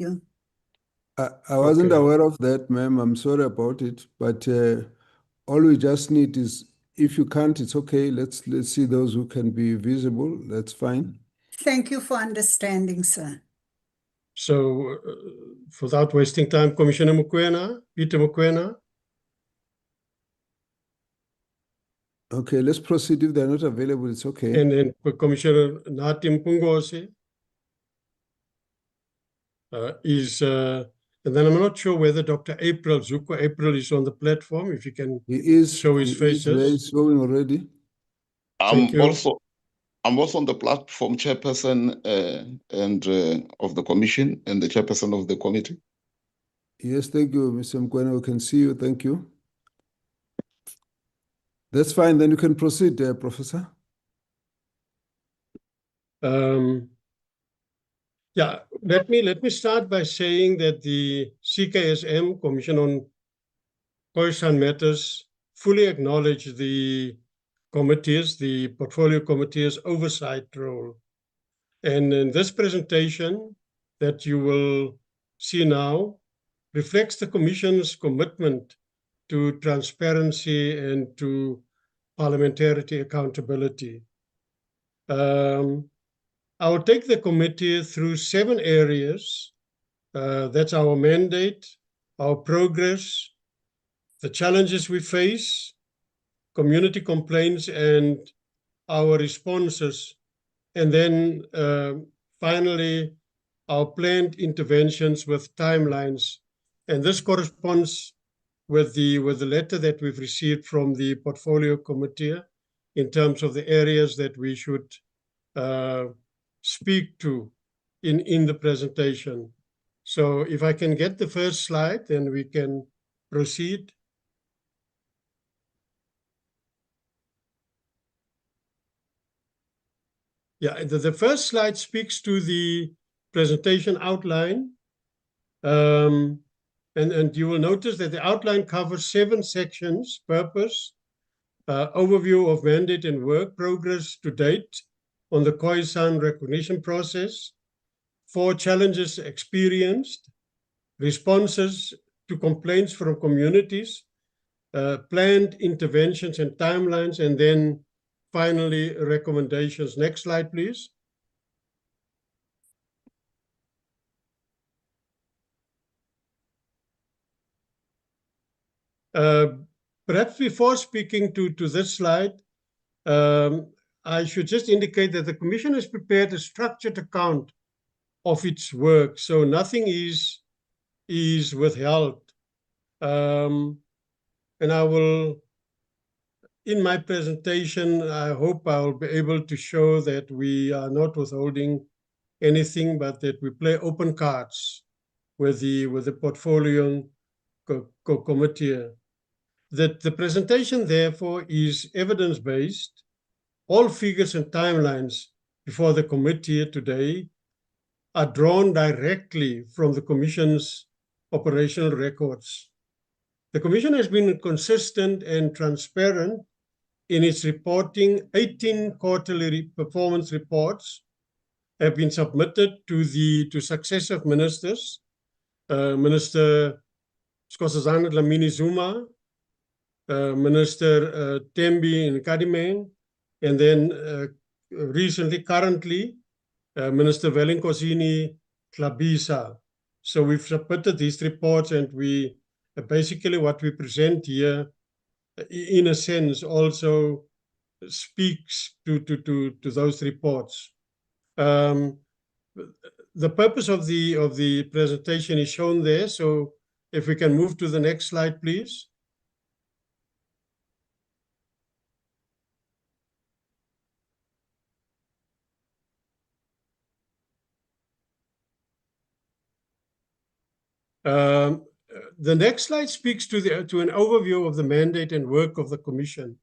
you. I wasn't Okay. aware of that, ma'am. I'm sorry about it. But all we just need is, if you can't, it's okay. Let's see those who can be visible. That's fine. Thank you for understanding, sir. So, without wasting time, Commissioner Mokoena, Peter Mokoena. Okay, let's proceed. If they're not available, it's okay. And then Commissioner Natim Pungose and then I'm not sure whether Dr. Zuko April is on the platform, if you can show his faces. He's showing already. Thank you. I'm also on the platform, chairperson of the commission and the chairperson of the committee. Yes, thank you, Mr. Mkwena. We can see you. Thank you. That's fine. Then you can proceed, Professor. Yeah, let me start by saying that the CKSM, Commission on Khoi-San Matters, fully acknowledge the committees, the portfolio committees' oversight role. And in this presentation that you will see now reflects the Commission's commitment to transparency and to parliamentary accountability. I will take the committee through 7 areas. That's our mandate, our progress, the challenges we face, community complaints, and our responses. And then finally, our planned interventions with timelines. And this corresponds with the letter that we've received from the portfolio committee in terms of the areas that we should speak to in the presentation. So if I can get the first slide, then we can proceed. Yeah, the first slide speaks to the presentation outline. And you will notice that the outline covers 7 sections: purpose, overview of mandate and work, progress to date on the Khoi-San recognition process, 4 challenges experienced, responses to complaints from communities, planned interventions and timelines, and then finally recommendations. Next slide, please. Perhaps before speaking to this slide, I should just indicate that the Commission has prepared a structured account of its work, so nothing is withheld. And I will, in my presentation, I hope I will be able to show that we are not withholding anything, but that we play open cards with the portfolio committee. That the presentation, therefore, is evidence-based. All figures and timelines before the committee today are drawn directly from the Commission's operational records. The Commission has been consistent and transparent in its reporting. 18 quarterly performance reports have been submitted to successive ministers, Minister Nkosazana Dlamini Zuma, Minister Tembi Nkadimeng, and then currently, Minister Velinkosini Klabisa. So we've submitted these reports, and we basically what we present here, in a sense, also speaks to those reports. The purpose of the presentation is shown there. So if we can move to the next slide, please. The next slide speaks to an overview of the mandate and work of the Commission.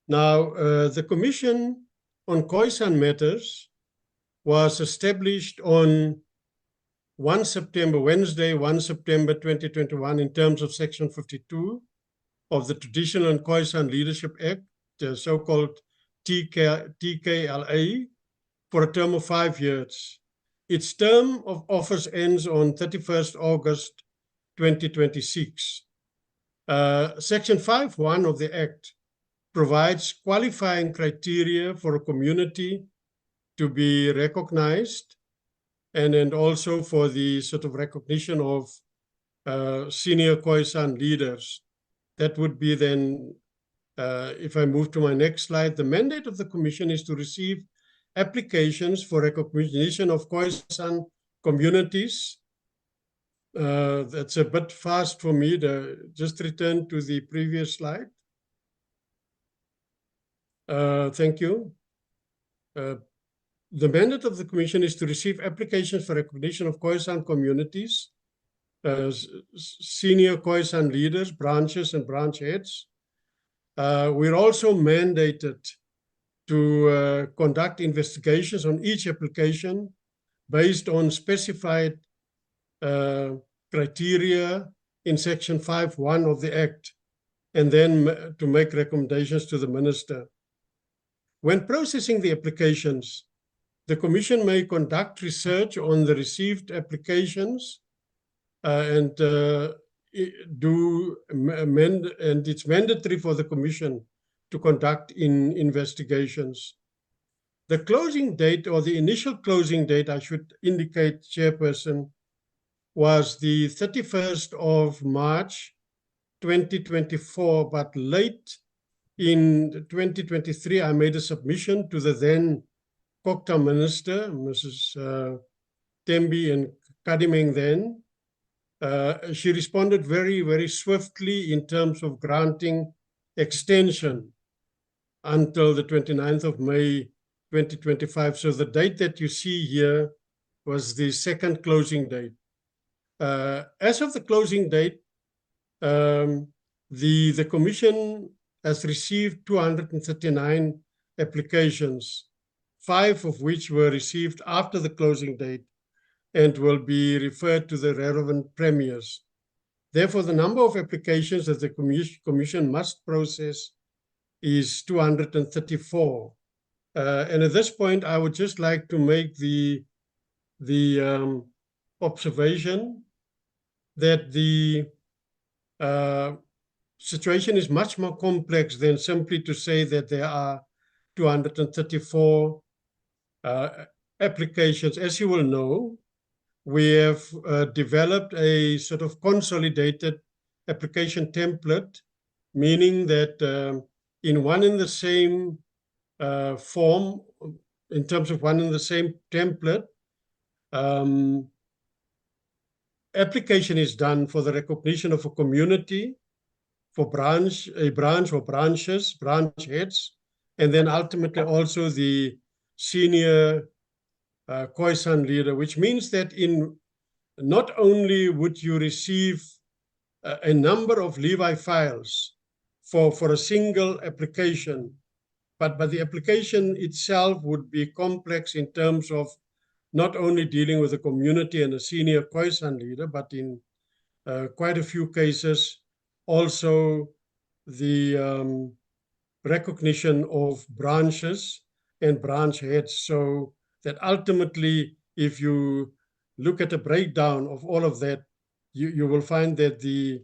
Now, the Commission on Khoi-San Matters was established on Wednesday, 1 September 2021, in terms of Section 52 of the Traditional and Khoi-San Leadership Act, the so-called TKLA, for a term of 5 years. its term of office ends on 31st August 2026. Section 5.1 of the Act provides qualifying criteria for a community to be recognized, and also for the sort of recognition of senior Khoi-San leaders. That would be then, if I move to my next slide, the mandate of the Commission is to receive applications for recognition of Khoi-San communities. That's a bit fast for me. Just return to the previous slide. Thank you. The mandate of the Commission is to receive applications for recognition of Khoi-San communities, senior Khoi-San leaders, branches, and branch heads. We're also mandated to conduct investigations on each application based on specified criteria in Section 5.1 of the Act, and then to make recommendations to the Minister. When processing the applications, the Commission may conduct research on the received applications and it's mandatory for the Commission to conduct investigations. The closing date, or the initial closing date, I should indicate, Chairperson, was the 31st of March 2024, but late in 2023, I made a submission to the then Kokta Minister, Mrs. Tembi and Kadimeng then. She responded very, very swiftly in terms of granting extension until the 29th of May 2025. So the date that you see here was the second closing date. As of the closing date, the Commission has received 239 applications, 5 of which were received after the closing date and will be referred to the relevant premiers. Therefore, the number of applications that the Commission must process is 234. And at this point, I would just like to make the observation that the situation is much more complex than simply to say that there are 234 applications. As you will know, we have developed a sort of consolidated application template, meaning that in one and the same form, in terms of one and the same template, application is done for the recognition of a community, for a branch or branches, branch heads, and then ultimately also the senior Khoi-San leader, which means that in not only would you receive a number of Levi files for a single application, but the application itself would be complex in terms of not only dealing with a community and a senior Khoi-San leader, but in quite a few cases also the recognition of branches and branch heads. So that ultimately, if you look at a breakdown of all of that, you will find that the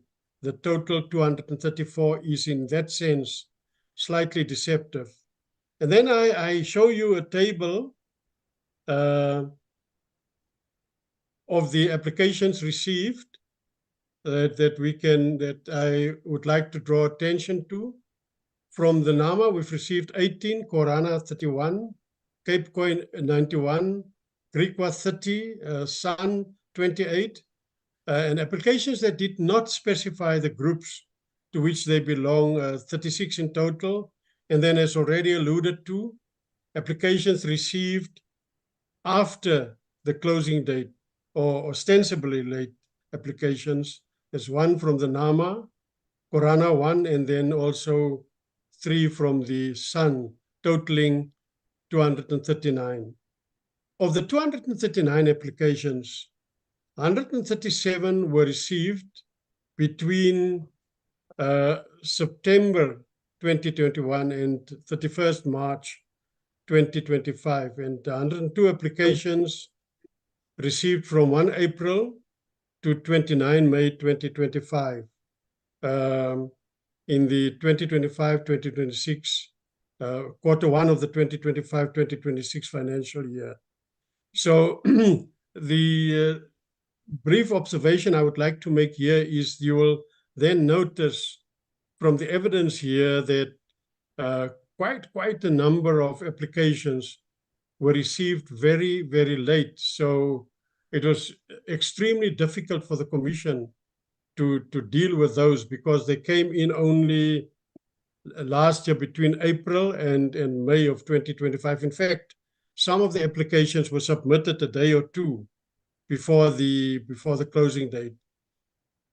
total 234 is in that sense slightly deceptive. And then I show you a table of the applications received that I would like to draw attention to. From the Nama, we've received 18, Korana 31, Cape Khoi 91, Griqua 30, San 28, and applications that did not specify the groups to which they belong, 36 in total. And then, as already alluded to, applications received after the closing date, or ostensibly late applications. There's 1 from the Nama, Korana 1, and then also 3 from the San, totaling 239. Of the 239 applications, 137 were received between September 2021 and 31st March 2025, and 102 applications received from 1 April to 29 May 2025 in the 2025-2026 quarter one of the 2025-2026 financial year. So the brief observation I would like to make here is you will then notice from the evidence here that quite a number of applications were received very, very late. So it was extremely difficult for the Commission to deal with those because they came in only last year between April and May of 2025. In fact, some of the applications were submitted a day or two before the closing date.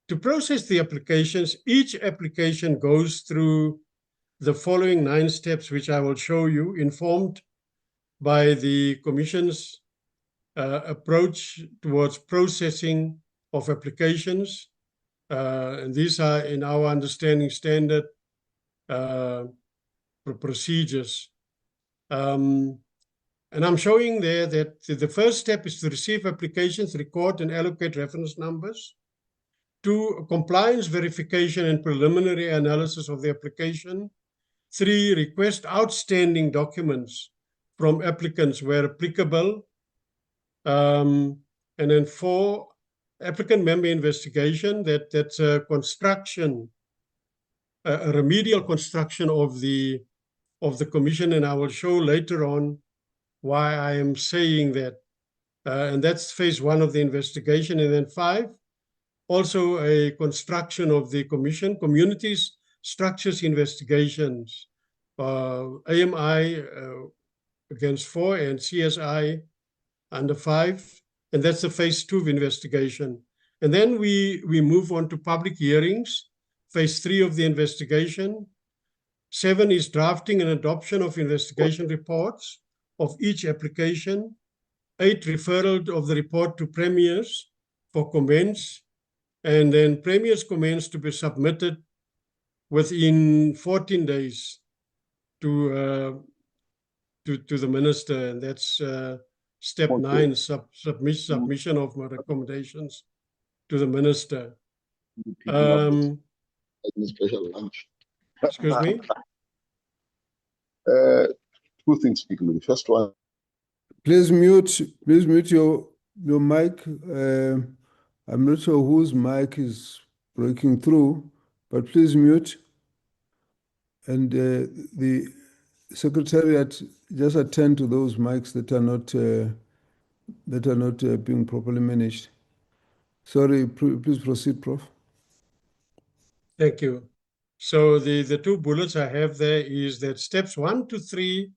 To process the applications, each application goes through the following 9 steps, which I will show you, informed by the Commission's approach towards processing of applications. And these are, in our understanding, standard procedures. And I'm showing there that the first step is to receive applications, record and allocate reference numbers. 2, compliance verification and preliminary analysis of the application. 3, request outstanding documents from applicants where applicable. And then 4, applicant member investigation, that's a construction, a remedial construction of the Commission, and I will show later on why I am saying that. And that's phase 1 of the investigation. And then 5, also a construction of the Commission, communities, structures, investigations, AMI against 4 and CSI under 5. And that's the phase 2 of investigation. And then we move on to public hearings, phase 3 of the investigation. 7 is drafting and adoption of investigation reports of each application. 8, referral of the report to premiers for comments. And then premiers' comments to be submitted within 14 days to the minister. And that's step 9, submission of my recommendations to the minister. Special lunch. Excuse me? 2 things quickly. The first one. Please mute your mic. I'm not sure whose mic is breaking through, but please mute. And the Secretariat, just attend to those mics that are not being properly managed. Sorry, please proceed, Prof. Thank you. So the 2 bullets I have there is that steps 1 to 3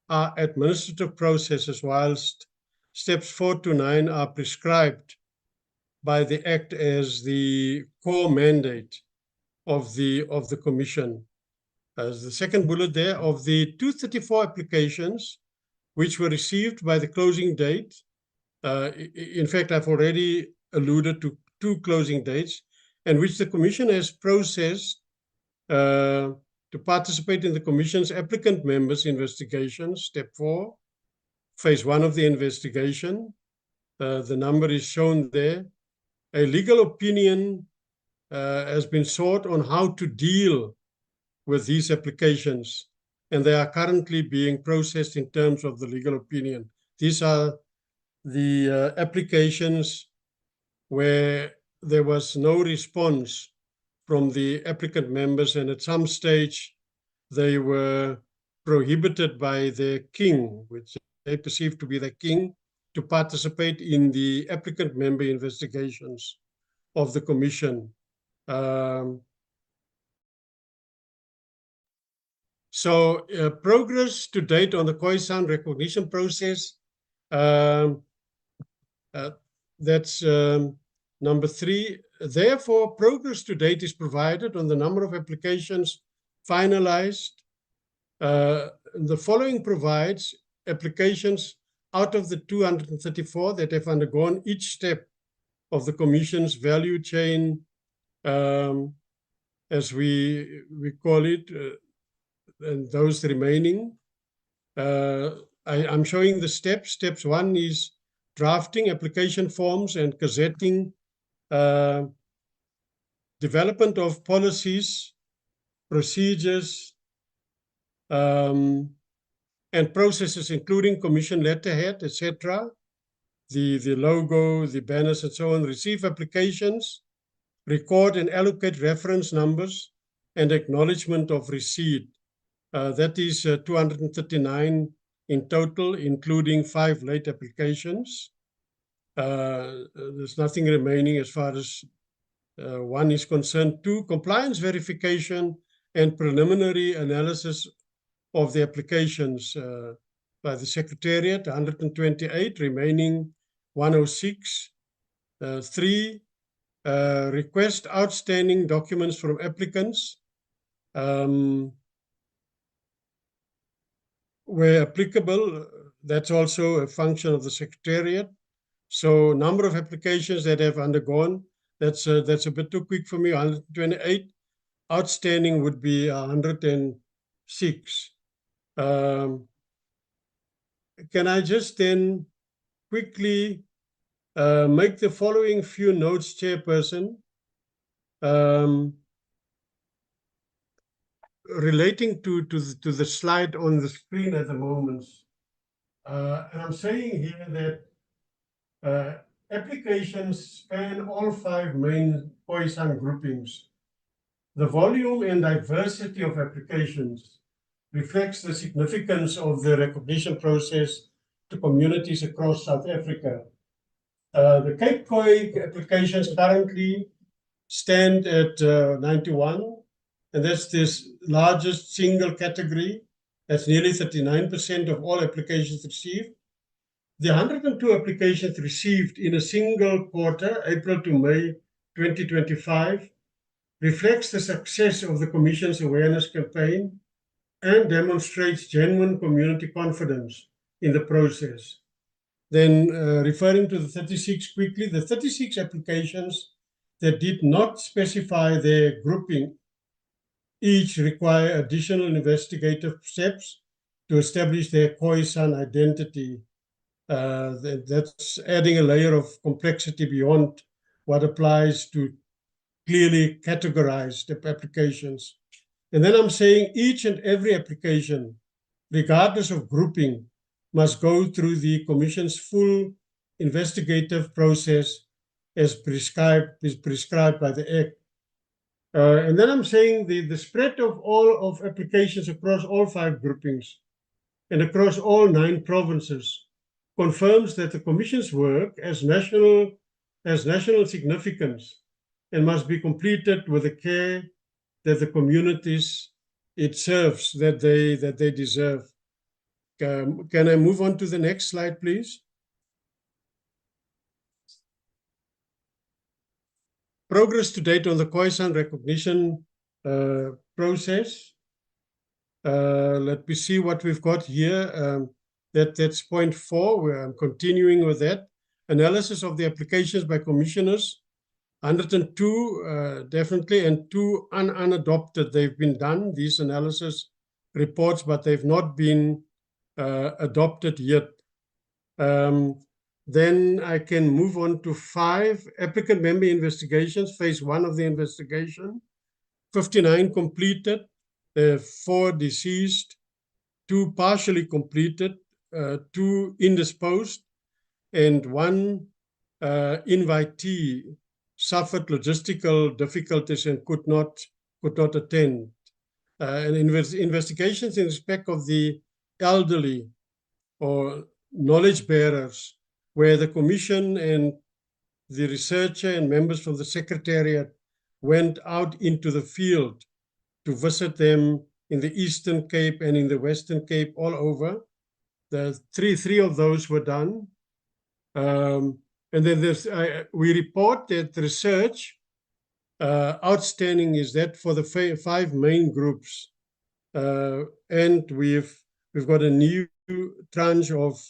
are administrative processes, whilst steps 4 to 9 are prescribed by the Act as the core mandate of the Commission. As the second bullet there, of the 234 applications which were received by the closing date, in fact, I've already alluded to 2 closing dates, and which the Commission has processed to participate in the Commission's applicant members' investigations, step 4, phase 1 of the investigation. The number is shown there. A legal opinion has been sought on how to deal with these applications, and they are currently being processed in terms of the legal opinion. These are the applications where there was no response from the applicant members, and at some stage they were prohibited by their king, which they perceived to be the king, to participate in the applicant member investigations of the Commission. So progress to date on the Khoi-San recognition process, that's number 3. Therefore, progress to date is provided on the number of applications finalized. The following provides applications out of the 234 that have undergone each step of the Commission's value chain, as we call it, and those remaining. I'm showing the steps. Steps 1 is drafting application forms and gazetting, development of policies, procedures, and processes, including commission letterhead, etc., the logo, the banners, and so on, receive applications, record and allocate reference numbers, and acknowledgement of receipt. That is 239 in total, including 5 late applications. There's nothing remaining as far as 1 is concerned. 2, compliance verification and preliminary analysis of the applications by the Secretariat, 128, remaining 106. 3, request outstanding documents from applicants. Where applicable, that's also a function of the Secretariat. So number of applications that have undergone, that's a bit too quick for me, 128. Outstanding would be 106. Can I just then quickly make the following few notes, Chairperson, relating to the slide on the screen at the moment. And I'm saying here that applications span all 5 main Khoi-San groupings. The volume and diversity of applications reflects the significance of the recognition process to communities across South Africa. The Cape Khoi applications currently stand at 91, and that's this largest single category. That's nearly 39% of all applications received. The 102 applications received in a single quarter, April to May 2025, reflects the success of the Commission's awareness campaign and demonstrates genuine community confidence in the process. Then referring to the 36 quickly, the 36 applications that did not specify their grouping each require additional investigative steps to establish their Khoi-San identity. That's adding a layer of complexity beyond what applies to clearly categorized applications. And then I'm saying each and every application, regardless of grouping, must go through the Commission's full investigative process as prescribed by the Act. And then I'm saying the spread of all of applications across all 5 groupings and across all 9 provinces confirms that the Commission's work has national significance and must be completed with the care that the communities it serves that they deserve. Can I move on to the next slide, please? Progress to date on the Khoi-San recognition process. Let me see what we've got here. That's point 4, where I'm continuing with that. Analysis of the applications by commissioners. 102 definitely, and 2 unadopted. They've been done, these analysis reports, but they've not been adopted yet. Then I can move on to 5 applicant member investigations, phase 1 of the investigation. 59 completed, 4 deceased, 2 partially completed, 2 indisposed, and 1 invitee suffered logistical difficulties and could not attend. And investigations in respect of the elderly or knowledge bearers, where the Commission and the researcher and members from the Secretariat went out into the field to visit them in the Eastern Cape and in the Western Cape, all over. The three of those were done. And then there's, we report that research outstanding is that for the 5 main groups. And we've got a new tranche of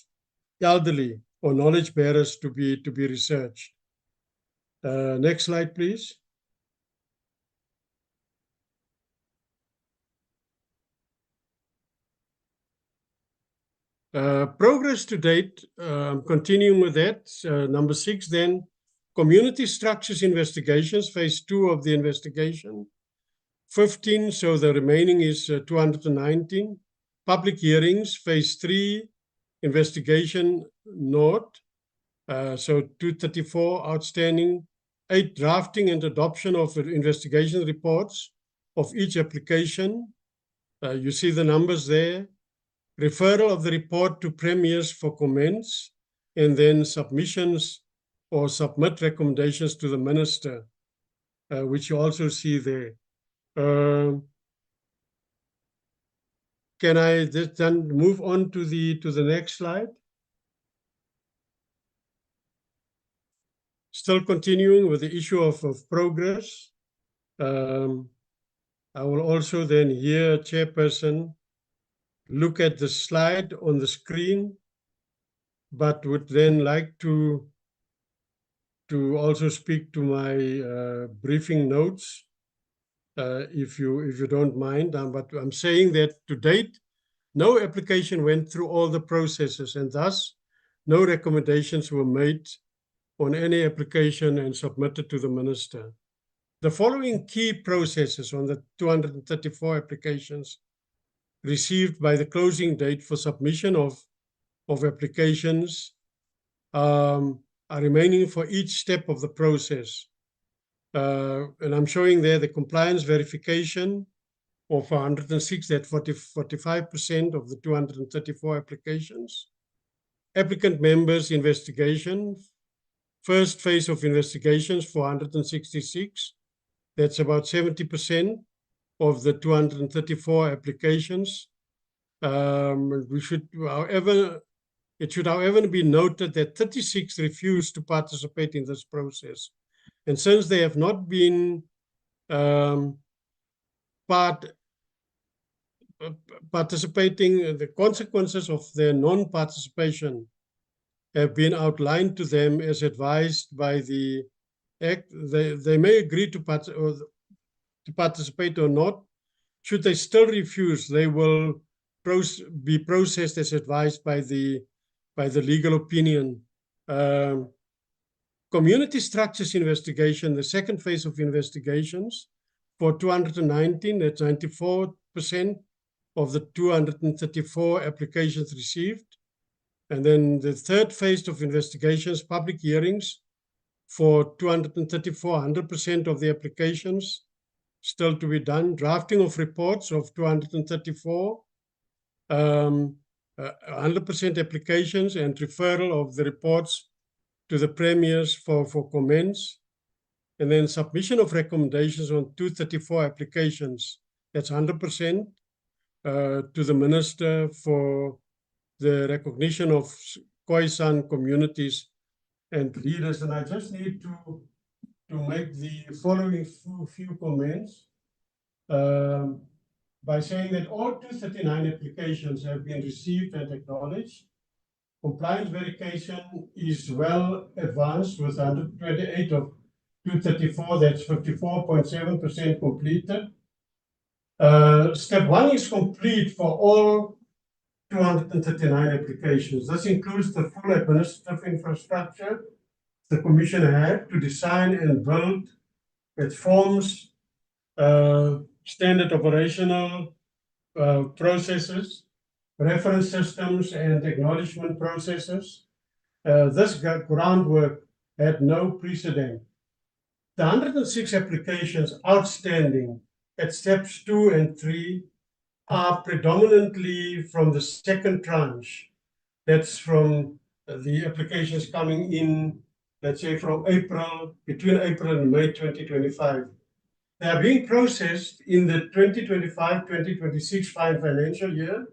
elderly or knowledge bearers to be researched. Next slide, please. Progress to date, continuing with that. Number 6 then, community structures investigations, phase 2 of the investigation. 15, so the remaining is 219. Public hearings, phase 3, investigation note, so 234 outstanding. 8, drafting and adoption of investigation reports of each application. You see the numbers there. Referral of the report to premiers for comments, and then submissions or submit recommendations to the minister, which you also see there. Can I then move on to the next slide? Still continuing with the issue of progress. I will also then hear Chairperson look at the slide on the screen, but would then like to also speak to my briefing notes, if you don't mind. But I'm saying that to date, no application went through all the processes, and thus no recommendations were made on any application and submitted to the minister. The following key processes on the 234 applications received by the closing date for submission of applications are remaining for each step of the process. And I'm showing there the compliance verification of 106, that 45% of the 234 applications. Applicant members investigation, first phase of investigations for 166. That's about 70% of the 234 applications. It should, however, be noted that 36 refused to participate in this process. And since they have not been participating, the consequences of their non-participation have been outlined to them as advised by the Act. They may agree to participate or not. Should they still refuse, they will be processed as advised by the legal opinion. Community structures investigation, the second phase of investigations for 219, that's 94% of the 234 applications received. And then the third phase of investigations, public hearings for 234, 100% of the applications still to be done. Drafting of reports of 234, 100% applications, and referral of the reports to the premiers for comments. And then submission of recommendations on 234 applications, that's 100%, to the minister for the recognition of Khoi-San communities and leaders. And I just need to make the following few comments by saying that all 239 applications have been received and acknowledged. Compliance verification is well advanced with 128 of 234, that's 54.7% completed. Step 1 is complete for all 239 applications. This includes the full administrative infrastructure the Commission had to design and build its forms, standard operational processes, reference systems, and acknowledgement processes. This groundwork had no precedent. The 106 applications outstanding at steps 2 and 3 are predominantly from the second tranche. That's from the applications coming in, let's say, from between April and May 2025. They are being processed in the 2025-2026 financial year.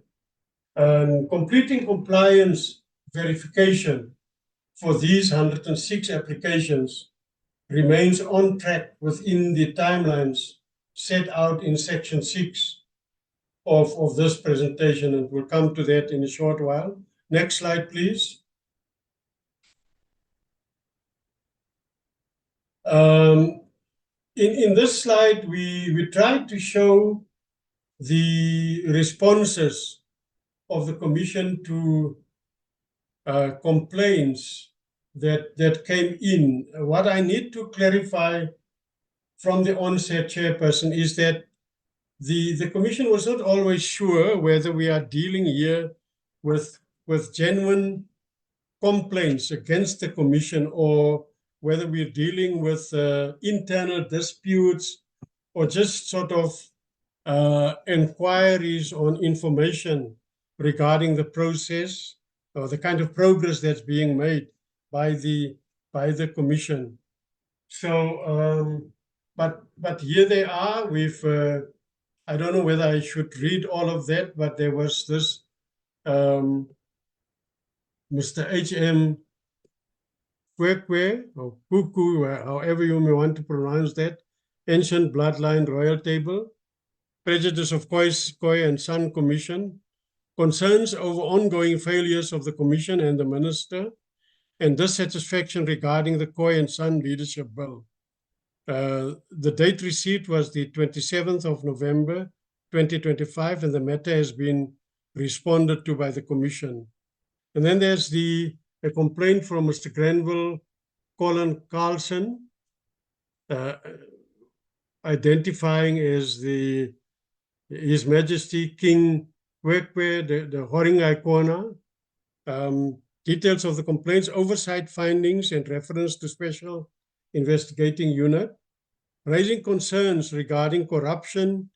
Completing compliance verification for these 106 applications remains on track within the timelines set out in section 6 of this presentation, and we'll come to that in a short while. Next slide, please. In this slide, we tried to show the responses of the Commission to complaints that came in. What I need to clarify from the onset, Chairperson, is that the Commission was not always sure whether we are dealing here with genuine complaints against the Commission or whether we're dealing with internal disputes or just sort of inquiries on information regarding the process or the kind of progress that's being made by the Commission. So, but here they are. We've I don't know whether I should read all of that, but there was this Mr. H.M. Kwekwe, or Kuku, however you may want to pronounce that, Ancient Bloodline Royal Table, Prejudice of Khoi and San Commission, concerns over ongoing failures of the Commission and the Minister, and dissatisfaction regarding the Khoi and San Leadership Bill. The date received was the 27th of November, 2025, and the matter has been responded to by the Commission. And then there's a complaint from Mr. Granville Colin Carlson, identifying as His Majesty King Kwekwe, the Horingai Kona. Details of the complaints, oversight findings, and reference to Special Investigating Unit, raising concerns regarding corruption,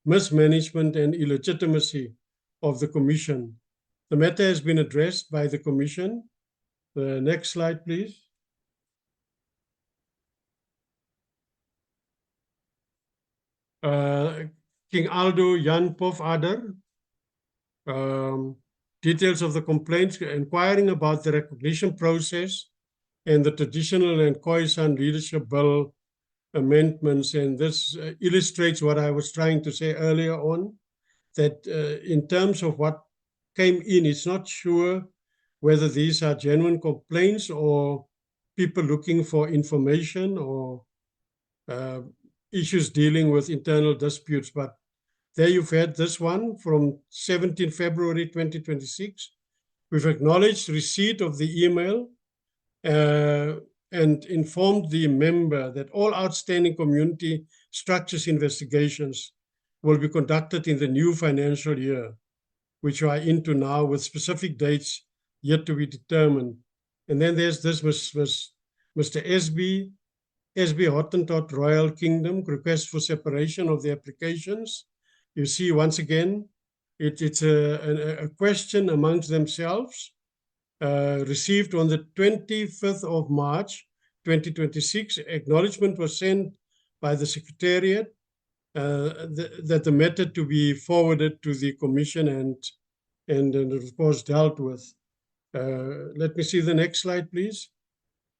mismanagement, and illegitimacy of the Commission. The matter has been addressed by the Commission. The next slide, please. King Aldo Jan Pofadder, details of the complaints, inquiring about the recognition process and the traditional and Khoi-San leadership bill amendments. And this illustrates what I was trying to say earlier on, that in terms of what came in, it's not sure whether these are genuine complaints or people looking for information or issues dealing with internal disputes. But there you've had this one from 17 February 2026. We've acknowledged receipt of the email and informed the member that all outstanding community structures investigations will be conducted in the new financial year, which we are into now, with specific dates yet to be determined. And then there's this Mr. S.B. Hottentot Royal Kingdom, request for separation of the applications. You see, once again, it's a question amongst themselves, received on the 25th of March, 2026. Acknowledgement was sent by the Secretariat that the matter to be forwarded to the Commission and of course dealt with. Let me see the next slide, please.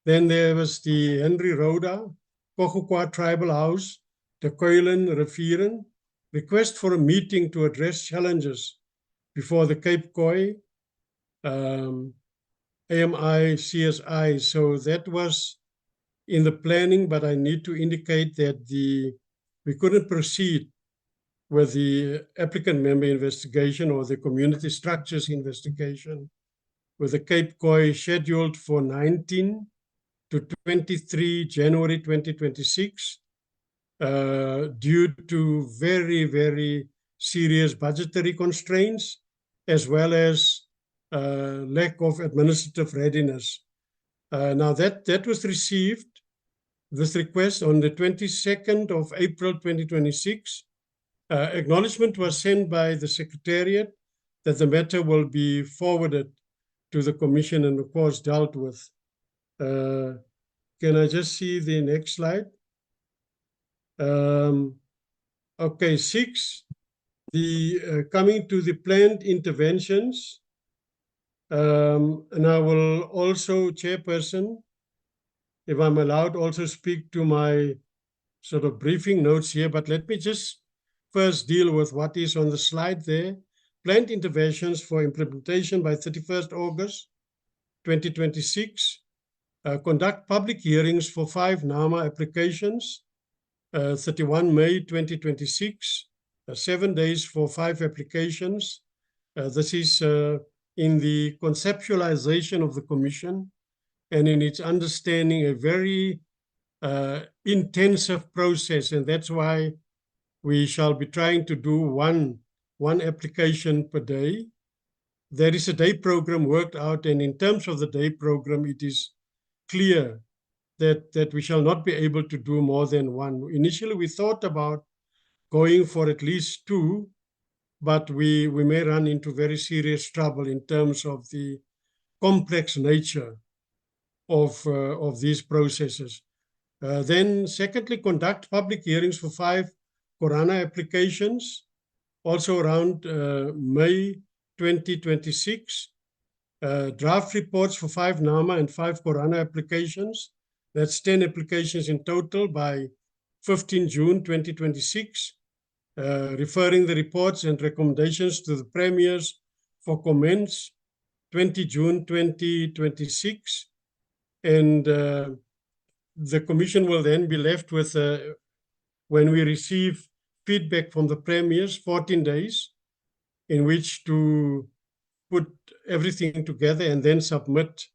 Then there was the Henry Rhoda, Kochukwa Tribal House, the Koilan Rivieren, request for a meeting to address challenges before the Cape Khoi AMI CSI. So that was in the planning, but I need to indicate that we couldn't proceed with the applicant member investigation or the community structures investigation, with the Cape Khoi scheduled for 19 to 23 January 2026, due to very, very serious budgetary constraints, as well as lack of administrative readiness. Now that was received, this request, on the 22nd of April 2026. Acknowledgement was sent by the Secretariat that the matter will be forwarded to the Commission and of course dealt with. Can I just see the next slide? Okay, 6, coming to the planned interventions. And I will also, Chairperson, if I'm allowed, also speak to my sort of briefing notes here, but let me just first deal with what is on the slide there. Planned interventions for implementation by 31st August 2026. Conduct public hearings for 5 NAMA applications, 31 May 2026, 7 days for 5 applications, This is in the conceptualization of the commission and in its understanding a very intensive process, and that's why we shall be trying to do one application per day. There is a day program worked out, and in terms of the day program, it is clear that we shall not be able to do more than one. Initially, we thought about going for at least two, but we may run into very serious trouble in terms of the complex nature of these processes. Then secondly, conduct public hearings for 5 Korana applications, also around May 2026. Draft reports for 5 NAMA and 5 Korana applications. That's 10 applications in total by 15 June 2026. Referring the reports and recommendations to the premiers for comments 20 June 2026. And the commission will then be left with, when we receive feedback from the premiers, 14 days in which to put everything together and then submit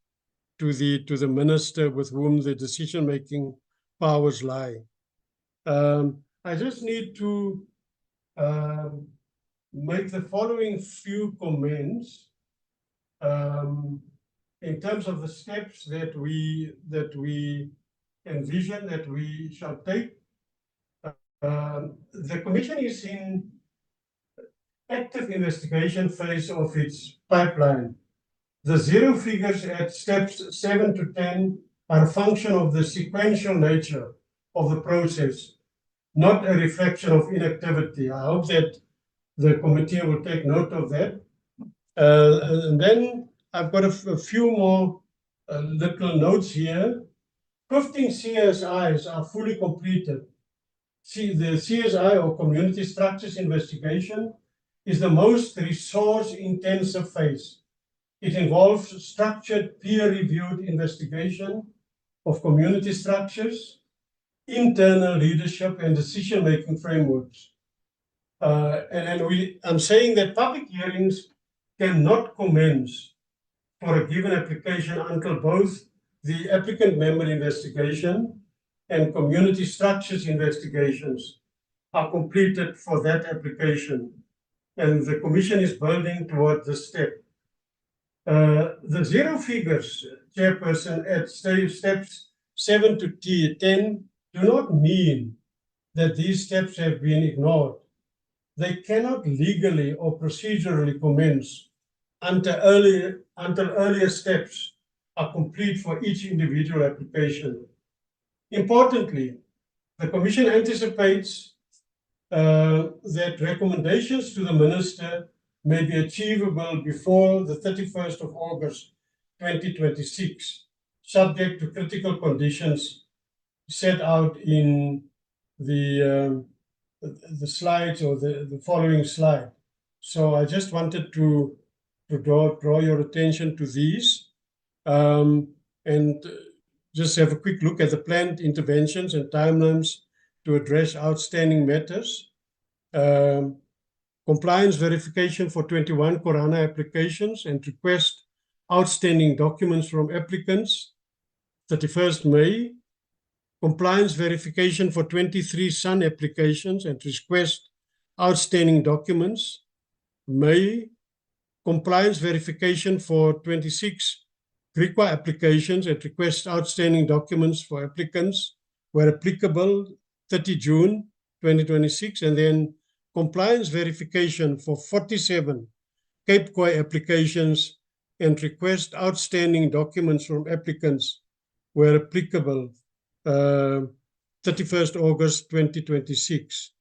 to the minister with whom the decision-making powers lie. I just need to make the following few comments in terms of the steps that we envision that we shall take. The commission is in active investigation phase of its pipeline. The 0 figures at steps 7 to 10 are a function of the sequential nature of the process, not a reflection of inactivity. I hope that the committee will take note of that. And then I've got a few more little notes here. 15 CSIs are fully completed. See, the CSI, or Community Structures Investigation, is the most resource-intensive phase. It involves structured, peer-reviewed investigation of community structures, internal leadership, and decision-making frameworks. I'm saying that public hearings cannot commence for a given application until both the applicant member investigation and community structures investigations are completed for that application. And the commission is building toward this step. The 0 figures, Chairperson, at steps 7 to 10 do not mean that these steps have been ignored. They cannot legally or procedurally commence until earlier steps are complete for each individual application. Importantly, the Commission anticipates that recommendations to the Minister may be achievable before the 31st of August 2026, subject to critical conditions set out in the slides, or the following slide. So I just wanted to draw your attention to these and just have a quick look at the planned interventions and timelines to address outstanding matters. Compliance verification for 21 Korana applications and request outstanding documents from applicants, 31st May. Compliance verification for 23 San applications and request outstanding documents, May. Compliance verification for 26 Griqua applications and request outstanding documents for applicants where applicable, 30 June 2026. And then compliance verification for 47 Cape Khoi applications and request outstanding documents from applicants where applicable, 31st August 2026.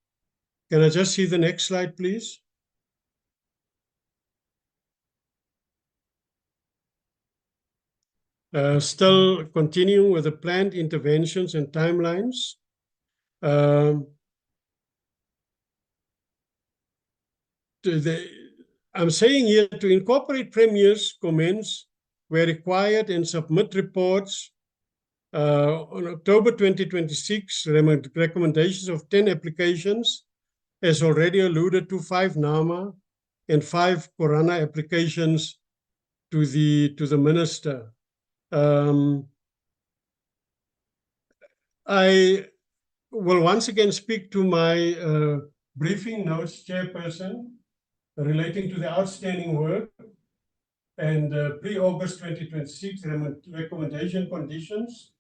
Can I just see the next slide, please? Still continuing with the planned interventions and timelines. I'm saying here to incorporate premiers' comments where required and submit reports on October 2026, recommendations of 10 applications, as already alluded to, 5 NAMA and 5 Corona applications to the minister. I will once again speak to my briefing notes, Chairperson, relating to the outstanding work and pre-August 2026 recommendation conditions.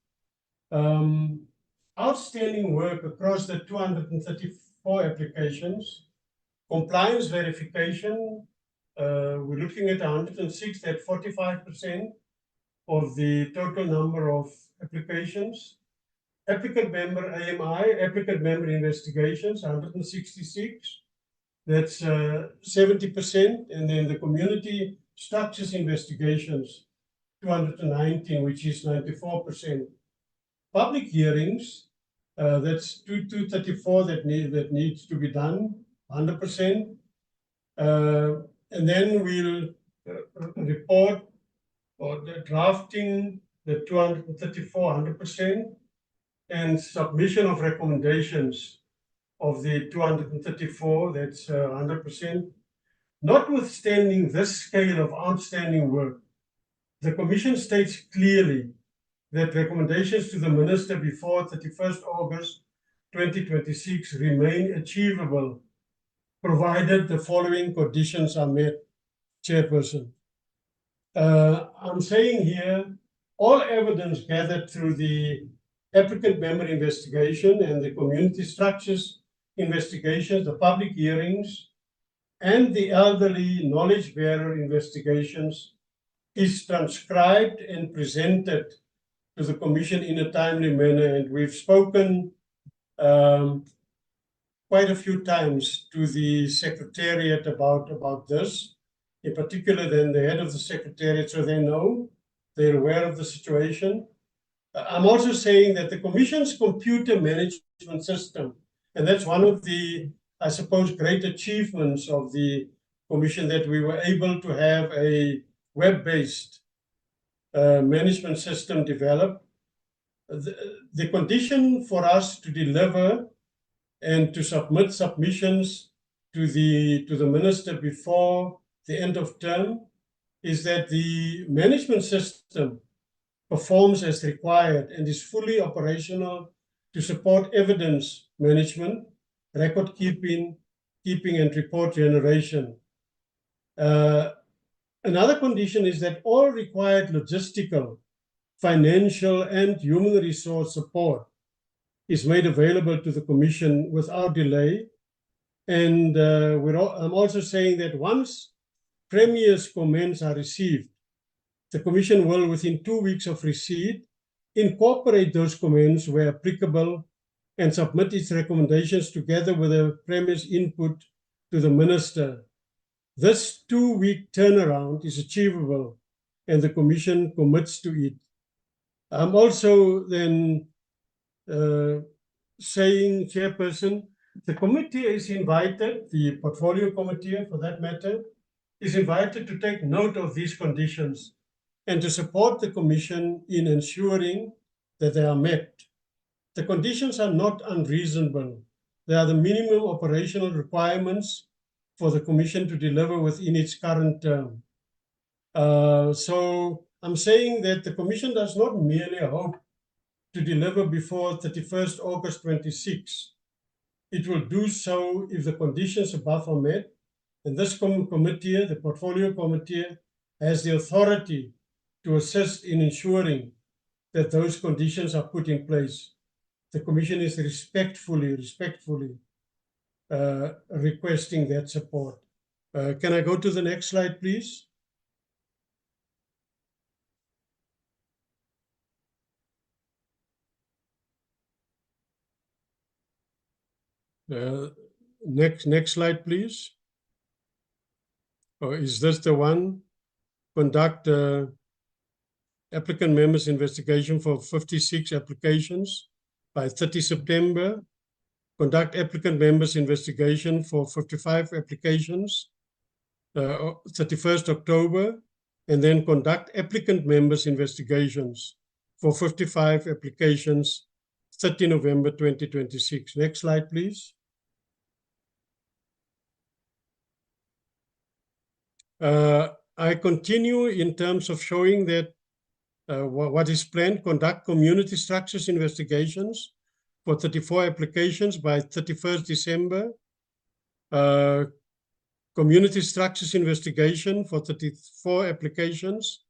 Outstanding work across the 234 applications. Compliance verification, we're looking at 106, at 45% of the total number of applications. Applicant member AMI, applicant member investigations, 166. That's 70%. And then the community structures investigations, 219, which is 94%. Public hearings, that's 234 that needs to be done, 100%. And then we'll report or the drafting, the 234, 100%, and submission of recommendations of the 234, that's 100%. Notwithstanding this scale of outstanding work, the Commission states clearly that recommendations to the Minister before 31st August 2026 remain achievable, provided the following conditions are met, Chairperson. I'm saying here, all evidence gathered through the applicant member investigation and the community structures investigations, the public hearings, and the elderly knowledge bearer investigations is transcribed and presented to the Commission in a timely manner. And we've spoken quite a few times to the Secretariat about this, in particular then the head of the Secretariat, so they know, they're aware of the situation. I'm also saying that the Commission's computer management system, and that's one of the, I suppose, great achievements of the Commission, that we were able to have a web-based management system developed. The condition for us to deliver and to submit submissions to the Minister before the end of term is that the management system performs as required and is fully operational to support evidence management, record keeping and report generation. Another condition is that all required logistical, financial, and human resource support is made available to the Commission without delay. And I'm also saying that once Premier's comments are received, the Commission will, within 2 weeks of receipt, incorporate those comments where applicable and submit its recommendations together with the Premier's input to the Minister. This 2-week turnaround is achievable and the Commission commits to it. I'm also then saying, Chairperson, the committee is invited, the Portfolio Committee for that matter, is invited to take note of these conditions and to support the Commission in ensuring that they are met. The conditions are not unreasonable. They are the minimum operational requirements for the Commission to deliver within its current term. So I'm saying that the Commission does not merely hope to deliver before 31st August 26. It will do so if the conditions above are met, and this committee, the Portfolio Committee, has the authority to assist in ensuring that those conditions are put in place. The Commission is respectfully requesting that support. Can I go to the next slide, please? Next slide, please. Or is this the one? Conduct applicant members investigation for 56 applications by 30 September. Conduct applicant members investigation for 55 applications, 31st October, and then conduct applicant members investigations for 55 applications, 30 November 2026. Next slide, please. I continue in terms of showing that what is planned, conduct community structures investigations for 34 applications by 31st December. Community structures investigation for 34 applications,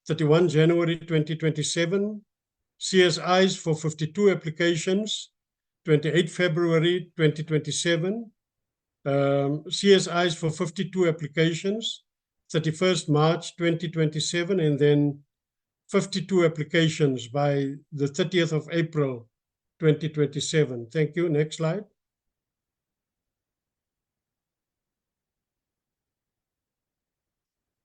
31 January 2027. CSIs for 52 applications, 28 February 2027. CSIs for 52 applications, 31st March 2027, and then 52 applications by the 30th of April 2027. Thank you. Next slide.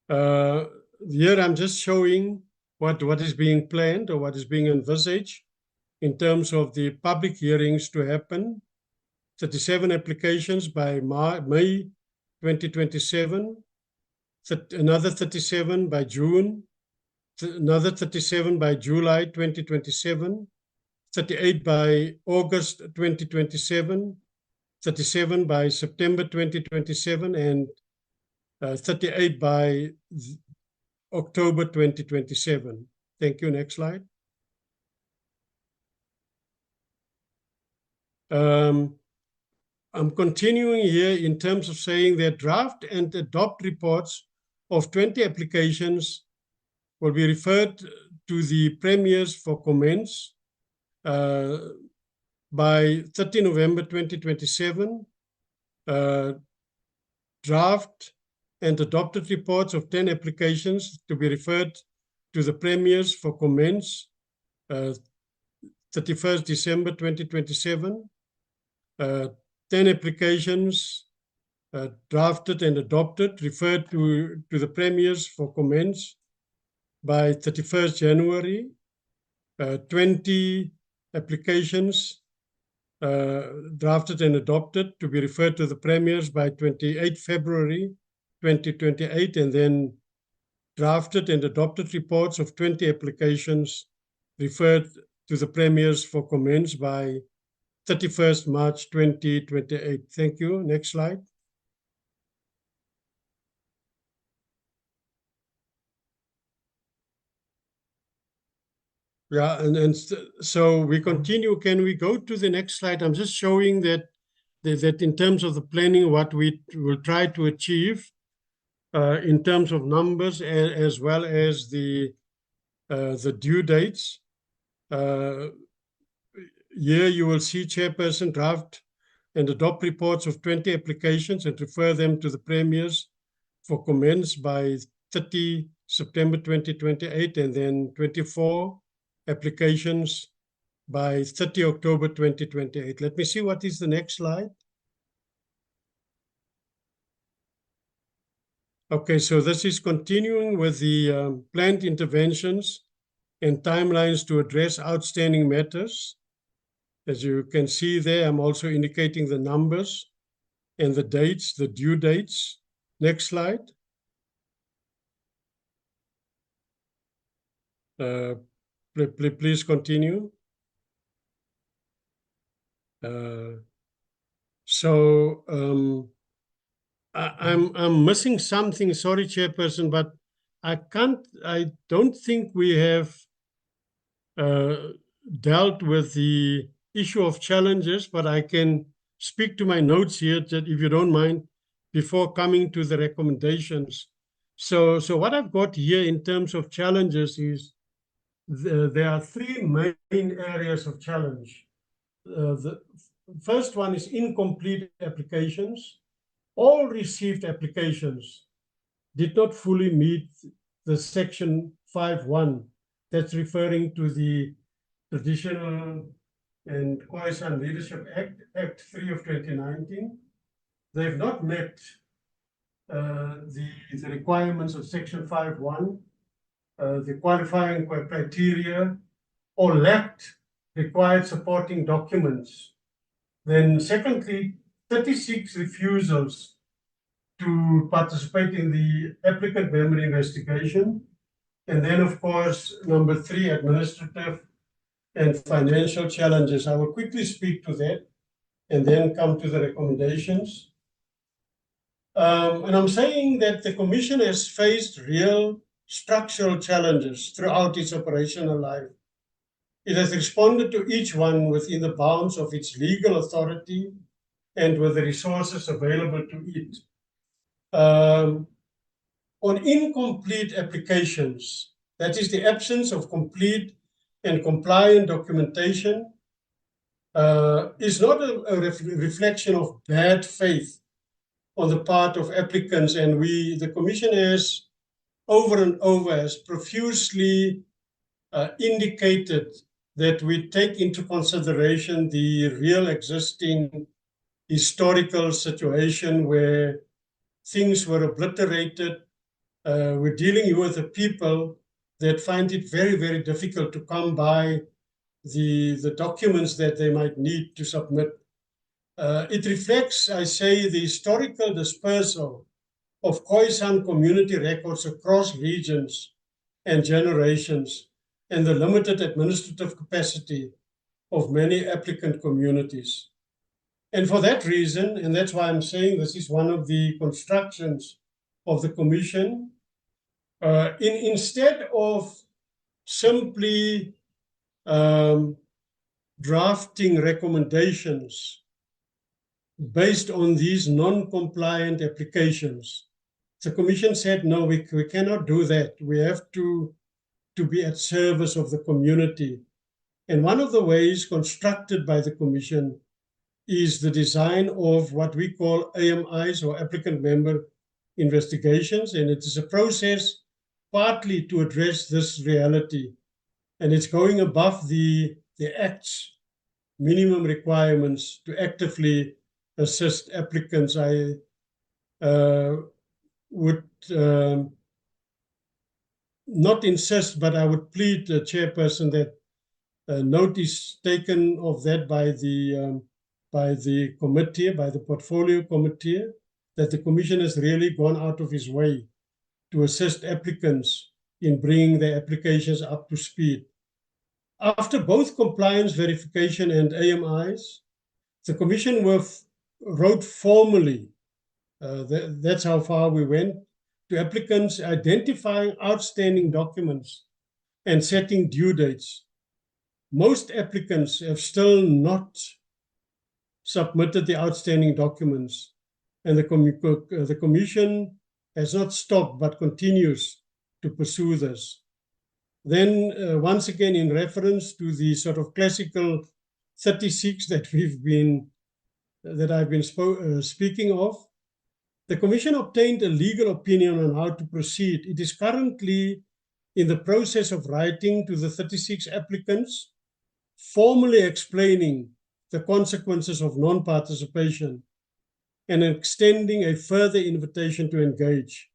Here I'm just showing what is being planned or what is being envisaged in terms of the public hearings to happen. 37 applications by May 2027, another 37 by June, another 37 by July 2027, 38 by August 2027, 37 by September 2027, and 38 by October 2027. Thank you. Next slide. I'm continuing here in terms of saying that draft and adopt reports of 20 applications will be referred to the premiers for comments by 30 November 2027. Draft and adopted reports of 10 applications to be referred to the premiers for comments 31st December 2027. 10 applications drafted and adopted referred to the premiers for comments by 31st January. 20 applications drafted and adopted to be referred to the premiers by 28 February 2028, and then drafted and adopted reports of 20 applications referred to the premiers for comments by 31st March 2028. Thank you. Next slide. Yeah, and so we continue. Can we go to the next slide? I'm just showing that in terms of the planning, what we will try to achieve in terms of numbers as well as the due dates. Here you will see chairperson draft and adopt reports of 20 applications and refer them to the premiers for comments by 30 September 2028, and then 24 applications by 30 October 2028. Let me see what is the next slide. Okay, so this is continuing with the planned interventions and timelines to address outstanding matters. As you can see there, I'm also indicating the numbers and the dates, the due dates. Next slide. Please continue. I'm missing something. Sorry, Chairperson, but I don't think we have dealt with the issue of challenges, but I can speak to my notes here, that if you don't mind, before coming to the recommendations. So what I've got here in terms of challenges is there are three main areas of challenge. The first one is incomplete applications. All received applications did not fully meet the section 5.1 that's referring to the Traditional and Khoi-San Leadership Act, Act 3 of 2019. They've not met the requirements of section 5.1, the qualifying criteria, or lacked required supporting documents. Then secondly, 36 refusals to participate in the applicant memory investigation. And then, of course, number 3, administrative and financial challenges. I will quickly speak to that and then come to the recommendations. And I'm saying that the Commission has faced real structural challenges throughout its operational life. It has responded to each one within the bounds of its legal authority and with the resources available to it. On incomplete applications, that is the absence of complete and compliant documentation, is not a reflection of bad faith on the part of applicants, and the Commission has over and over has profusely indicated that we take into consideration the real existing historical situation where things were obliterated. We're dealing with a people that find it very, very difficult to come by the documents that they might need to submit. It reflects, I say, the historical dispersal of Khoi-San community records across regions and generations, and the limited administrative capacity of many applicant communities. And for that reason, and that's why I'm saying this is one of the constructions of the Commission, instead of simply drafting recommendations based on these non-compliant applications, the Commission said, no, we cannot do that. We have to be at service of the community. And one of the ways constructed by the Commission is the design of what we call AMIs, or applicant member investigations. And it is a process partly to address this reality. And it's going above the Act's minimum requirements to actively assist applicants. I would not insist, but I would plead, the chairperson, that note is taken of that by the committee, by the portfolio committee, that the Commission has really gone out of its way to assist applicants in bringing their applications up to speed. After both compliance verification and AMIs, the Commission wrote formally, that's how far we went, to applicants identifying outstanding documents and setting due dates. Most applicants have still not submitted the outstanding documents, and the Commission has not stopped but continues to pursue this. Then once again, in reference to the sort of classical 36 that I've been speaking of, the Commission obtained a legal opinion on how to proceed. It is currently in the process of writing to the 36 applicants, formally explaining the consequences of non-participation and extending a further invitation to engage.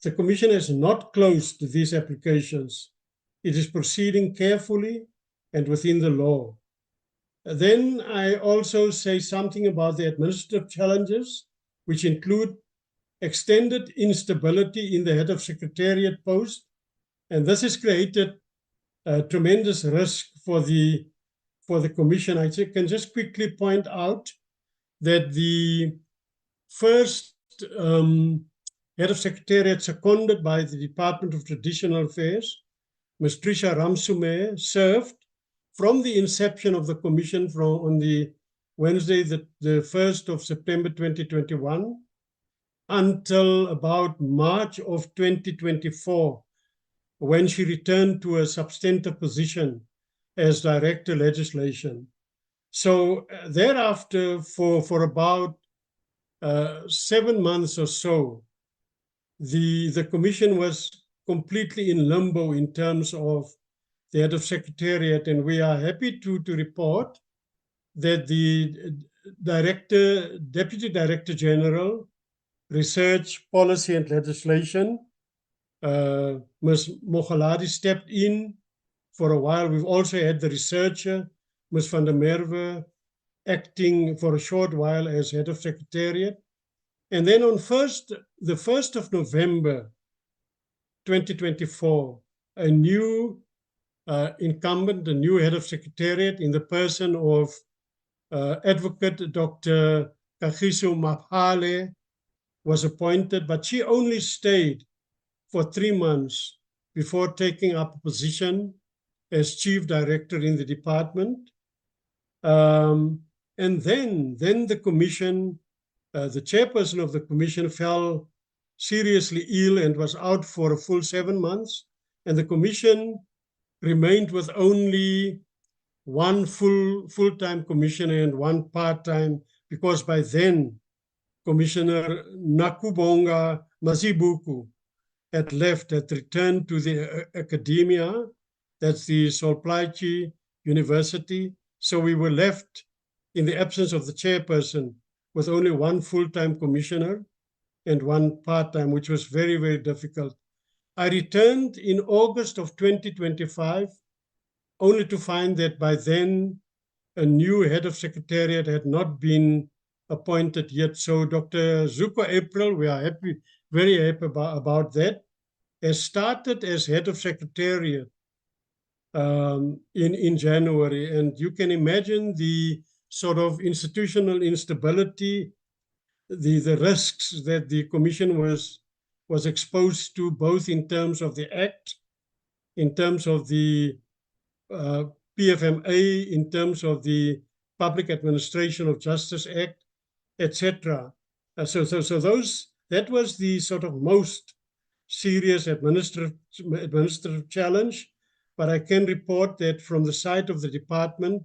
The Commission has not closed these applications. It is proceeding carefully and within the law. Then I also say something about the administrative challenges, which include extended instability in the head of secretariat post. And this has created a tremendous risk for the Commission. I can just quickly point out that the first head of secretariat seconded by the Department of Traditional Affairs, Ms. Trisha Ramsume, served from the inception of the Commission on the Wednesday, the 1st of September 2021, until about March of 2024, when she returned to a substantive position as Director Legislation. So thereafter, for about 7 months or so, the Commission was completely in limbo in terms of the head of secretariat, and we are happy to report that the Deputy Director General, Research, Policy and Legislation, Ms. Mogaladi, stepped in for a while. We've also had the researcher, Ms. van der Merwe, acting for a short while as head of secretariat. And then on the 1st of November 2024, a new incumbent, a new head of secretariat in the person of Advocate Dr. Kagiso Maphale, was appointed, but she only stayed for 3 months before taking up a position as chief director in the department. And then the commission, the chairperson of the commission fell seriously ill and was out for a full 7 months. And the commission remained with only one full-time commissioner and one part-time, because by then Commissioner Nakubonga Mazibuku had left, had returned to the academia, that's the Solplaatje University. So we were left, in the absence of the chairperson, with only one full-time commissioner and one part-time, which was very, very difficult. I returned in August of 2025, only to find that by then a new head of secretariat had not been appointed yet. So Dr. Zuko April, we are happy, very happy about that, has started as head of secretariat in January. And you can imagine the sort of institutional instability, the risks that the commission was exposed to, both in terms of the Act, in terms of the PFMA, in terms of the Public Administration of Justice Act, etc. So that was the sort of most serious administrative challenge. But I can report that from the side of the department,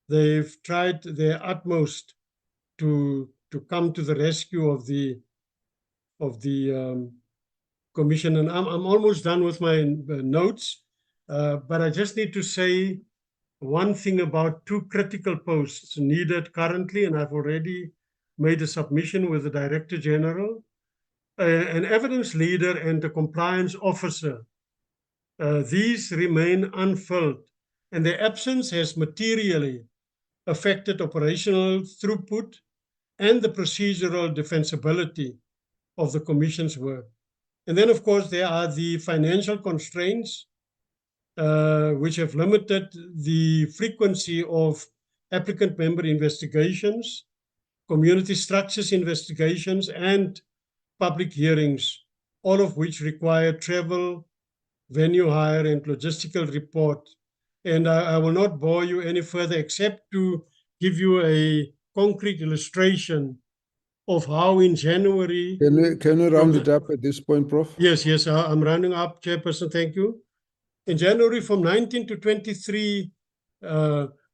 they've tried their utmost to come to the rescue of the commission. And I'm almost done with my notes, but I just need to say one thing about 2 critical posts needed currently, and I've already made a submission with the Director General, an evidence leader and a compliance officer. These remain unfilled, and their absence has materially affected operational throughput and the procedural defensibility of the Commission's work. And then, of course, there are the financial constraints, which have limited the frequency of applicant member investigations, community structures investigations, and public hearings, all of which require travel, venue hire, and logistical report. And I will not bore you any further, except to give you a concrete illustration of how in January... Can you round it up at this point, Prof? Yes, I'm rounding up, Chairperson, thank you. In January, from 19 to 23,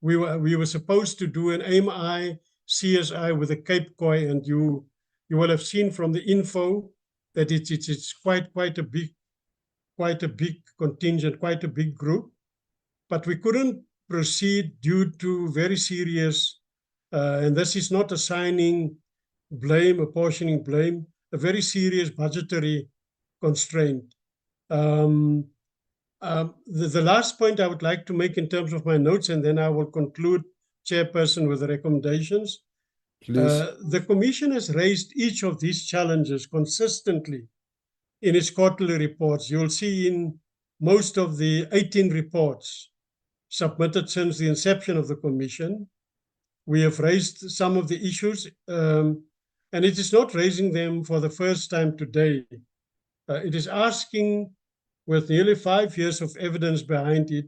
we were supposed to do an AMI CSI with the Cape Khoi, and you will have seen from the info that it's quite a big contingent, quite a big group. But we couldn't proceed due to very serious, and this is not assigning blame, apportioning blame, a very serious budgetary constraint. The last point I would like to make in terms of my notes, and then I will conclude, Chairperson, with the recommendations. Please. The Commission has raised each of these challenges consistently in its quarterly reports. You'll see in most of the 18 reports submitted since the inception of the Commission, we have raised some of the issues, and it is not raising them for the first time today. It is asking, with nearly 5 years of evidence behind it,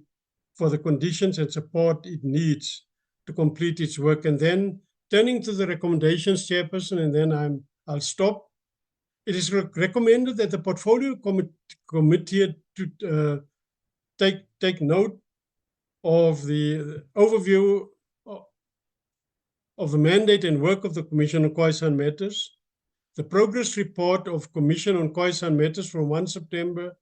for the conditions and support it needs to complete its work. And then turning to the recommendations, Chairperson, and then I'll stop. It is recommended that the portfolio committee to take note of the overview of the mandate and work of the Commission on Khoi-San Matters, the progress report of Commission on Khoi-San Matters from 1 September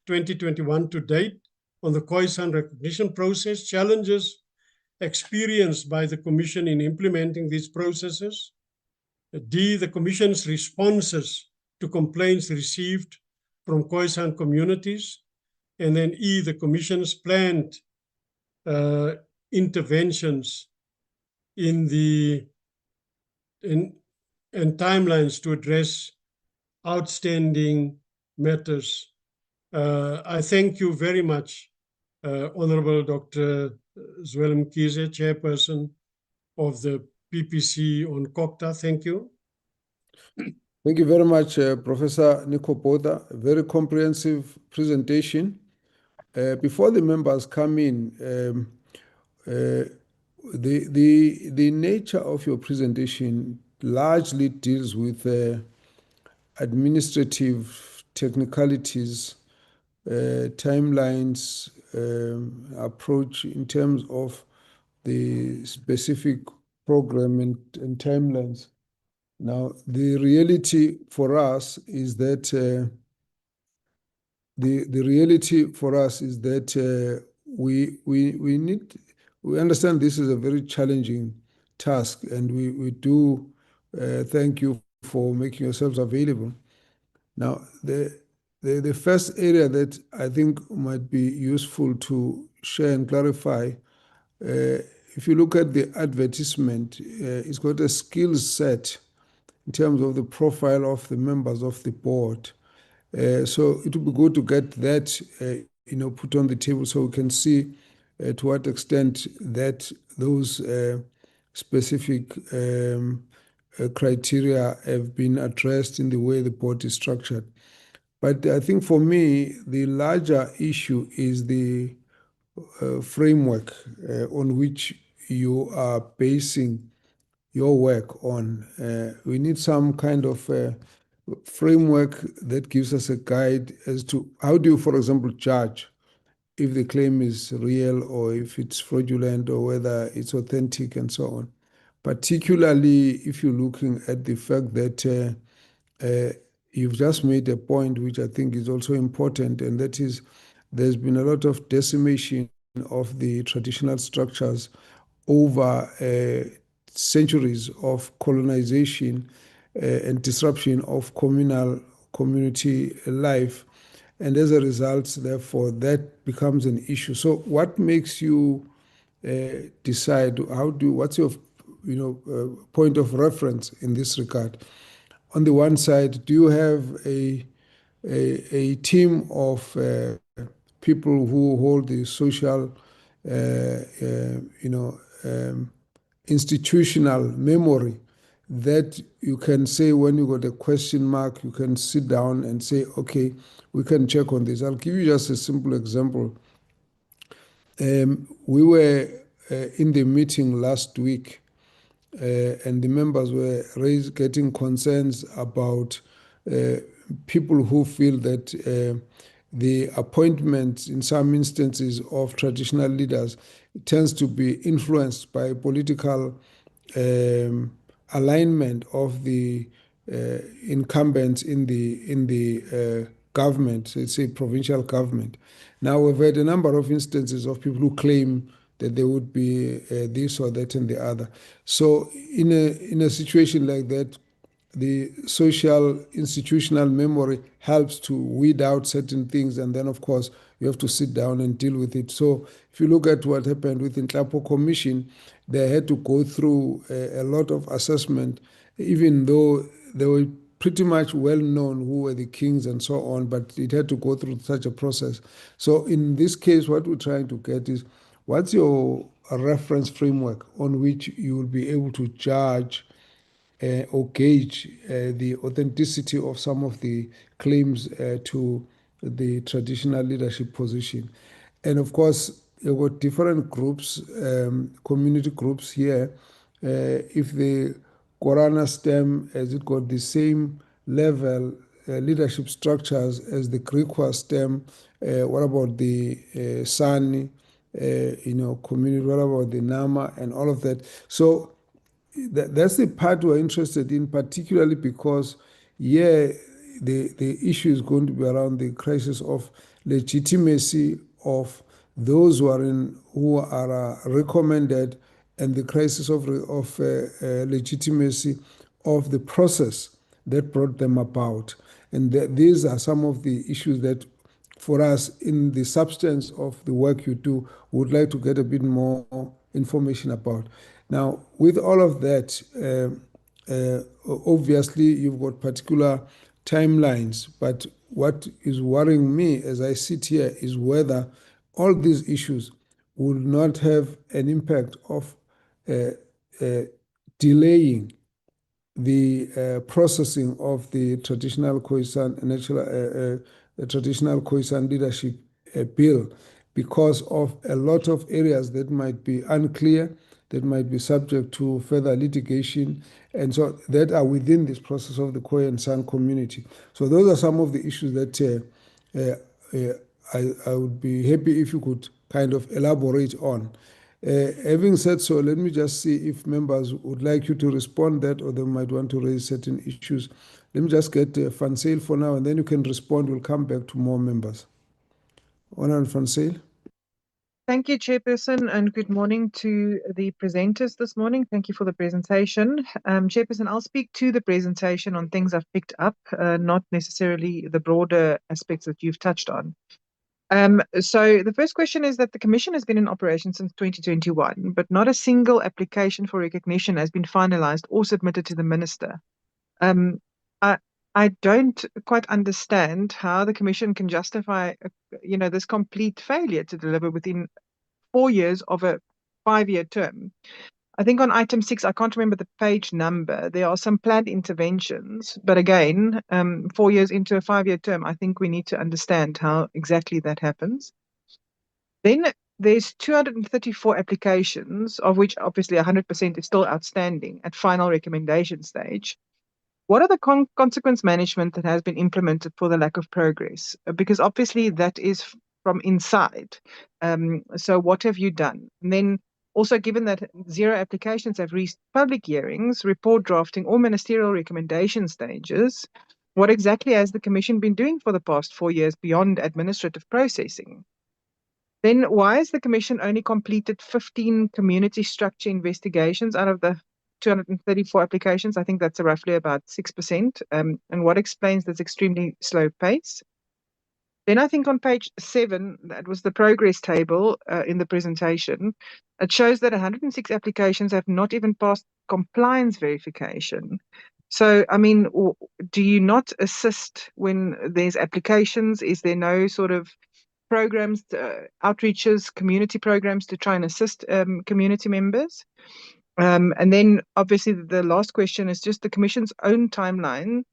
2021 to date on the Khoi-San recognition process, challenges experienced by the Commission in implementing these processes, D, the Commission's responses to complaints received from Khoi-San communities, and then E, the Commission's planned interventions and timelines to address outstanding matters. I thank you very much, Honorable Dr. Zweli Mkhize, Chairperson of the PPC on COCTA. Thank you. Thank you very much, Professor Nico Botha. A very comprehensive presentation. Before the members come in, the nature of your presentation largely deals with administrative technicalities, timelines, approach in terms of the specific program and timelines. Now, the reality for us is that we understand this is a very challenging task, and we do thank you for making yourselves available. Now, the first area that I think might be useful to share and clarify, if you look at the advertisement, it's got a skill set in terms of the profile of the members of the board. So it would be good to get that put on the table so we can see to what extent that those specific criteria have been addressed in the way the board is structured. But I think for me, the larger issue is the framework on which you are basing your work on. We need some kind of framework that gives us a guide as to how do you, for example, judge if the claim is real or if it's fraudulent or whether it's authentic and so on. Particularly if you're looking at the fact that you've just made a point which I think is also important, and that is there's been a lot of decimation of the traditional structures over centuries of colonization and disruption of community life. And as a result, therefore, that becomes an issue. So what makes you decide, what's your point of reference in this regard? On the one side, do you have a team of people who hold the social institutional memory that you can say when you got a question mark, you can sit down and say, okay, we can check on this. I'll give you just a simple example. We were in the meeting last week, and the members were getting concerns about people who feel that the appointment in some instances of traditional leaders tends to be influenced by political alignment of the incumbents in the government, let's say provincial government. Now, we've had a number of instances of people who claim that there would be this or that and the other. So in a situation like that, the social institutional memory helps to weed out certain things, and then of course you have to sit down and deal with it. So if you look at what happened with the Nhlapo Commission, they had to go through a lot of assessment, even though they were pretty much well known who were the kings and so on, but it had to go through such a process. So in this case, what we're trying to get is, what's your reference framework on which you will be able to judge or gauge the authenticity of some of the claims to the traditional leadership position? And of course, you've got different groups, community groups here. If the Korana stem, has it got the same level leadership structures as the Griqua stem? What about the San, community? What about the Nama and all of that? So that's the part we're interested in, particularly because, the issue is going to be around the crisis of legitimacy of those who are recommended, and the crisis of legitimacy of the process that brought them about. And these are some of the issues that, for us, in the substance of the work you do, would like to get a bit more information about. Now, with all of that, obviously you've got particular timelines, but what is worrying me as I sit here is whether all these issues will not have an impact of delaying the processing of the traditional Khoi-San traditional Khoi-San leadership bill, because of a lot of areas that might be unclear, that might be subject to further litigation, and so that are within this process of the Khoi and San community. So those are some of the issues that I would be happy if you could kind of elaborate on. Having said so, let me just see if members would like you to respond that, or they might want to raise certain issues. Let me just get Van Zyl for now, and then you can respond. We'll come back to more members. Honourable Van Zyl. Thank you, Chairperson, and good morning to the presenters this morning. Thank you for the presentation. Chairperson, I'll speak to the presentation on things I've picked up, not necessarily the broader aspects that you've touched on. So the first question is that the Commission has been in operation since 2021, but not a single application for recognition has been finalised or submitted to the Minister. I don't quite understand how the Commission can justify, this complete failure to deliver within 4 years of a 5-year term. I think on item 6, I can't remember the page number, there are some planned interventions, but again, 4 years into a 5-year term, I think we need to understand how exactly that happens. Then there's 234 applications, of which obviously 100% is still outstanding at final recommendation stage. What are the consequence management that has been implemented for the lack of progress? Because obviously that is from inside. So what have you done? And then also, given that 0 applications have reached public hearings, report drafting, or ministerial recommendation stages, what exactly has the Commission been doing for the past 4 years beyond administrative processing? Then why has the Commission only completed 15 community structure investigations out of the 234 applications? I think that's roughly about 6%. And what explains this extremely slow pace? Then I think on page 7, that was the progress table in the presentation, it shows that 106 applications have not even passed compliance verification. So, I mean, do you not assist when there's applications? Is there no sort of programs, outreaches, community programs to try and assist community members? And then obviously the last question is just the Commission's own timeline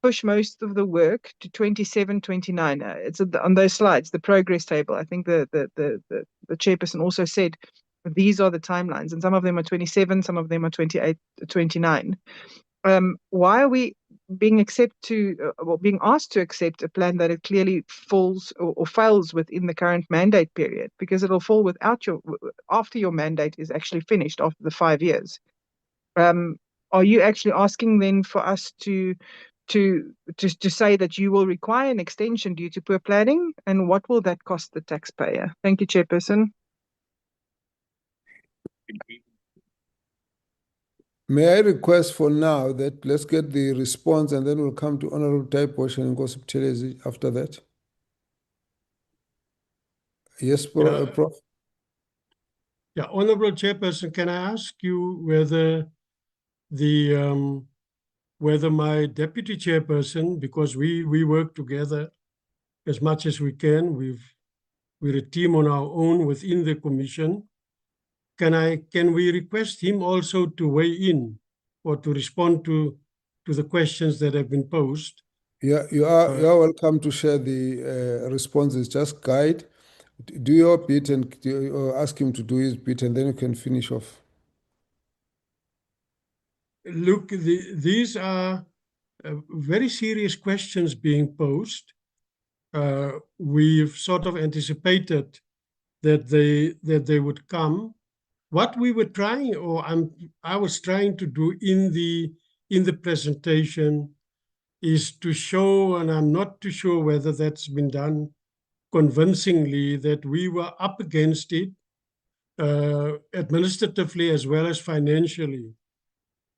push most of the work to 27, 29. It's on those slides, the progress table. I think the chairperson also said these are the timelines, and some of them are 27, some of them are 28, 29. Why are we being being asked to accept a plan that it clearly falls or fails within the current mandate period? Because it'll fall after your mandate is actually finished after the 5 years. Are you actually asking then for us to say that you will require an extension due to poor planning, and what will that cost the taxpayer? Thank you, Chairperson. May I request for now that let's get the response, and then we'll come to Honourable Taiposh and Gossip Chelezi after that. Yes, Prof. Yeah, Honourable Chairperson, can I ask you whether whether my deputy chairperson, because we work together as much as we can, we're a team on our own within the Commission. Can we request him also to weigh in or to respond to the questions that have been posed? Yeah, you are welcome to share the responses. Just guide, do your bit, and ask him to do his bit, and then you can finish off. Look, these are very serious questions being posed. We've sort of anticipated that they would come. What we were trying, or I was trying to do in the presentation, is to show, and I'm not too sure whether that's been done convincingly, that we were up against it administratively as well as financially.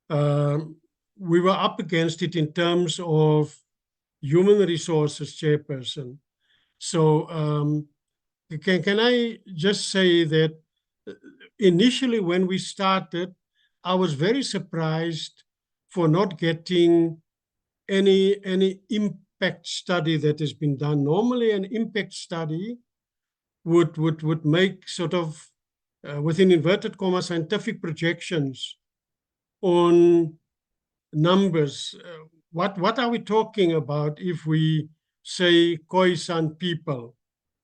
We were up against it in terms of human resources, Chairperson. So can I just say that initially when we started, I was very surprised for not getting any impact study that has been done. Normally an impact study would make sort of, within inverted commas, scientific projections on numbers, what are we talking about if we say Khoi-San people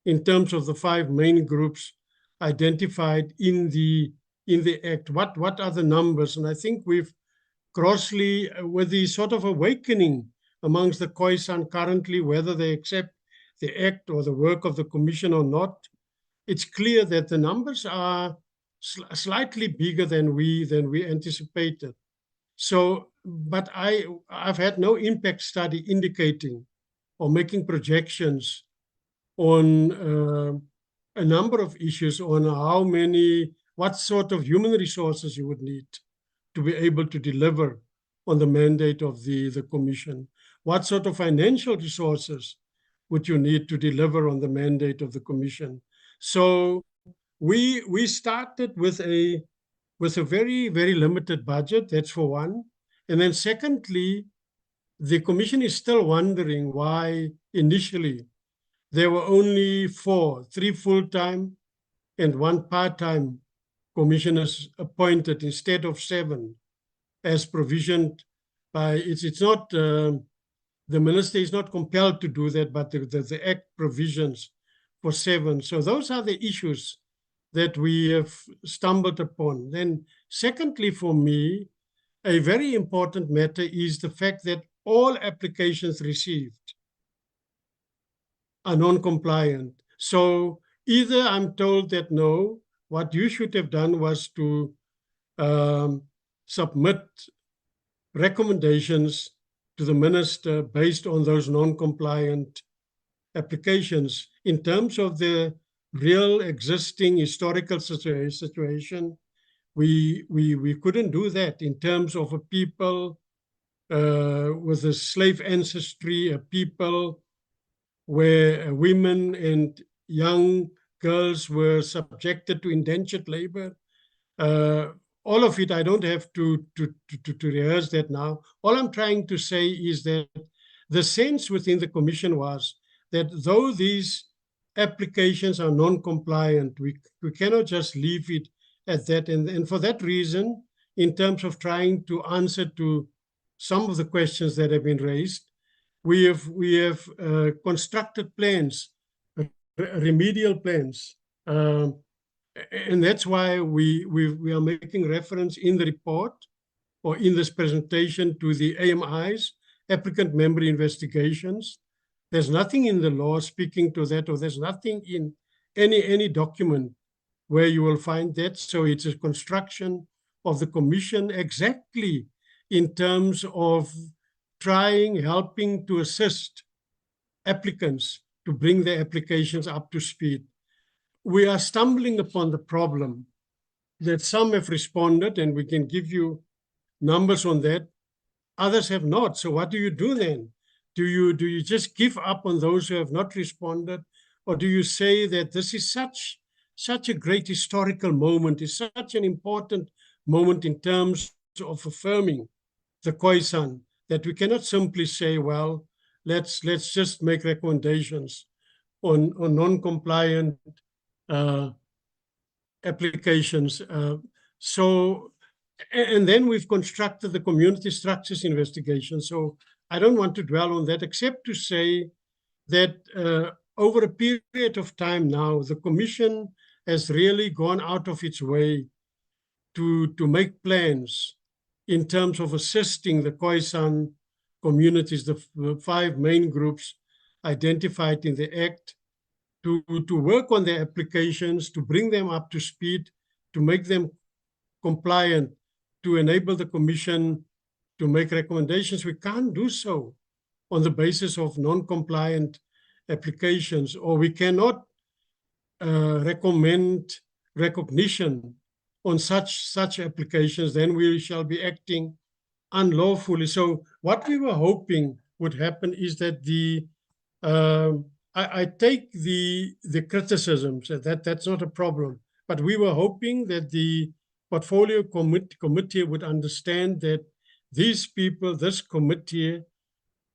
in terms of the 5 main groups identified in the Act? What are the numbers? And I think we've grossly, with the sort of awakening amongst the Khoi-San currently, whether they accept the Act or the work of the Commission or not, it's clear that the numbers are slightly bigger than we anticipated. So, but I've had no impact study indicating or making projections on a number of issues on what sort of human resources you would need to be able to deliver on the mandate of the Commission. What sort of financial resources would you need to deliver on the mandate of the Commission? So we started with a very, very limited budget, that's for one. And then secondly, the Commission is still wondering why initially there were only 3 full-time and 1 part-time commissioners appointed instead of 7 as provisioned by, it's not, the minister is not compelled to do that, but the Act provisions for 7. So those are the issues that we have stumbled upon. Then secondly, for me, a very important matter is the fact that all applications received are non-compliant. So either I'm told that no, what you should have done was to submit recommendations to the minister based on those non-compliant applications. In terms of the real existing historical situation, we couldn't do that in terms of a people with a slave ancestry, a people where women and young girls were subjected to indentured labor. All of it, I don't have to rehearse that now. All I'm trying to say is that the sense within the Commission was that though these applications are non-compliant, we cannot just leave it at that. And for that reason, in terms of trying to answer to some of the questions that have been raised, we have constructed plans, remedial plans. And that's why we are making reference in the report or in this presentation to the AMIs, applicant member investigations. There's nothing in the law speaking to that, or there's nothing in any document where you will find that. So it's a construction of the Commission exactly in terms of helping to assist applicants to bring their applications up to speed. We are stumbling upon the problem that some have responded, and we can give you numbers on that. Others have not. So what do you do then? Do you just give up on those who have not responded? Or do you say that this is such a great historical moment, it's such an important moment in terms of affirming the Khoi-San, that we cannot simply say, well, let's just make recommendations on non-compliant applications. And then we've constructed the community structures investigation. So I don't want to dwell on that, except to say that over a period of time now, the Commission has really gone out of its way to make plans in terms of assisting the Khoi-San communities, the 5 main groups identified in the Act, to work on their applications, to bring them up to speed, to make them compliant, to enable the Commission to make recommendations. We can't do so on the basis of non-compliant applications, or we cannot recommend recognition on such applications. Then we shall be acting unlawfully. So what we were hoping would happen is that I take the criticisms, that's not a problem, but we were hoping that the portfolio committee would understand that these people, this committee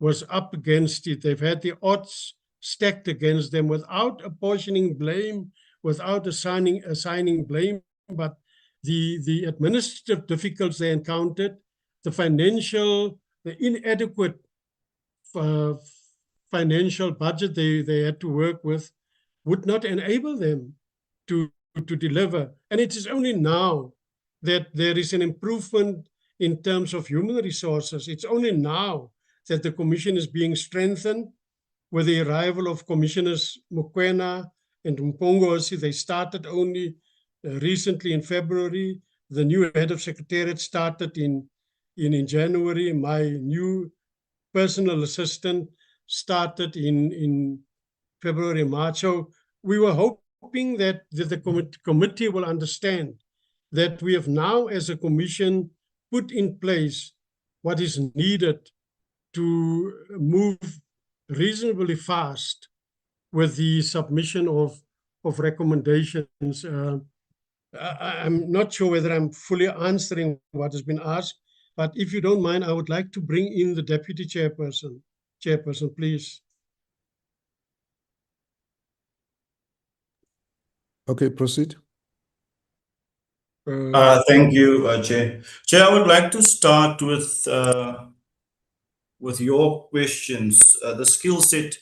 was up against it. They've had the odds stacked against them without apportioning blame, without assigning blame, but the administrative difficulties they encountered, the inadequate financial budget they had to work with would not enable them to deliver. And it is only now that there is an improvement in terms of human resources. It's only now that the commission is being strengthened with the arrival of Commissioners Mokoena and Mpongosi. They started only recently in February. The new head of secretariat started in January. My new personal assistant started in February, March. So we were hoping that the committee will understand that we have now, as a commission, put in place what is needed to move reasonably fast with the submission of recommendations. I'm not sure whether I'm fully answering what has been asked, but if you don't mind, I would like to bring in the deputy chairperson. Chairperson, please. Okay, proceed. Thank you, Chair. Chair, I would like to start with your questions. The skill set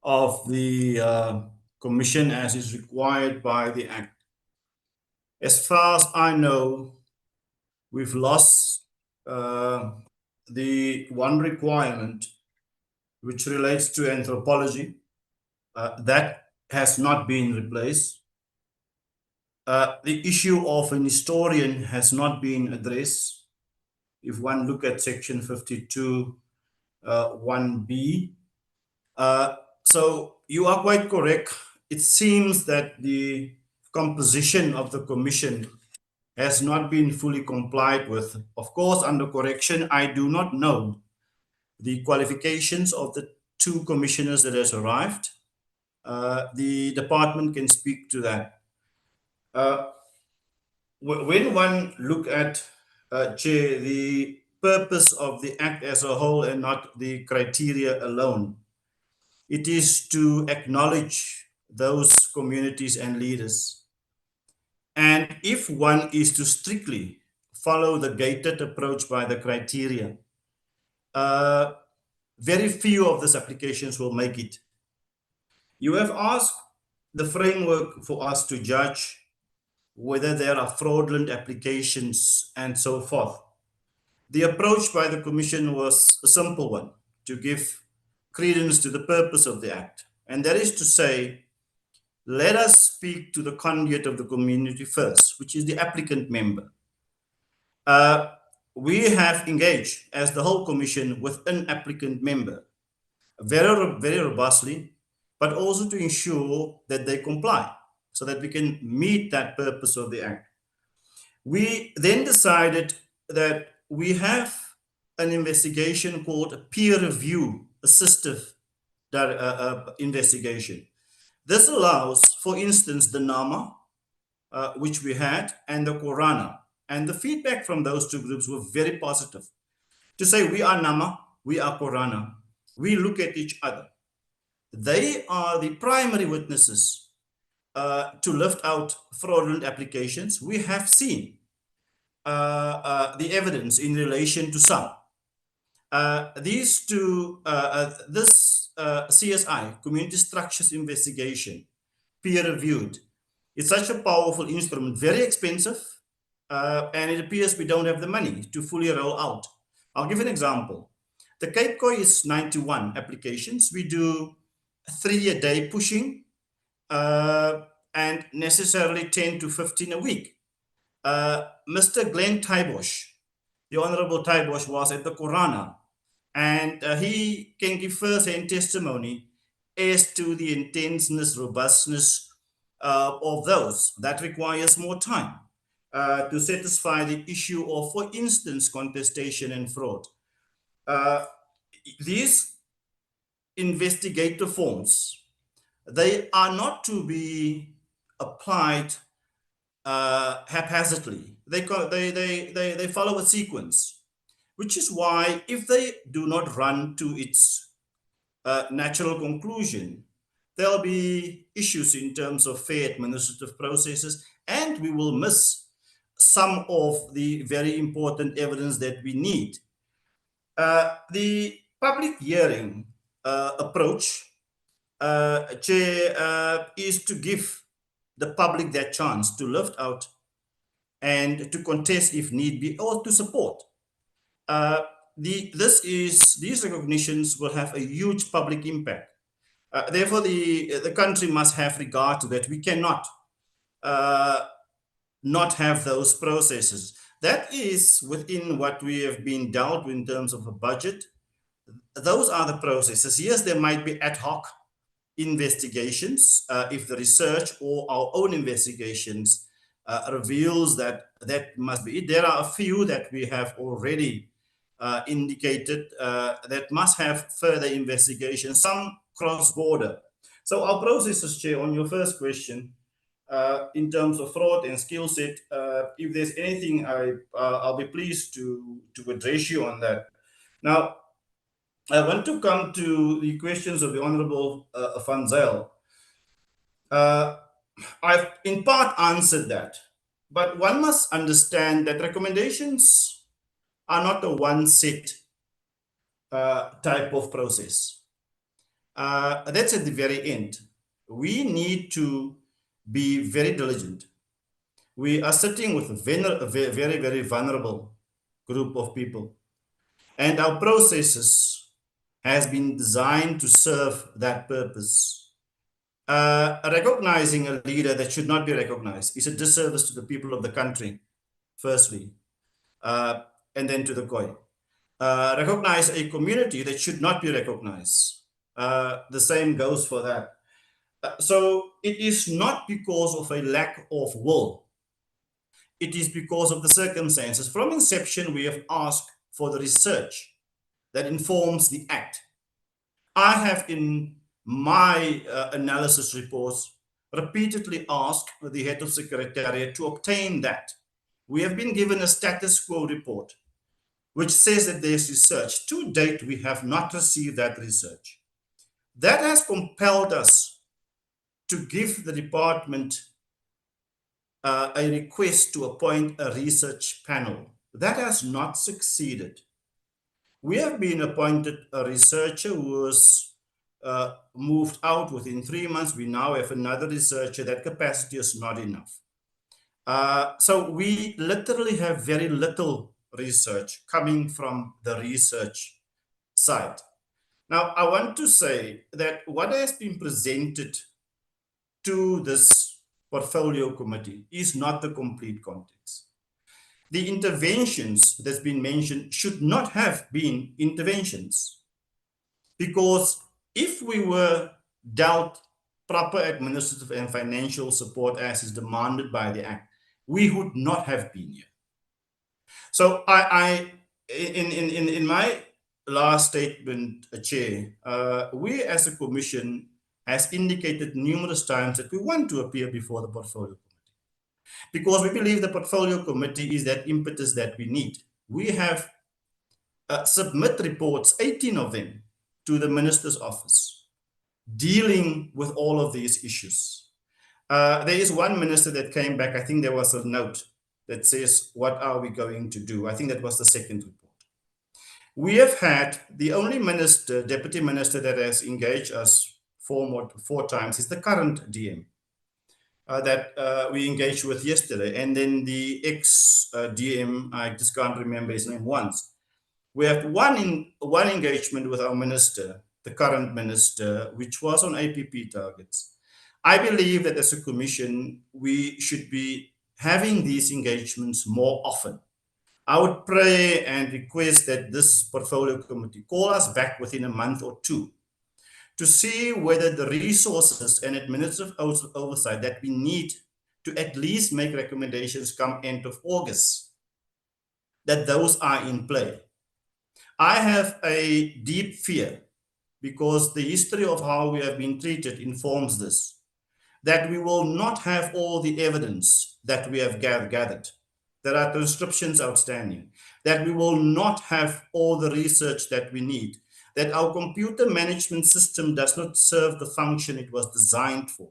of the commission as is required by the Act. As far as I know, we've lost the one requirement which relates to anthropology. That has not been replaced. The issue of an historian has not been addressed. If one look at section 52, 1B. So you are quite correct. It seems that the composition of the commission has not been fully complied with. Of course, under correction, I do not know the qualifications of the two commissioners that has arrived. The department can speak to that. When one look at, Chair, the purpose of the Act as a whole and not the criteria alone, it is to acknowledge those communities and leaders. And if one is to strictly follow the gated approach by the criteria, very few of these applications will make it. You have asked the framework for us to judge whether there are fraudulent applications and so forth. The approach by the Commission was a simple one, to give credence to the purpose of the Act. And that is to say, let us speak to the conduit of the community first, which is the applicant member. We have engaged as the whole Commission with an applicant member very, very robustly, but also to ensure that they comply so that we can meet that purpose of the Act. We then decided that we have an investigation called a peer review assistive investigation. This allows, for instance, the NAMA, which we had, and the Korana. And the feedback from those two groups were very positive. To say we are NAMA, we are Korana, we look at each other. They are the primary witnesses to lift out fraudulent applications. We have seen the evidence in relation to some. These two, this CSI, Community Structures Investigation, peer-reviewed, it's such a powerful instrument, very expensive, and it appears we don't have the money to fully roll out. I'll give an example. The Cape Khoi is 91 applications. We do 3 a day pushing, and necessarily 10 to 15 a week. Mr. Glenn Tybosh, the Honorable Tybosh, was at the Korana, and he can give first-hand testimony as to the intenseness, robustness of those. That requires more time to satisfy the issue of, for instance, contestation and fraud. These investigative forms, they are not to be applied haphazardly. They follow a sequence, which is why if they do not run to its natural conclusion, there'll be issues in terms of fair administrative processes, and we will miss some of the very important evidence that we need. The public hearing approach, Chair, is to give the public that chance to lift out and to contest if need be, or to support. These recognitions will have a huge public impact. Therefore, the country must have regard to that. We cannot not have those processes. That is within what we have been dealt with in terms of a budget. Those are the processes. Yes, there might be ad hoc investigations if the research or our own investigations reveals that that must be it. There are a few that we have already indicated that must have further investigation, some cross-border. So our processes, Chair, on your first question, in terms of fraud and skill set, if there's anything, I'll be pleased to address you on that. Now, I want to come to the questions of the Honorable Van Zyl. I've in part answered that, but one must understand that recommendations are not a one set type of process. That's at the very end. We need to be very diligent. We are sitting with a very, very vulnerable group of people, and our processes has been designed to serve that purpose. Recognizing a leader that should not be recognized is a disservice to the people of the country, firstly, and then to the Khoi. Recognize a community that should not be recognized. The same goes for that. So it is not because of a lack of will. It is because of the circumstances. From inception, we have asked for the research that informs the act. I have in my analysis reports repeatedly asked the head of secretariat to obtain that. We have been given a status quo report which says that there's research. To date, we have not received that research. That has compelled us to give the department a request to appoint a research panel. That has not succeeded. We have been appointed a researcher who was moved out within 3 months. We now have another researcher. That capacity is not enough. So we literally have very little research coming from the research side. Now, I want to say that what has been presented to this portfolio committee is not the complete context. The interventions that's been mentioned should not have been interventions, because if we were dealt proper administrative and financial support as is demanded by the Act, we would not have been here. So in my last statement, Chair, we as a commission has indicated numerous times that we want to appear before the portfolio committee, because we believe the portfolio committee is that impetus that we need. We have submit reports, 18 of them, to the minister's office, dealing with all of these issues. There is one minister that came back. I think there was a note that says, what are we going to do? I think that was the second report. We have had the only minister, deputy minister, that has engaged us four times is the current DM that we engaged with yesterday. And then the ex-DM, I just can't remember his name once. We have one engagement with our minister, the current minister, which was on APP targets. I believe that as a commission, we should be having these engagements more often. I would pray and request that this portfolio committee call us back within a month or two to see whether the resources and administrative oversight that we need to at least make recommendations come end of August, that those are in play. I have a deep fear, because the history of how we have been treated informs this, that we will not have all the evidence that we have gathered. There are transcriptions outstanding, that we will not have all the research that we need, that our computer management system does not serve the function it was designed for.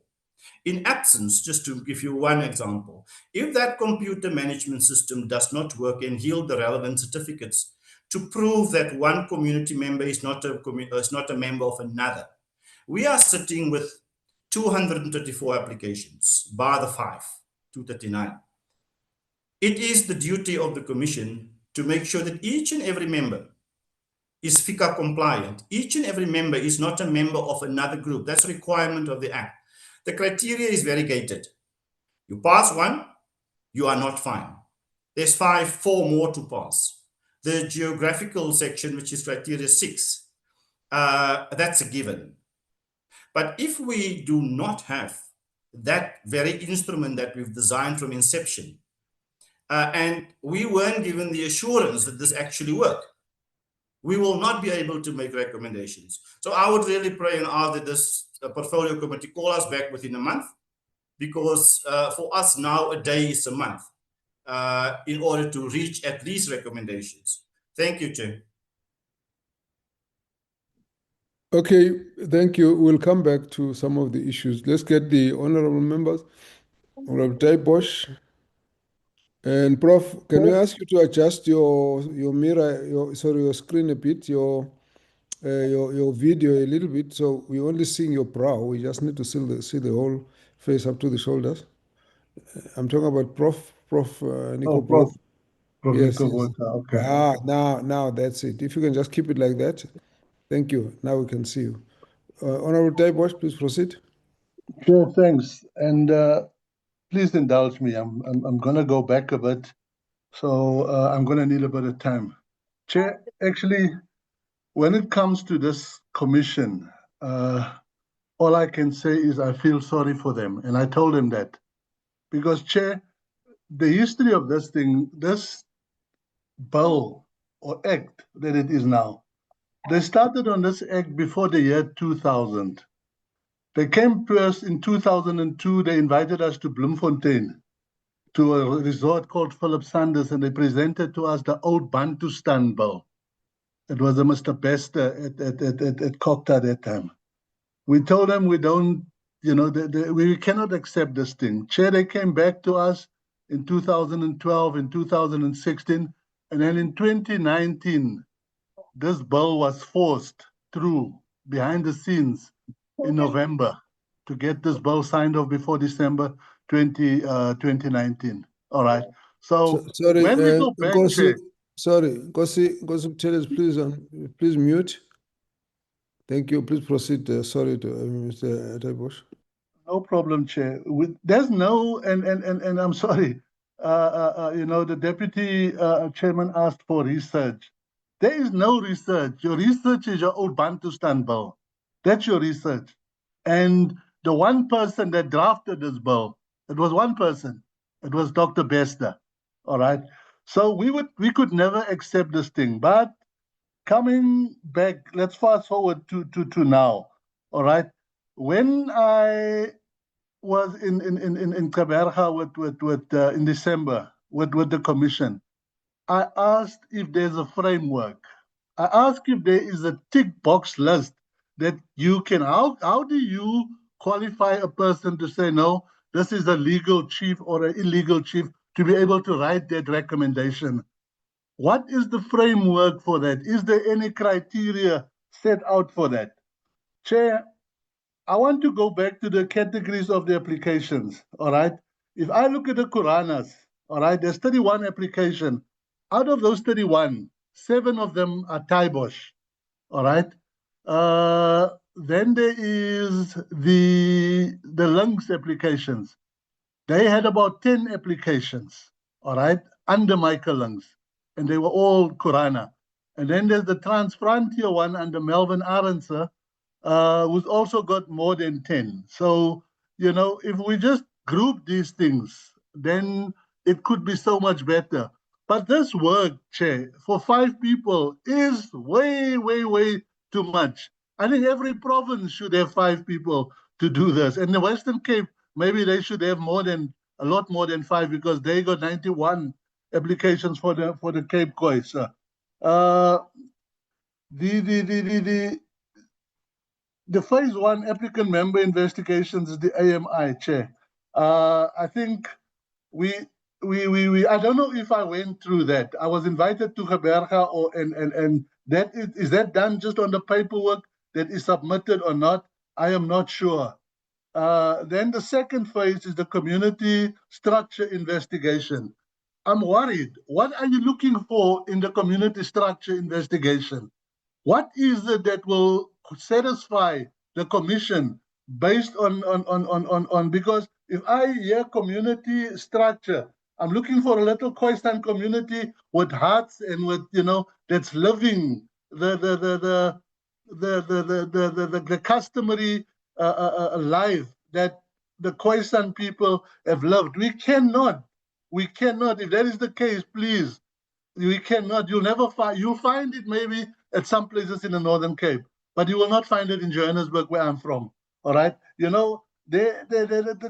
In absence, just to give you one example, if that computer management system does not work and yield the relevant certificates to prove that one community member is not a member of another, we are sitting with 234 applications, bar the 239. It is the duty of the Commission to make sure that each and every member is FICA compliant. Each and every member is not a member of another group. That's a requirement of the Act. The criteria is very gated. You pass one, you are not fine. There's 4 more to pass. The geographical section, which is criteria 6, that's a given. But if we do not have that very instrument that we've designed from inception, and we weren't given the assurance that this actually worked, we will not be able to make recommendations. So I would really pray and ask that this portfolio committee call us back within a month, because for us now, a day is a month in order to reach at least recommendations. Thank you, Chair. Okay, thank you. We'll come back to some of the issues. Let's get the honorable members. Honorable Bosch. And Prof, can we ask you to adjust your mirror, your screen a bit, your video a little bit, so we're only seeing your brow. We just need to see the whole face up to the shoulders. I'm talking about Prof. Nico. Oh, Prof. Yes, Nico yes. Botha, okay. Now that's it. If you can just keep it like that. Thank you. Now we can see you. Honorable Bosch, please proceed. Sure, thanks. And please indulge me. I'm going to go back a bit, so I'm going to need a bit of time. Chair, actually, when it comes to this commission, all I can say is I feel sorry for them, and I told them that. Because, Chair, the history of this thing, this bill or act that it is now, they started on this act before the year 2000. They came to us in 2002. They invited us to Bloemfontein, to a resort called Philip Sanders, and they presented to us the old Bantustan bill. It was a Mr. Bester at Cocta at that time. We told them we don't, we cannot accept this thing. Chair, they came back to us in 2012, in 2016, and then in 2019, this bill was forced through behind the scenes in November to get this bill signed off before December 2019. All right. So sorry, when we go back, Chair. Sorry, Gossip Tellers, please mute. Thank you. Please proceed. Sorry to Mr. Bosch. No problem, Chair. There's no, and I'm sorry, the deputy chairman asked for research. There is no research. Your research is your old Bantustan bill. That's your research. And the one person that drafted this bill, it was one person. It was Dr. Bester. All right. So we could never accept this thing. But coming back, let's fast forward to now. All right. When I was in Kaberga with in December with the commission, I asked if there's a framework. I asked if there is a tick box list that you can, how do you qualify a person to say, no, this is a legal chief or an illegal chief, to be able to write that recommendation? What is the framework for that? Is there any criteria set out for that? Chair, I want to go back to the categories of the applications, all right? If I look at the Quranas, all right, there's 31 applications. Out of those 31, 7 of them are Thai-Bosch, all right? Then there is the Lungs applications. They had about 10 applications, all right, under Michael Lungs, and they were all Qurana. And then there's the Transfrontier one under Melvin Arendse, who's also got more than 10. So, if we just group these things, then it could be so much better. But this work, Chair, for 5 people is way, way, way too much. I think every province should have 5 people to do this. And the Western Cape, maybe they should have a lot more than 5, because they got 91 applications for the Cape Khoi. The the phase one applicant member investigations is the AMI, Chair. I think I don't know if I went through that. I was invited to Geberga, and that is that done just on the paperwork that is submitted or not? I am not sure. Then the second phase is the community structure investigation. I'm worried. What are you looking for in the community structure investigation? What is it that will satisfy the commission based on because if I hear community structure, I'm looking for a little Khoi-San community with hearts and with, that's living the customary life that the Khoi-San people have lived. We cannot, if that is the case, please, we cannot, you'll find it maybe at some places in the Northern Cape, but you will not find it in Johannesburg, where I'm from. All right. The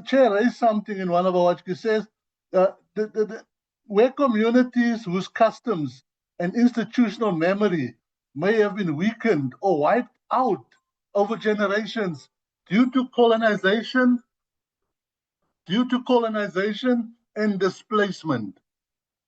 chair raised something in one of our watch. He says, where communities whose customs and institutional memory may have been weakened or wiped out over generations due to colonization and displacement.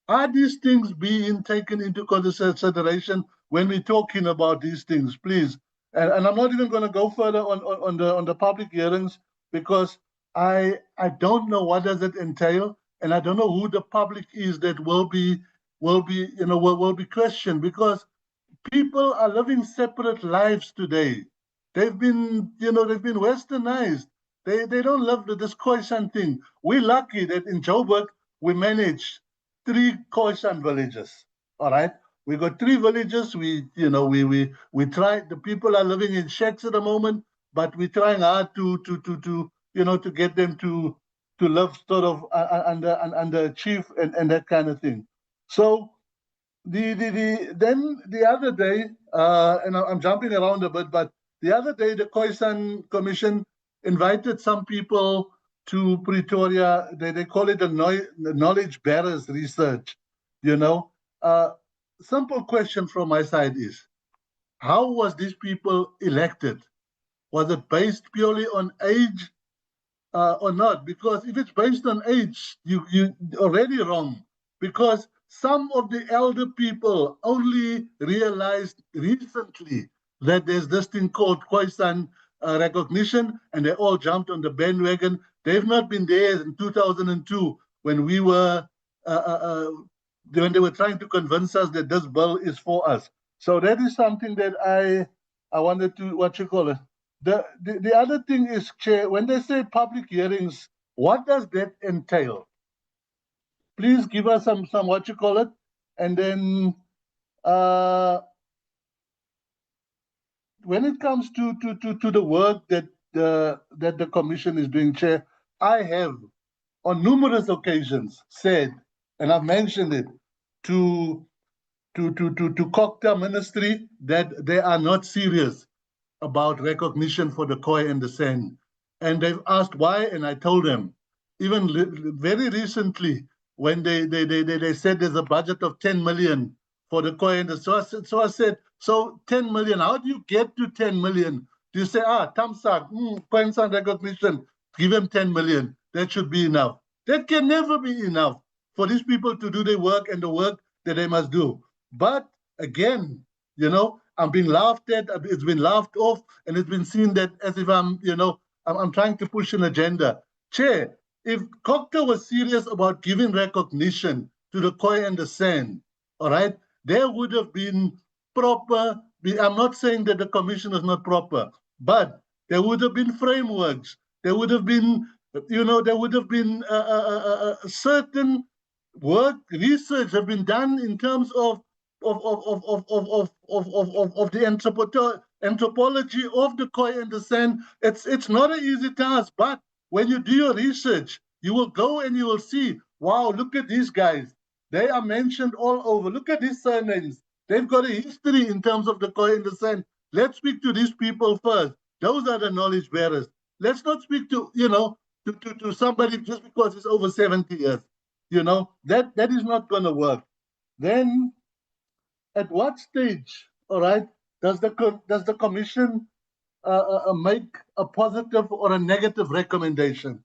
Are these things being taken into consideration when we're talking about these things, please? And I'm not even going to go further on the public hearings, because I don't know what does it entail, and I don't know who the public is that will be questioned, because people are living separate lives today. They've been westernized. They don't love this Khoi-San thing. We're lucky that in Joburg we manage 3 Khoi-San villages. All right, we got 3 villages. We try. The people are living in shacks at the moment, but we're trying hard to get them to live sort of under chief and that kind of thing. So then the other day, and I'm jumping around a bit, but the other day the Khoi-San Commission invited some people to Pretoria. They call it the knowledge bearers research. Simple question from my side is, how was these people elected? Was it based purely on age or not? Because if it's based on age, you already wrong. Because some of the elder people only realized recently that there's this thing called Khoi-San recognition, and they all jumped on the bandwagon. They've not been there in 2002 when we were when they were trying to convince us that this bill is for us. So that is something that I wanted to The other thing is, Chair, when they say public hearings, what does that entail? Please give us some and then when it comes to the work that the commission is doing, Chair, I have on numerous occasions said, and I've mentioned it to Cooperative Ministry, that they are not serious about recognition for the Khoi and the San. And they've asked why, and I told them, even very recently, when they said there's a budget of 10 million for the Khoi and the San. So I said, so 10 million, how do you get to 10 million? Do you say, Tamsak, Khoi and San recognition, give them 10 million, that should be enough? That can never be enough for these people to do their work and the work that they must do. But again, I'm being laughed at, it's been laughed off, and it's been seen that as if I'm trying to push an agenda. Chair, if Cooperative was serious about giving recognition to the Khoi and the San, all right, there would have been proper, I'm not saying that the commission is not proper, but there would have been frameworks, there would have been, certain work, research have been done in terms of the anthropology of the Khoi and the San. It's not an easy task, but when you do your research, you will go and you will see, wow, look at these guys. They are mentioned all over. Look at these surnames. They've got a history in terms of the Khoi and the San. Let's speak to these people first. Those are the knowledge bearers. Let's not speak to, to somebody just because it's over 70 years. That is not going to work. Then at what stage, all right, does the commission make a positive or a negative recommendation?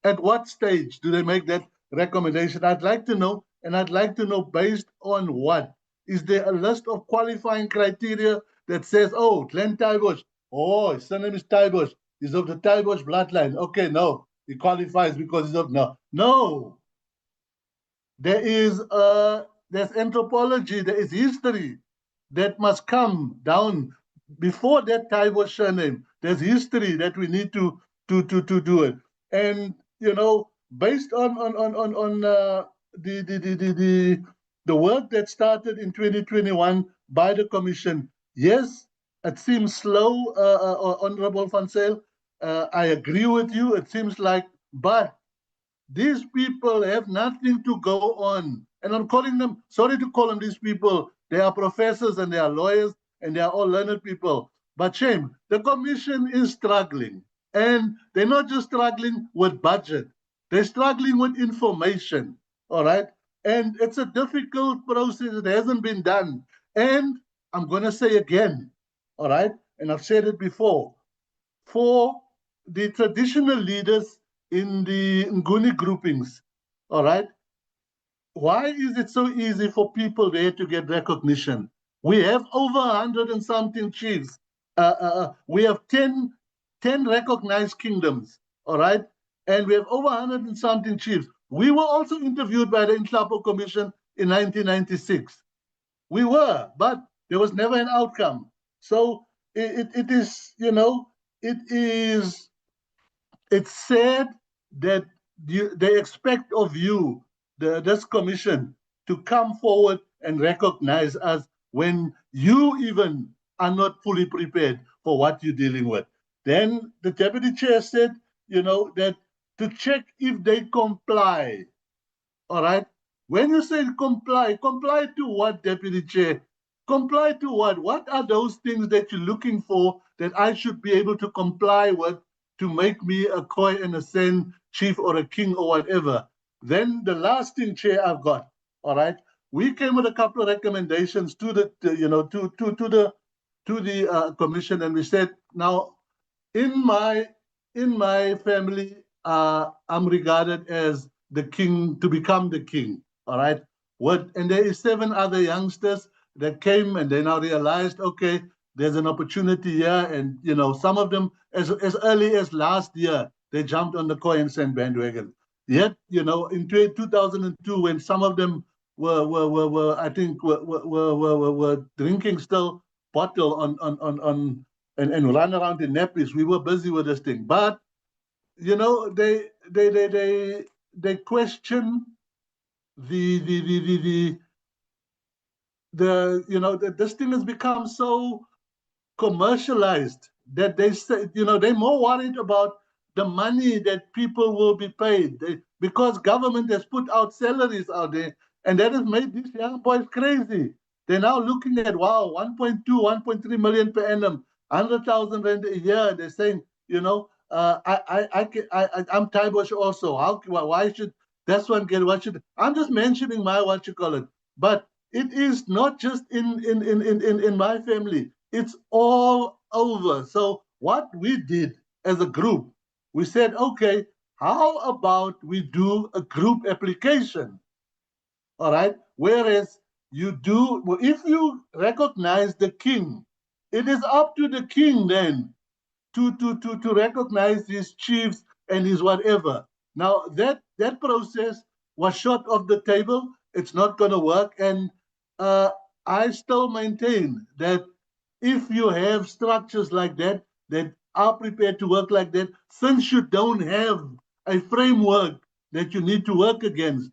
At what stage do they make that recommendation? I'd like to know, and I'd like to know based on what. Is there a list of qualifying criteria that says, oh, Glenn Tybush, oh, his surname is Tybush, he's of the Tybush bloodline. Okay, no, he qualifies because he's of, no. No. There's anthropology, there is history that must come down before that Tybush surname. There's history that we need to do it. And you know, based on the work that started in 2021 by the Commission, yes, it seems slow, Honorable Van Zyl. I agree with you. It seems like, but these people have nothing to go on. And I'm calling them, sorry to call them these people, they are professors and they are lawyers and they are all learned people. But shame, the Commission is struggling. And they're not just struggling with budget, they're struggling with information, all right? And it's a difficult process, it hasn't been done. And I'm gonna say again, all right? And I've said it before, for the traditional leaders in the Nguni groupings, all right? Why is it so easy for people there to get recognition? We have over 100 and something chiefs. We have 10 recognized kingdoms, all right? And we have over 100 and something chiefs. We were also interviewed by the Inhlapo Commission in 1996. We were, but there was never an outcome. So it is, you know, it's sad that they expect of you, this commission, to come forward and recognize us when you even are not fully prepared for what you're dealing with. Then the deputy chair said, you know, that to check if they comply. All right. When you say comply, comply to what, Deputy Chair? Comply to what? What are those things that you're looking for that I should be able to comply with to make me a Khoi and a San chief or a king or whatever? Then the last thing, Chair, I've got, all right, we came with a couple of recommendations to the commission, and we said, now, in my family, I'm regarded as the king, to become the king, all right? And there is 7 other youngsters that came and they now realized, okay, there's an opportunity here. And, you know, some of them, as early as last year, they jumped on the Khoi and San bandwagon. Yet, you know, in 2002, when some of them were drinking still bottle on and run around in nappies, we were busy with this thing. But, you know, they question the you know, that this thing has become so commercialized that they say, you know, they're more worried about the money that people will be paid, because government has put out salaries out there, and that has made these young boys crazy. They're now looking at, wow, 1.2, 1.3 million per annum, 100,000 rand a year. They're saying, you know, I'm Tybush also. Why should this one get what should? I'm just mentioning my what you call it, but it is not just in my family. It's all over. So what we did as a group, we said, okay, how about we do a group application? All right. Whereas you do, well, if you recognize the king, it is up to the king then to recognize his chiefs and his whatever. Now that process was shot off the table. It's not going to work. And I still maintain that if you have structures like that are prepared to work like that, since you don't have a framework that you need to work against,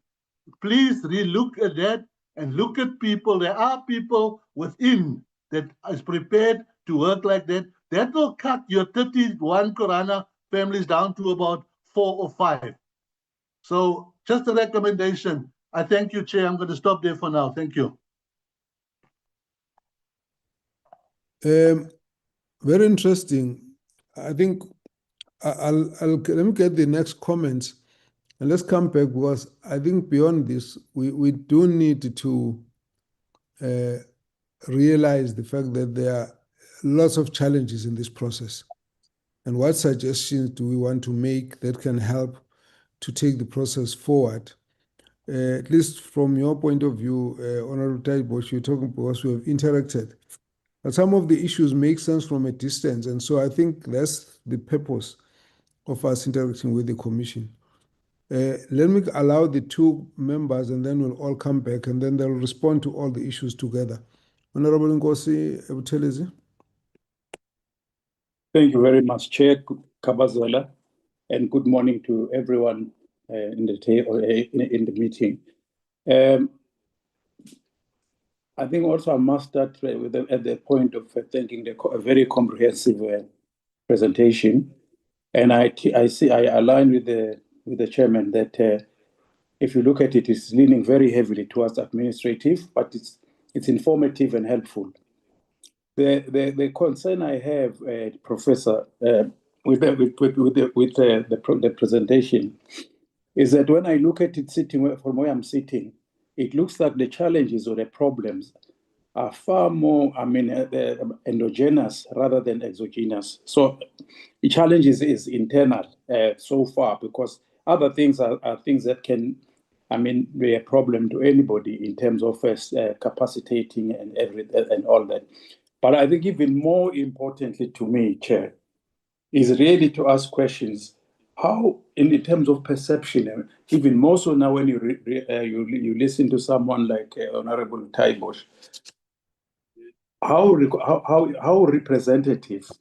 please relook at that and look at people. There are people within that is prepared to work like that. That will cut your 31 Korana families down to about 4 or 5. So just a recommendation. I thank you, Chair. I'm going to stop there for now. Thank you. Very interesting. I think let me get the next comments and let's come back, because I think beyond this, we do need to realize the fact that there are lots of challenges in this process. And what suggestions do we want to make that can help to take the process forward? At least from your point of view, Honorable Taibosh, you're talking because we have interacted. But some of the issues make sense from a distance. And so I think that's the purpose of us interacting with the Commission. Let me allow the two members and then we'll all come back and then they'll respond to all the issues together. Honorable Nkosi Buthelezi. Thank you very much, Chair Kabazela, and good morning to everyone in the meeting. I think also I must start at the point of thanking a very comprehensive presentation, and I align with the chairman that if you look at it, it's leaning very heavily towards administrative, but it's informative and helpful. The concern I have, Professor, with the presentation, is that when I look at it sitting from where I'm sitting, it looks like the challenges or the problems are far more, endogenous rather than exogenous. So the challenge is internal so far, because other things are things that can, be a problem to anybody in terms of capacitating and all that. But I think even more importantly to me, Chair, is really to ask questions. How, in terms of perception, even more so now when you listen to someone like Honorable Taibosh, how representative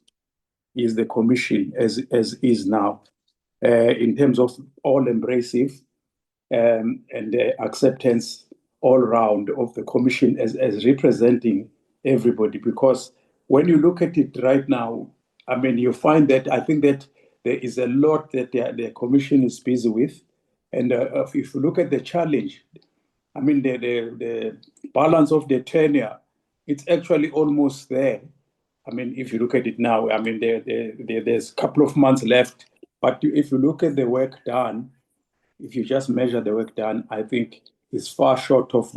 is the Commission as is now in terms of all embracive and acceptance all round of the Commission as representing everybody? Because when you look at it right now, you find that I think that there is a lot that the Commission is busy with. And if you look at the challenge, the balance of the tenure, it's actually almost there. If you look at it now, there's a couple of months left. But if you look at the work done, if you just measure the work done, I think it's far short of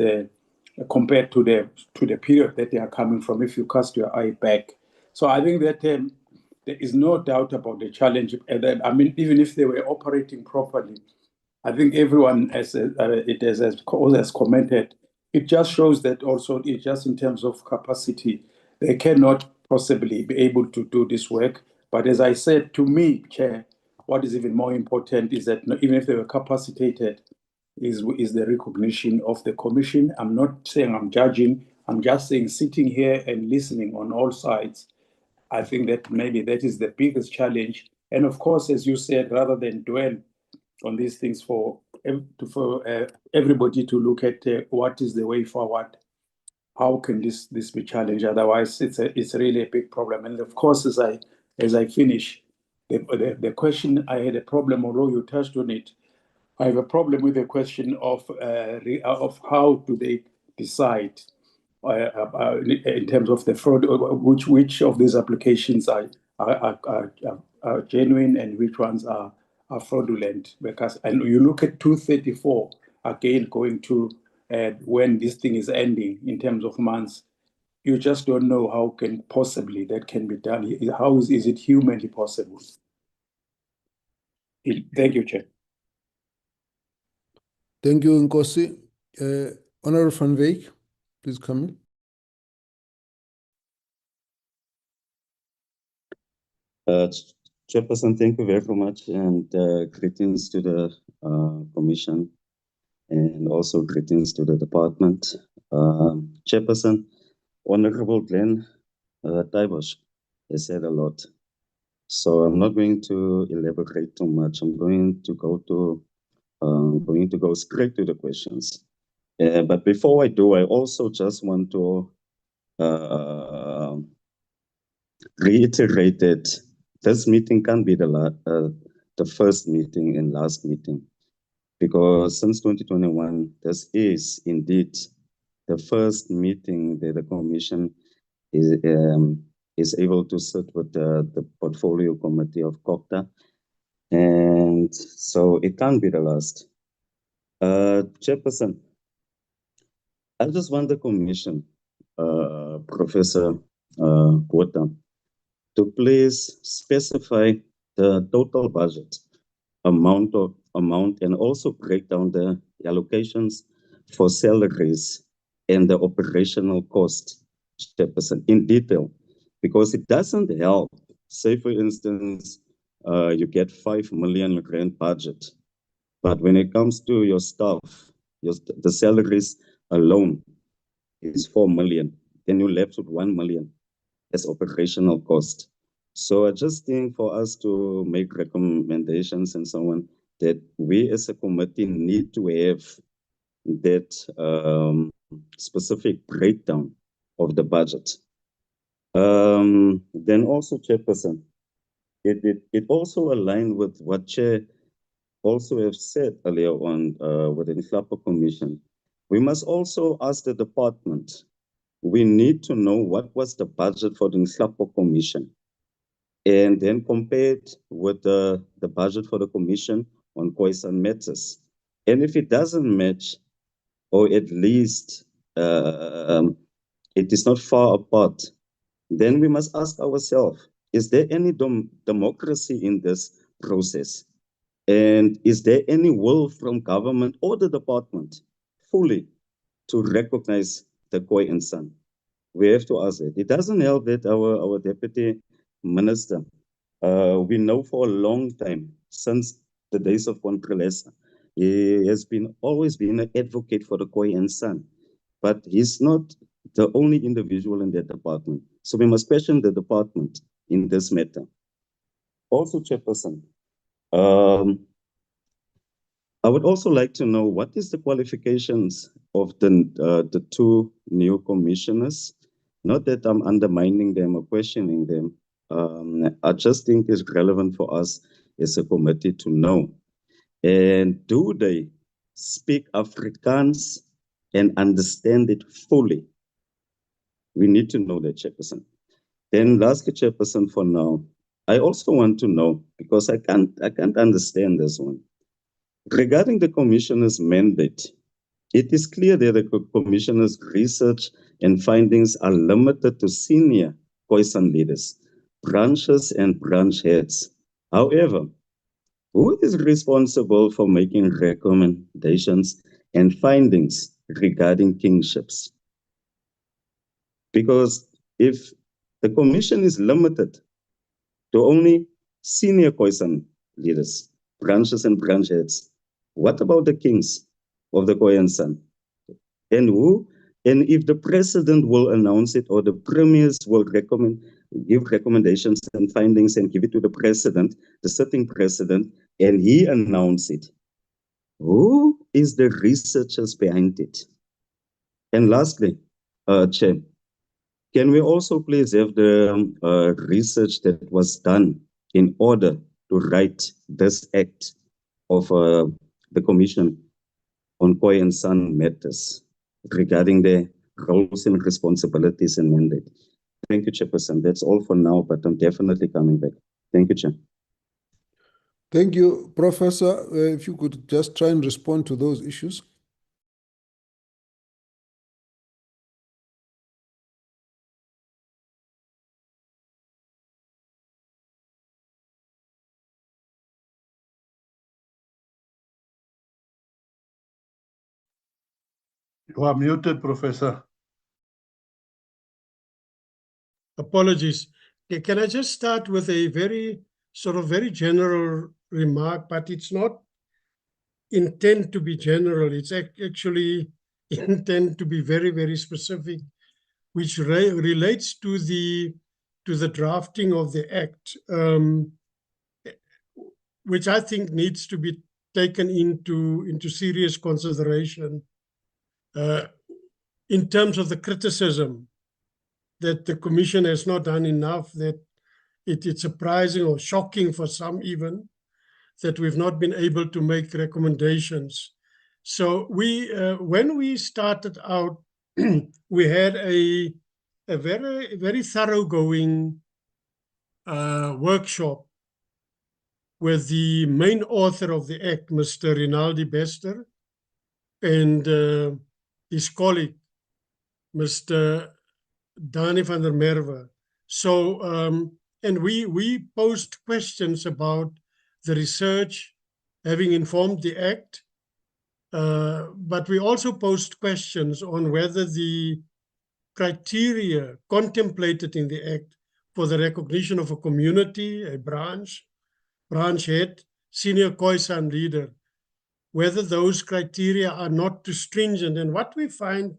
compared to the period that they are coming from, if you cast your eye back. So I think that there is no doubt about the challenge. And that, even if they were operating properly, I think everyone has commented, it just shows that also it just in terms of capacity, they cannot possibly be able to do this work. But as I said, to me, Chair, what is even more important is that even if they were capacitated, is the recognition of the Commission. I'm not saying I'm judging, I'm just saying sitting here and listening on all sides, I think that maybe that is the biggest challenge. And of course, as you said, rather than dwell on these things for everybody to look at what is the way forward, how can this be challenged? Otherwise, it's really a big problem. And of course, as I finish, the question, I had a problem, although you touched on it, I have a problem with the question of how do they decide in terms of the fraud, which of these applications are genuine and which ones are fraudulent. Because, and you look at 234 again, going to when this thing is ending in terms of months, you just don't know how can possibly that can be done. How is it humanly possible? Thank you, Chair. Thank you, Nkosi. Honorable Van Wyk, please come in. Chairperson, thank you very much, and greetings to the Commission, and also greetings to the Department. Chairperson, Honorable Glenn Taibosh has said a lot, so I'm not going to elaborate too much. I'm going to go straight to the questions. But before I do, I also just want to reiterate that this meeting can't be the first meeting and last meeting, because since 2021, this is indeed the first meeting that the Commission is able to sit with the Portfolio Committee of COPTA, and so it can't be the last. Chairperson, I just want the Commission, Professor quota, to please specify the total budget amount and also break down the allocations for salaries and the operational cost, Chairperson, in detail, because it doesn't help. Say, for instance, you get 5 million rand budget, but when it comes to your staff, the salaries alone is 4 million. Then you're left with 1 million as operational cost. So I just think for us to make recommendations and so on, that we as a committee need to have that specific breakdown of the budget. Then also, Chairperson, it also aligned with what Chair also have said earlier on with the Nhlapho Commission. We must also ask the department, we need to know what was the budget for the Nhlapho Commission, and then compare it with the budget for the Commission on Khoi-San Matters. And if it doesn't match, or at least it is not far apart, then we must ask ourselves, is there any democracy in this process? And is there any will from government or the department fully to recognize the Khoi and San? We have to ask it. It doesn't help that our deputy minister, we know for a long time, since the days of Controlesa, he has always been an advocate for the Khoi and San, but he's not the only individual in that department. So we must question the department in this matter. Also, Chairperson, I would also like to know what is the qualifications of the two new commissioners. Not that I'm undermining them or questioning them. I just think it's relevant for us as a committee to know. And do they speak Afrikaans and understand it fully? We need to know that, Chairperson. Then lastly, Chairperson, for now, I also want to know, because I can't understand this one. Regarding the commissioner's mandate, it is clear that the commissioner's research and findings are limited to senior Khoi-San leaders, branches and branch heads. However, who is responsible for making recommendations and findings regarding kingships? Because if the commission is limited to only senior Khoi-San leaders, branches and branch heads, what about the kings of the Khoi and San? And who? And if the president will announce it, or the premiers will give recommendations and findings and give it to the president, the sitting president, and he announce it, who is the researchers behind it? And lastly, Chair, can we also please have the research that was done in order to write this act of the Commission on Khoi and San Matters regarding the roles and responsibilities and mandate? Thank you, Chairperson. That's all for now, but I'm definitely coming back. Thank you, Chair. Thank you, Professor. If you could just try and respond to those issues. You are muted, Professor. Apologies. Okay, can I just start with a very general remark, but it's not intended to be general. It's actually intended to be very, very specific, which relates to the drafting of the act, which I think needs to be taken into serious consideration in terms of the criticism that the Commission has not done enough, that it's surprising or shocking for some even, that we've not been able to make recommendations. So when we started out, we had a very, very thoroughgoing workshop with the main author of the act, Mr. Rinaldi Bester, and his colleague, Mr. Dani van der Merwe. So, and we post questions about the research having informed the Act, but we also post questions on whether the criteria contemplated in the Act for the recognition of a community, a branch head, senior Khoi-San leader, whether those criteria are not too stringent. And what we find,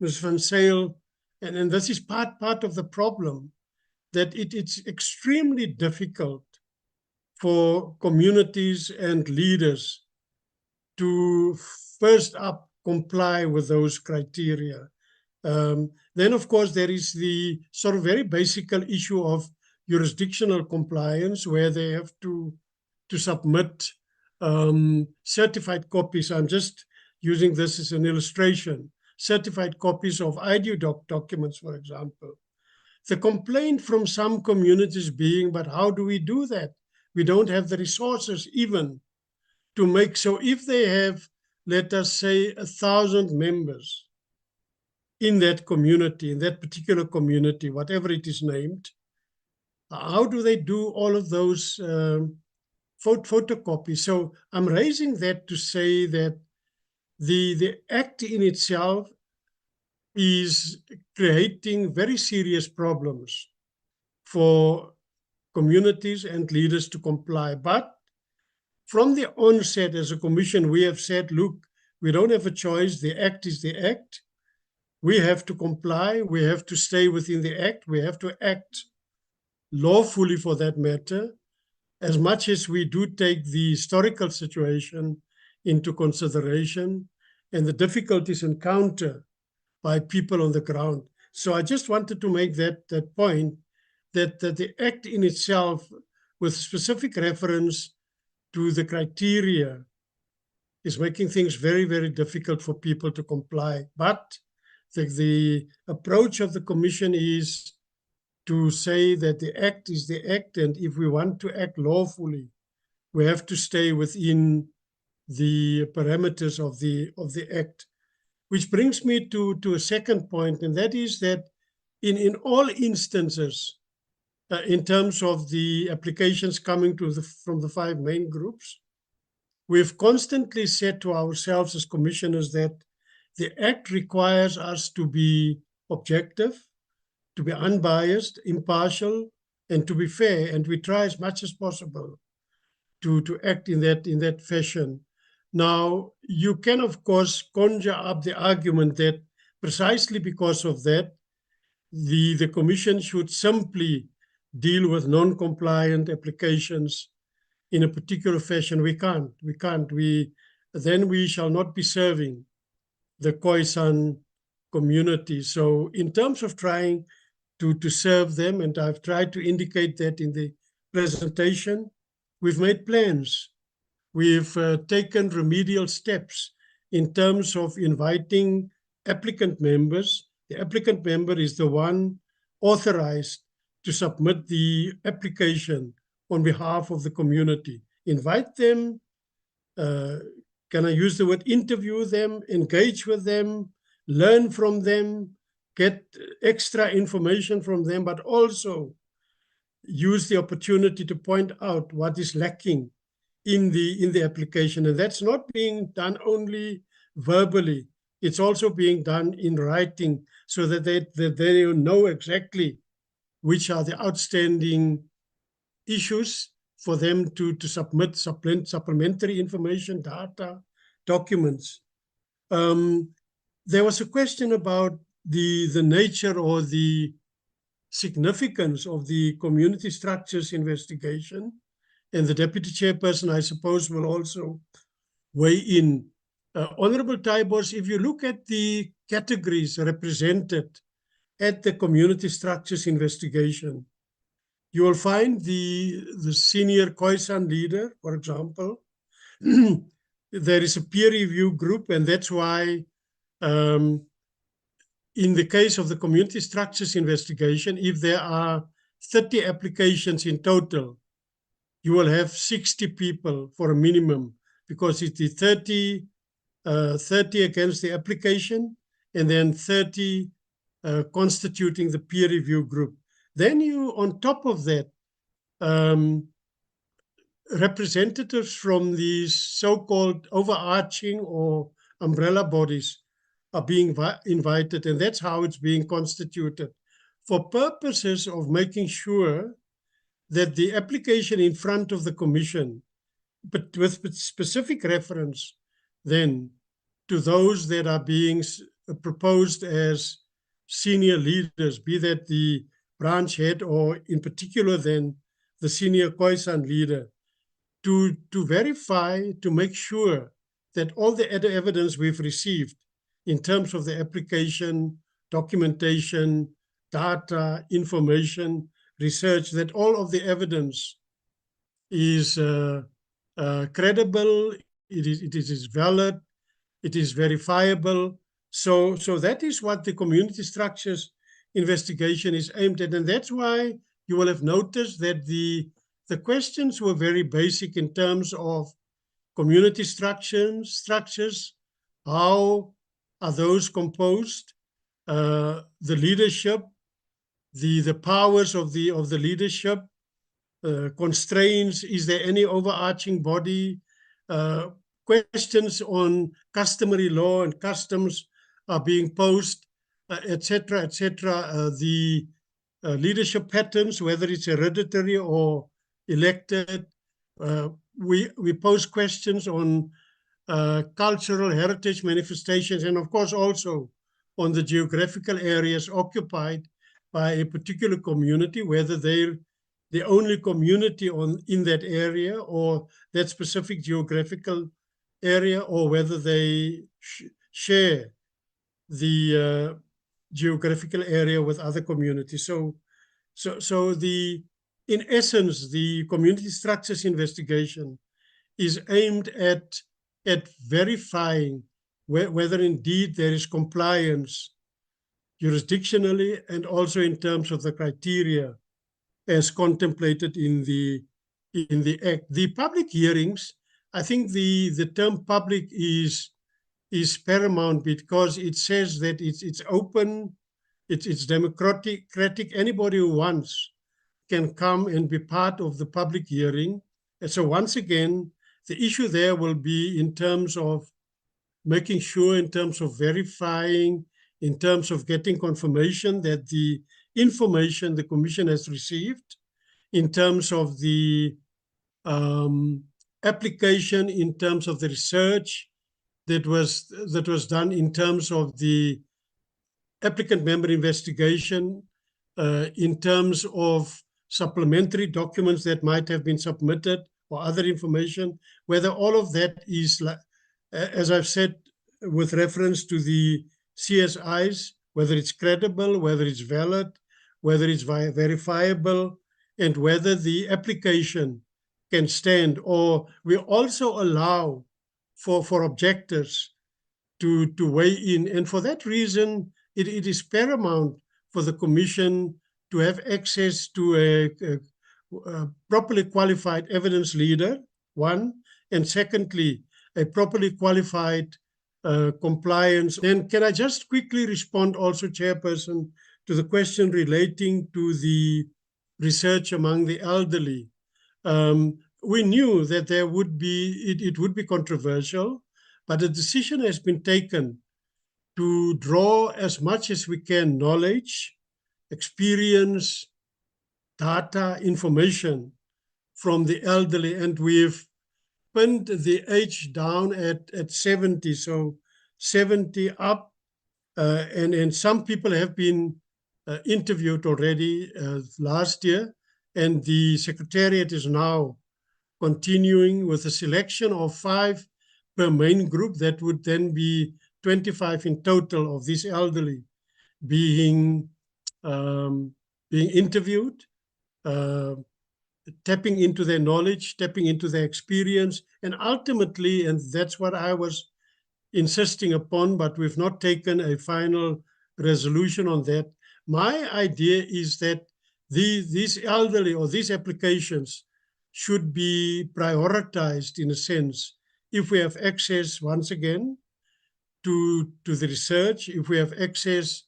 Ms. Van Zyl, and this is part of the problem, that it's extremely difficult for communities and leaders to first up comply with those criteria. Then, of course, there is the sort of very basic issue of jurisdictional compliance, where they have to submit certified copies. I'm just using this as an illustration. Certified copies of ID documents, for example. The complaint from some communities being, but how do we do that? We don't have the resources even to make. So if they have, let us say, 1,000 members in that community, in that particular community, whatever it is named, how do they do all of those photocopies? So I'm raising that to say that the Act in itself is creating very serious problems for communities and leaders to comply. But from the onset, as a commission, we have said, look, we don't have a choice. The Act is the Act. We have to comply. We have to stay within the Act. We have to act lawfully for that matter, as much as we do take the historical situation into consideration and the difficulties encountered by people on the ground. So I just wanted to make that point, that the Act in itself, with specific reference to the criteria, is making things very, very difficult for people to comply. But the approach of the Commission is to say that the Act is the Act, and if we want to act lawfully, we have to stay within the parameters of the Act. Which brings me to a second point, and that is that in all instances, in terms of the applications coming from the 5 main groups, we've constantly said to ourselves as commissioners that the Act requires us to be objective, to be unbiased, impartial, and to be fair, and we try as much as possible to act in that fashion. Now, you can, of course, conjure up the argument that precisely because of that, the Commission should simply deal with non-compliant applications in a particular fashion. We can't. Then we shall not be serving the Khoi-San community. So in terms of trying to serve them, and I've tried to indicate that in the presentation, we've made plans. We've taken remedial steps in terms of inviting applicant members. The applicant member is the one authorized to submit the application on behalf of the community. Invite them, can I use the word interview them, engage with them, learn from them, get extra information from them, but also use the opportunity to point out what is lacking in the application. And that's not being done only verbally, it's also being done in writing, so that they know exactly which are the outstanding issues for them to submit supplementary information, data, documents. There was a question about the nature or the significance of the community structures investigation. And the Deputy Chairperson, I suppose, will also weigh in. Honorable Taibos, if you look at the categories represented at the community structures investigation, you will find the senior Khoi-San leader, for example. There is a peer review group, and that's why in the case of the community structures investigation, if there are 30 applications in total, you will have 60 people for a minimum, because it's the 30 against the application, and then 30 constituting the peer review group. Then you, on top of that, representatives from these so-called overarching or umbrella bodies are being invited, and that's how it's being constituted, for purposes of making sure that the application in front of the commission, but with specific reference then to those that are being proposed as senior leaders, be that the branch head or in particular then the senior Khoi-San leader, to verify, to make sure that all the other evidence we've received in terms of the application, documentation, data, information, research, that all of the evidence is credible, it is valid, it is verifiable. So that is what the community structures investigation is aimed at. And that's why you will have noticed that the questions were very basic in terms of community structures, how are those composed, the leadership, the powers of the leadership, constraints, is there any overarching body, questions on customary law and customs are being posed, etc., etc. The leadership patterns, whether it's hereditary or elected. We pose questions on cultural heritage manifestations, and of course also on the geographical areas occupied by a particular community, whether they're the only community in that area or that specific geographical area, or whether they share the geographical area with other communities. So in essence, the community structures investigation is aimed at verifying whether indeed there is compliance jurisdictionally and also in terms of the criteria as contemplated in the Act. The public hearings, I think the term public is paramount because it says that it's open, it's democratic. Anybody who wants can come and be part of the public hearing. And so once again, the issue there will be in terms of making sure, in terms of verifying, in terms of getting confirmation that the information the Commission has received, in terms of the application, in terms of the research that was done, in terms of the applicant member investigation, in terms of supplementary documents that might have been submitted or other information, whether all of that is, as I've said, with reference to the CSIs, whether it's credible, whether it's valid, whether it's verifiable, and whether the application can stand. Or we also allow for objectors to weigh in. And for that reason, it is paramount for the Commission to have access to a properly qualified evidence leader, one, and secondly, a properly qualified compliance. And can I just quickly respond also, Chairperson, to the question relating to the research among the elderly? We knew that there would be, it would be controversial, but a decision has been taken to draw as much as we can knowledge, experience, data, information from the elderly, and we've pinned the age down at 70, so 70 up, and some people have been interviewed already last year, and the Secretariat is now continuing with a selection of 5 per main group. That would then be 25 in total of these elderly being interviewed, tapping into their knowledge, tapping into their experience, and ultimately, and that's what I was insisting upon, but we've not taken a final resolution on that. My idea is that these elderly or these applications should be prioritized in a sense if we have access, once again, to the research, if we have access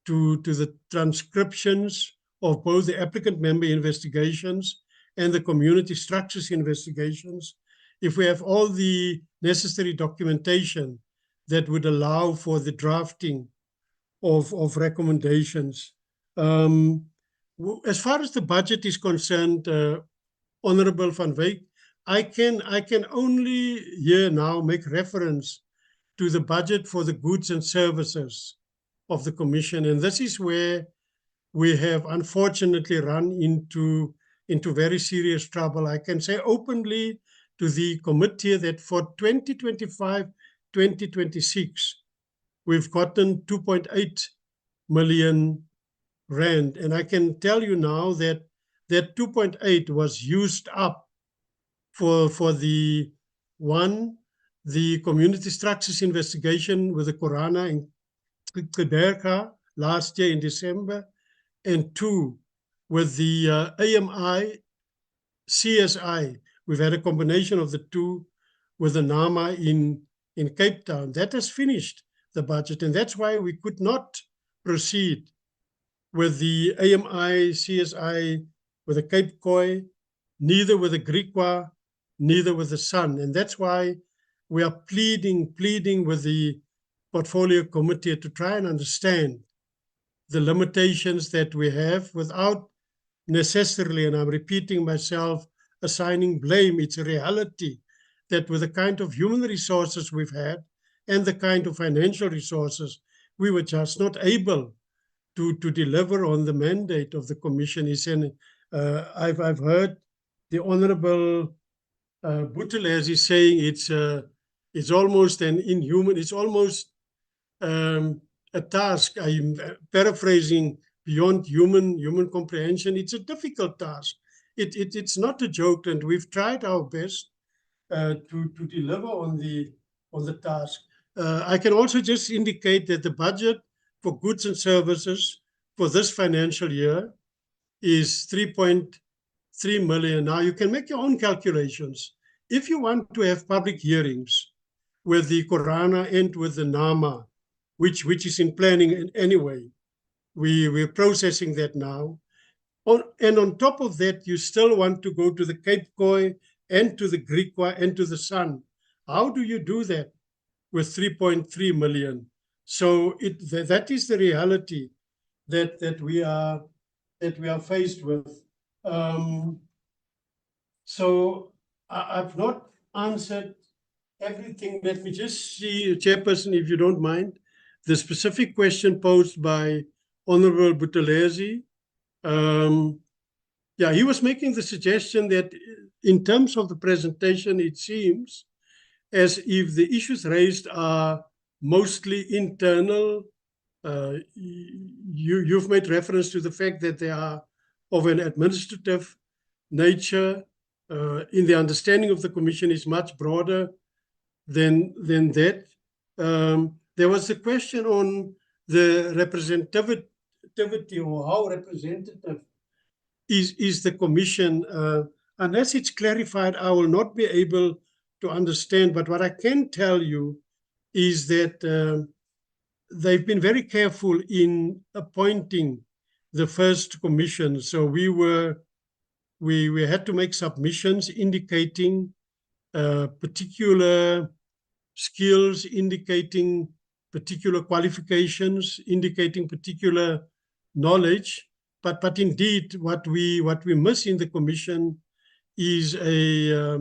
to the transcriptions of both the applicant member investigations and the community structures investigations, if we have all the necessary documentation that would allow for the drafting of recommendations. As far as the budget is concerned, Honorable Van Wyk, I can only here now make reference to the budget for the goods and services of the Commission. And this is where we have unfortunately run into very serious trouble. I can say openly to the committee that for 2025-2026, we've gotten 2.8 million rand. And I can tell you now that that 2.8 was used up for the community structures investigation with the Korana in Gqeberha last year in December, and 2, with the AMI CSI. We've had a combination of the 2 with the NAMA in Cape Town. That has finished the budget, and that's why we could not proceed with the AMI CSI, with the Cape Khoi, neither with the Griqua, neither with the San. And that's why we are pleading with the portfolio committee to try and understand the limitations that we have without necessarily, and I'm repeating myself, assigning blame. It's a reality that with the kind of human resources we've had and the kind of financial resources, we were just not able to deliver on the mandate of the Commission. I've heard the Honorable Buthelezi saying it's almost an inhuman, it's almost a task. I'm paraphrasing, beyond human comprehension. It's a difficult task. It's not a joke, and we've tried our best to deliver on the task. I can also just indicate that the budget for goods and services for this financial year is 3.3 million. Now, you can make your own calculations. If you want to have public hearings with the Korana and with the NAMA, which is in planning anyway, we're processing that now. And on top of that, you still want to go to the Cape Khoi and to the Griqua and to the San. How do you do that with 3.3 million? So that is the reality that we are faced with. So I've not answered everything. Let me just see, Chairperson, if you don't mind, the specific question posed by Honorable Buthelezi. Yeah, he was making the suggestion that in terms of the presentation, it seems as if the issues raised are mostly internal. You've made reference to the fact that they are of an administrative nature. In the understanding of the Commission is much broader than that. There was a question on the representativity, or how representative is the Commission. Unless it's clarified, I will not be able to understand. But what I can tell you is that they've been very careful in appointing the first commission. So we had to make submissions indicating particular skills, indicating particular qualifications, indicating particular knowledge. But indeed, what we miss in the Commission is a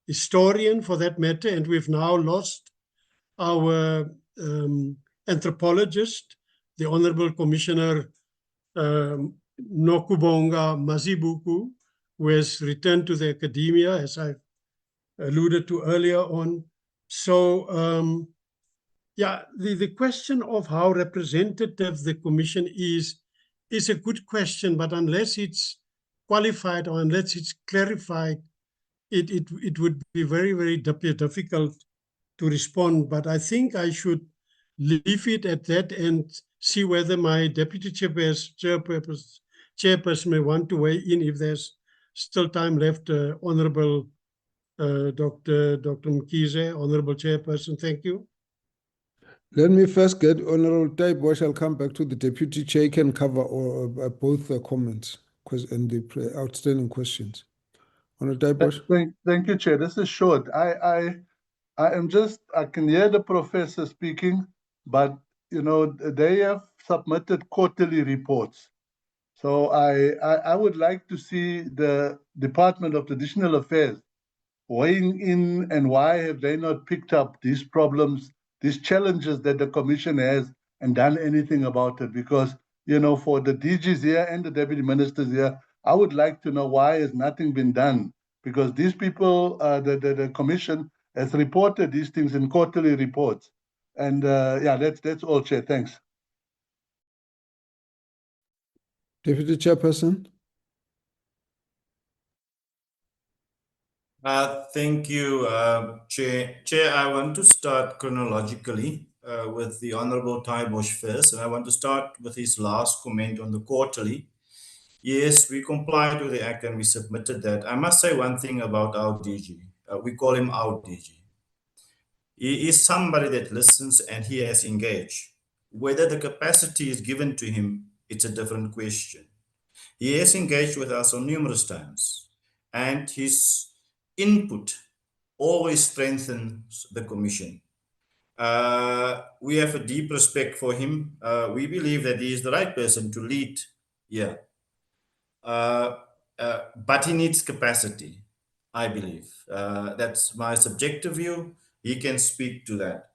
historian, for that matter, and we've now lost our anthropologist, the Honorable Commissioner Nokubonga Mazibuku, who has returned to the academia, as I alluded to earlier on. So, yeah, the question of how representative the Commission is a good question, but unless it's qualified or unless it's clarified, it would be very, very difficult to respond. But I think I should leave it at that and see whether my deputy chairperson may want to weigh in if there's still time left. Honorable Dr. Mkhize, Honorable Chairperson, thank you. Let me first get Honorable Taibosh. I'll come back to the Deputy Chair. He can cover both the comments and the outstanding questions. Honorable Taibosh. Thank you, Chair. This is short. I am just, I can hear the professor speaking, but you know, they have submitted quarterly reports. So I would like to see the Department of Traditional Affairs weighing in, and why have they not picked up these problems, these challenges that the Commission has, and done anything about it? Because, you know, for the DGs here and the Deputy Ministers here, I would like to know why has nothing been done? Because these people, the Commission has reported these things in quarterly reports. And yeah, that's all, Chair. Thanks. Deputy Chairperson. Thank you, Chair. Chair, I want to start chronologically with the Honorable Taibosh first, and I want to start with his last comment on the quarterly. Yes, we complied with the Act and we submitted that. I must say one thing about our DG. We call him our DG. He is somebody that listens and he has engaged. Whether the capacity is given to him, it's a different question. He has engaged with us on numerous times, and his input always strengthens the Commission. We have a deep respect for him. We believe that he is the right person to lead here. But he needs capacity, I believe. That's my subjective view. He can speak to that.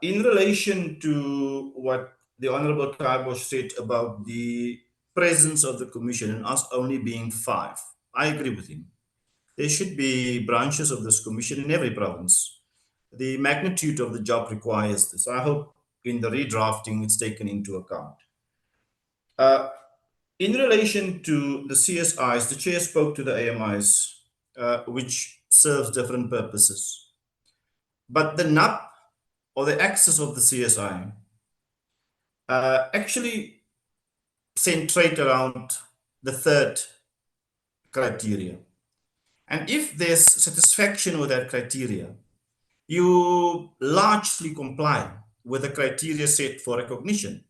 In relation to what the Honorable Taibosh said about the presence of the Commission and us only being 5, I agree with him. There should be branches of this Commission in every province. The magnitude of the job requires this. I hope in the redrafting it's taken into account. In relation to the CSIs, the Chair spoke to the AMIs, which serves different purposes. But the NUP, or the axis of the CSI, actually centrate around the third criteria. And if there's satisfaction with that criteria, you largely comply with the criteria set for recognition,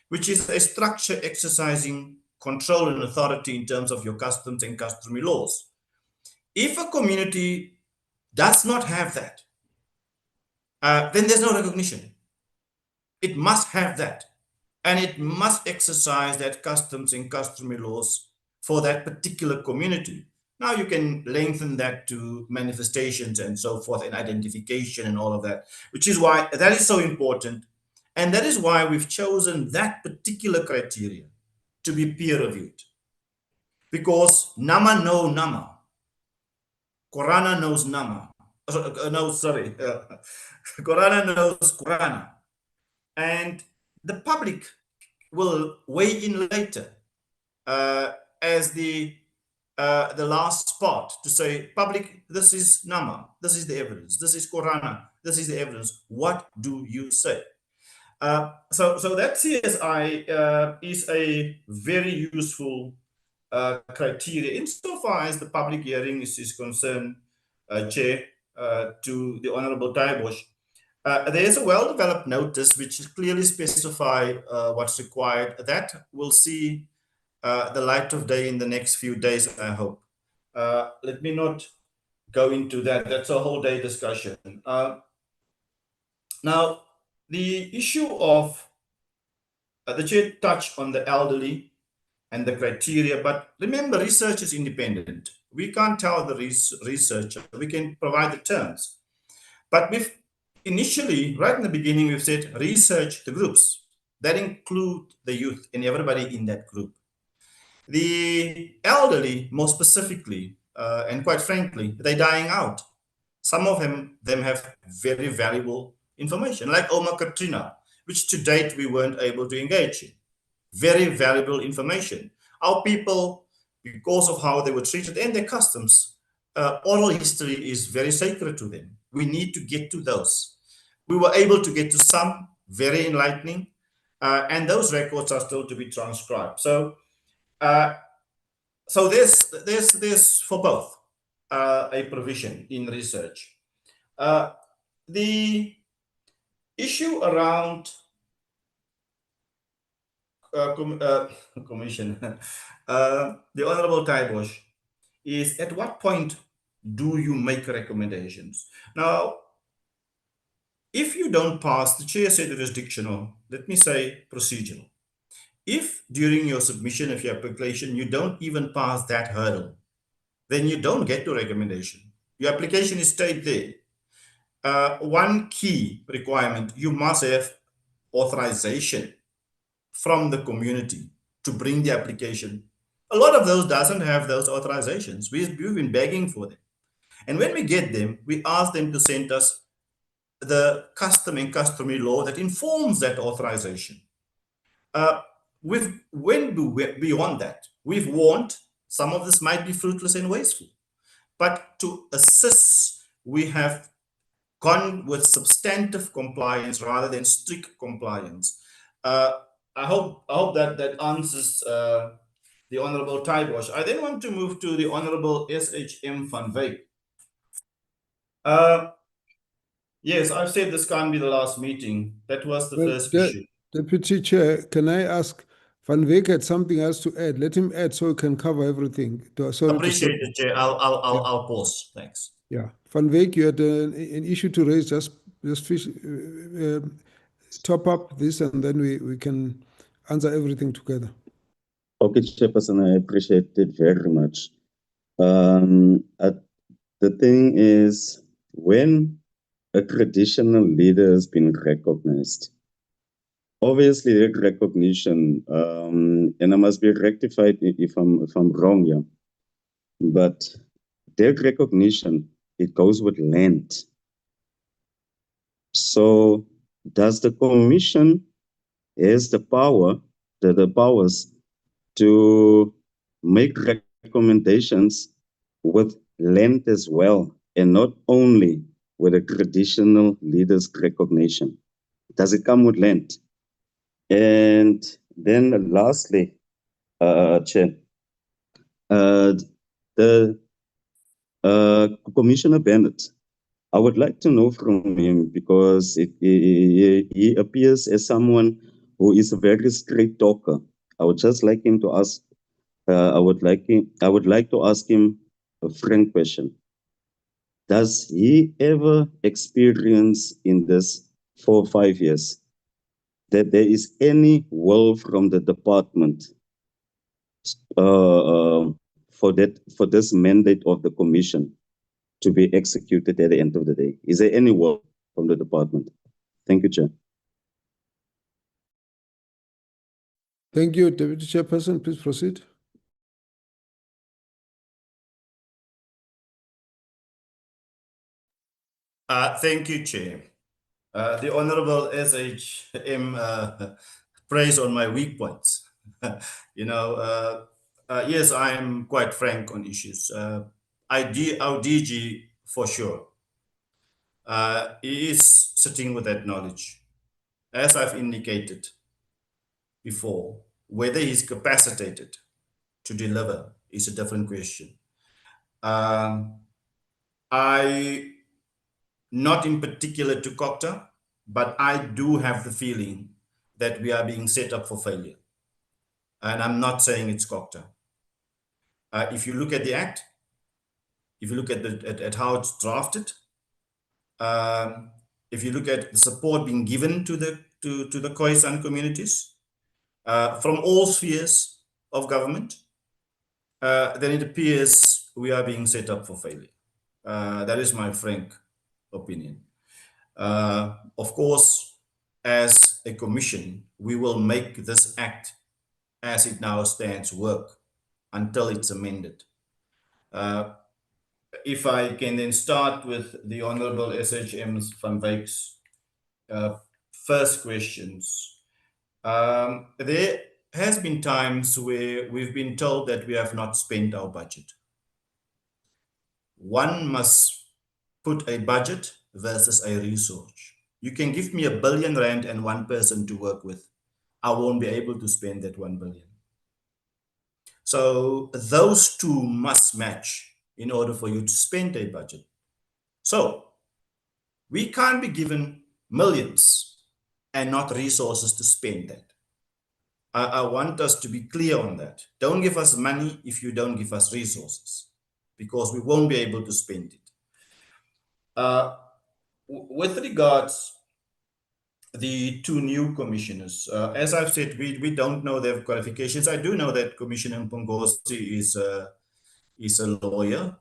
which is a structure exercising control and authority in terms of your customs and customary laws. If a community does not have that, then there's no recognition. It must have that, and it must exercise that customs and customary laws for that particular community. Now you can lengthen that to manifestations and so forth, and identification and all of that, which is why that is so important. And that is why we've chosen that particular criteria to be peer reviewed. Because Nama know Nama. Korana knows Nama. Korana knows Korana. And the public will weigh in later as the last spot to say, public, this is Nama, this is the evidence, this is Korana, this is the evidence. What do you say? So that CSI is a very useful criteria insofar as the public hearing is concerned, Chair, to the Honorable Taibosh. There's a well-developed notice which clearly specify what's required. That will see the light of day in the next few days, I hope. Let me not go into that. That's a whole day discussion. Now, the issue of the Chair touched on the elderly and the criteria, but remember, research is independent. We can't tell the researcher. We can provide the terms. But we've initially, right in the beginning, we've said research the groups. That include the youth and everybody in that group. The elderly, more specifically, and quite frankly, they're dying out. Some of them have very valuable information, like Oma Katrina, which to date we weren't able to engage in. Very valuable information. Our people, because of how they were treated and their customs, oral history is very sacred to them. We need to get to those. We were able to get to some, very enlightening, and those records are still to be transcribed. So there's for both a provision in research. The issue around commission, the Honorable Taibosh, is at what point do you make recommendations? Now, if you don't pass, the chair said jurisdictional, let me say procedural. If during your submission of your application, you don't even pass that hurdle, then you don't get your recommendation. Your application is stayed there. One key requirement, you must have authorization from the community to bring the application. A lot of those doesn't have those authorizations. We've been begging for them. And when we get them, we ask them to send us the custom and customary law that informs that authorization. We've went beyond that. We've warned some of this might be fruitless and wasteful. But to assist, we have gone with substantive compliance rather than strict compliance. I hope that answers the Honorable Taibosh. I then want to move to the Honorable SHM van Wyk. Yes, I've said this can't be the last meeting. That was the first issue. Deputy Chair, can I ask, Van Wyk had something else to add. Let him add so he can cover everything. Appreciate it, Chair. I'll pause. Thanks. Yeah, Van Wyk, you had an issue to raise. Just top up this, and then we can answer everything together. Okay, Chairperson, I appreciate it very much. The thing is, when a traditional leader has been recognized, obviously that recognition, and I must be rectified if I'm wrong here, but that recognition, it goes with land. So does the commission has the power, the powers to make recommendations with land as well, and not only with a traditional leader's recognition? Does it come with land? And then lastly, Chair, the Commissioner Bennett, I would like to know from him, because he appears as someone who is a very straight talker. I would just like him to ask. I would like to ask him a frank question. Does he ever experience in this 4 or 5 years that there is any will from the department for this mandate of the commission to be executed at the end of the day? Is there any will from the department? Thank you, Chair. Thank you, Deputy Chairperson. Please proceed. Thank you, Chair. The Honorable SHM praised on my weak points. Yes, I am quite frank on issues. Our DG, for sure, he is sitting with that knowledge. As I've indicated before, whether he's capacitated to deliver is a different question. Not in particular to COCTA, but I do have the feeling that we are being set up for failure. And I'm not saying it's COCTA. If you look at the Act, if you look at how it's drafted, if you look at the support being given to the Khoi-San communities from all spheres of government, then it appears we are being set up for failure. That is my frank opinion. Of course, as a commission, we will make this Act as it now stands work until it's amended. If I can then start with the Honorable SHM van Wyk's first questions. There has been times where we've been told that we have not spent our budget. One must put a budget versus a resource. You can give me R1 billion and one person to work with. I won't be able to spend that 1 billion. So those two must match in order for you to spend a budget. So we can't be given millions and not resources to spend that. I want us to be clear on that. Don't give us money if you don't give us resources, because we won't be able to spend it. With regards the two new commissioners, as I've said, we don't know their qualifications. I do know that Commissioner Mpongosi is a lawyer.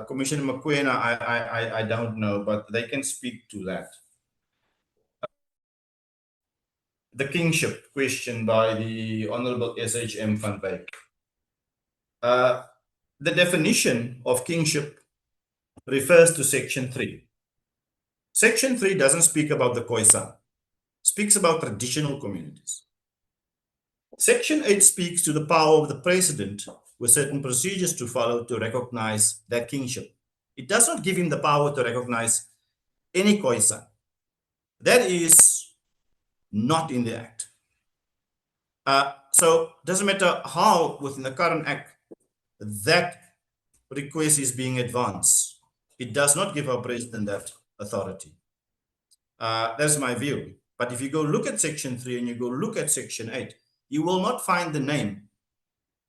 Commissioner Mokoena, I don't know, but they can speak to that. The kingship question by the Honorable SHM van Wyk. The definition of kingship refers to Section 3. Section 3 doesn't speak about the Khoi-San, speaks about traditional communities. Section 8 speaks to the power of the president with certain procedures to follow to recognize that kingship. It does not give him the power to recognize any Khoi-San. That is not in the Act. So it doesn't matter how within the current Act that request is being advanced. It does not give our president that authority. That's my view. But if you go look at Section 3 and you go look at Section 8, you will not find the name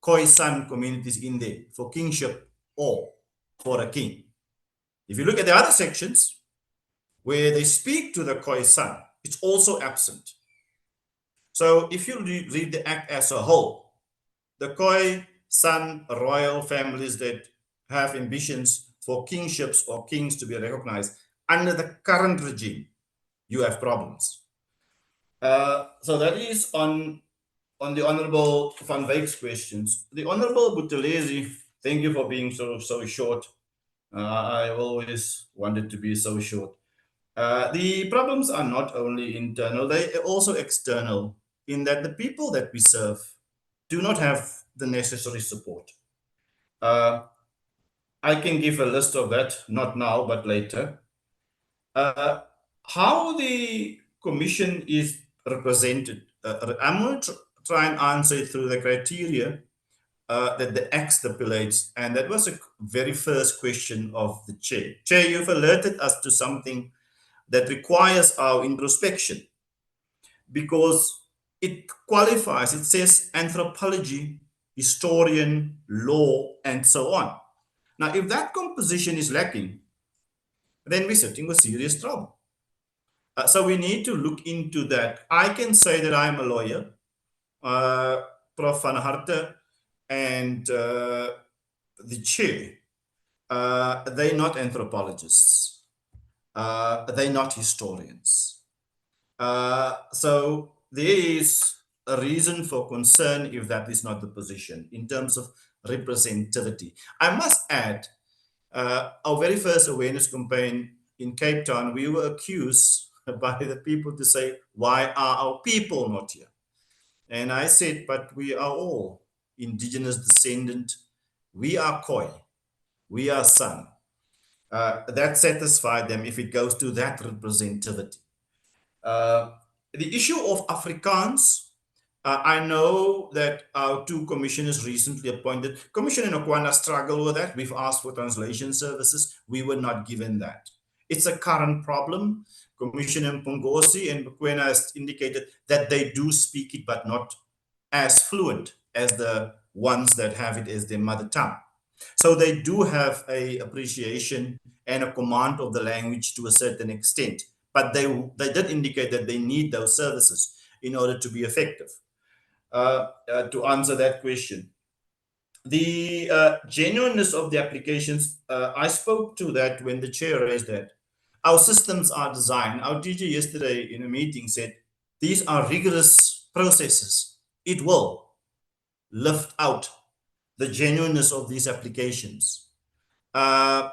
Khoi-San communities in there for kingship or for a king. If you look at the other sections where they speak to the Khoi-San, it's also absent. So if you read the Act as a whole, the Khoi-San royal families that have ambitions for kingships or kings to be recognized under the current regime, you have problems. So that is on the Honorable Van Wyk's questions. The Honorable Buthelezi, thank you for being so short. I always wanted to be so short. The problems are not only internal, they are also external, in that the people that we serve do not have the necessary support. I can give a list of that, not now, but later. How the commission is represented, I'm going to try and answer it through the criteria that the Act stipulates, and that was a very first question of the Chair. Chair, you've alerted us to something that requires our introspection, because it qualifies, it says anthropology, historian, law, and so on. Now, if that composition is lacking, then we're sitting with serious trouble. So we need to look into that. I can say that I'm a lawyer, Prof. Van Harte and the chair, they're not anthropologists. They're not historians. So there is a reason for concern if that is not the position in terms of representativity. I must add, our very first awareness campaign in Cape Town, we were accused by the people to say, why are our people not here? And I said, but we are all indigenous descendant. We are Khoi. We are San. That satisfied them if it goes to that representativity. The issue of Afrikaans, I know that our two commissioners recently appointed, Commissioner Nokwana struggled with that. We've asked for translation services. We were not given that. It's a current problem. Commissioner Mpongosi and Mokoena has indicated that they do speak it, but not as fluent as the ones that have it as their mother tongue. So they do have a appreciation and a command of the language to a certain extent, but they did indicate that they need those services in order to be effective. To answer that question, the genuineness of the applications, I spoke to that when the chair raised that. Our systems are designed. Our DG yesterday in a meeting said, these are rigorous processes. It will lift out the genuineness of these applications. And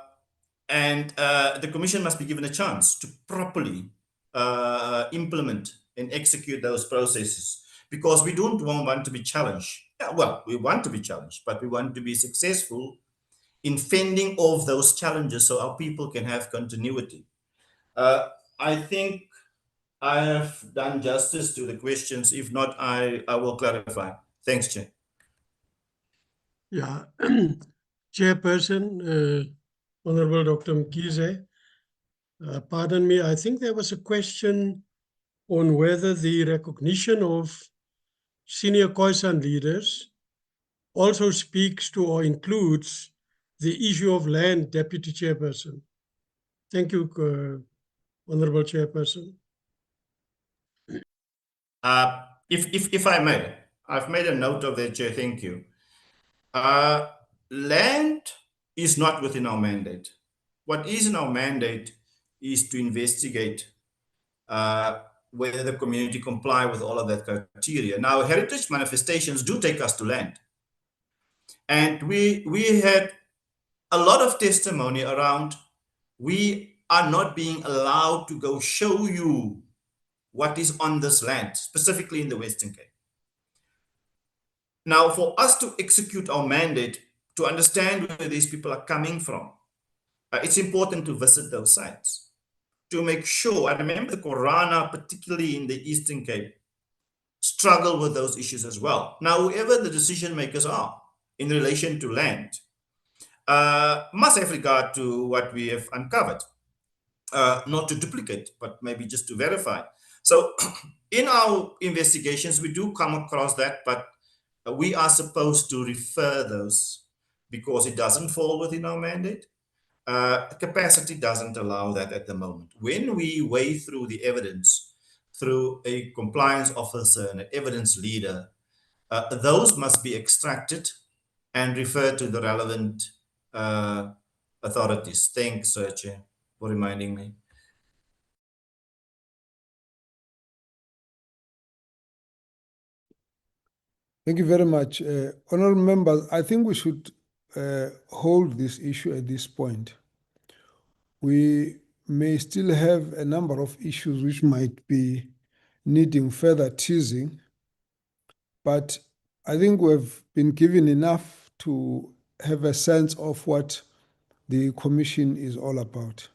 the commission must be given a chance to properly implement and execute those processes, because we don't want to be challenged. Yeah, well, we want to be challenged, but we want to be successful in fending off those challenges so our people can have continuity. I think I have done justice to the questions. If not, I will clarify. Thanks, Chair. Yeah, Chairperson, Honorable Dr. Mkhize, Pardon me, I think there was a question on whether the recognition of senior Khoi-San leaders also speaks to or includes the issue of land, Deputy Chairperson. Thank you, Honorable Chairperson. If I may, I've made a note of that, Chair. Thank you. Land is not within our mandate. What is in our mandate is to investigate whether the community comply with all of that criteria. Now, heritage manifestations do take us to land. And we had a lot of testimony around we are not being allowed to go show you what is on this land, specifically in the Western Cape. Now, for us to execute our mandate, to understand where these people are coming from, it's important to visit those sites to make sure. I remember the Korana, particularly in the Eastern Cape, struggle with those issues as well. Now, whoever the decision makers are in relation to land must have regard to what we have uncovered, not to duplicate, but maybe just to verify. So in our investigations, we do come across that, but we are supposed to refer those because it doesn't fall within our mandate. Capacity doesn't allow that at the moment. When we weigh through the evidence through a compliance officer and an evidence leader, those must be extracted and referred to the relevant authorities. Thanks, Chair, for reminding me. Thank you very much. Honourable members, I think we should hold this issue at this point. We may still have a number of issues which might be needing further teasing, but I think we've been given enough to have a sense of what the Commission is all about.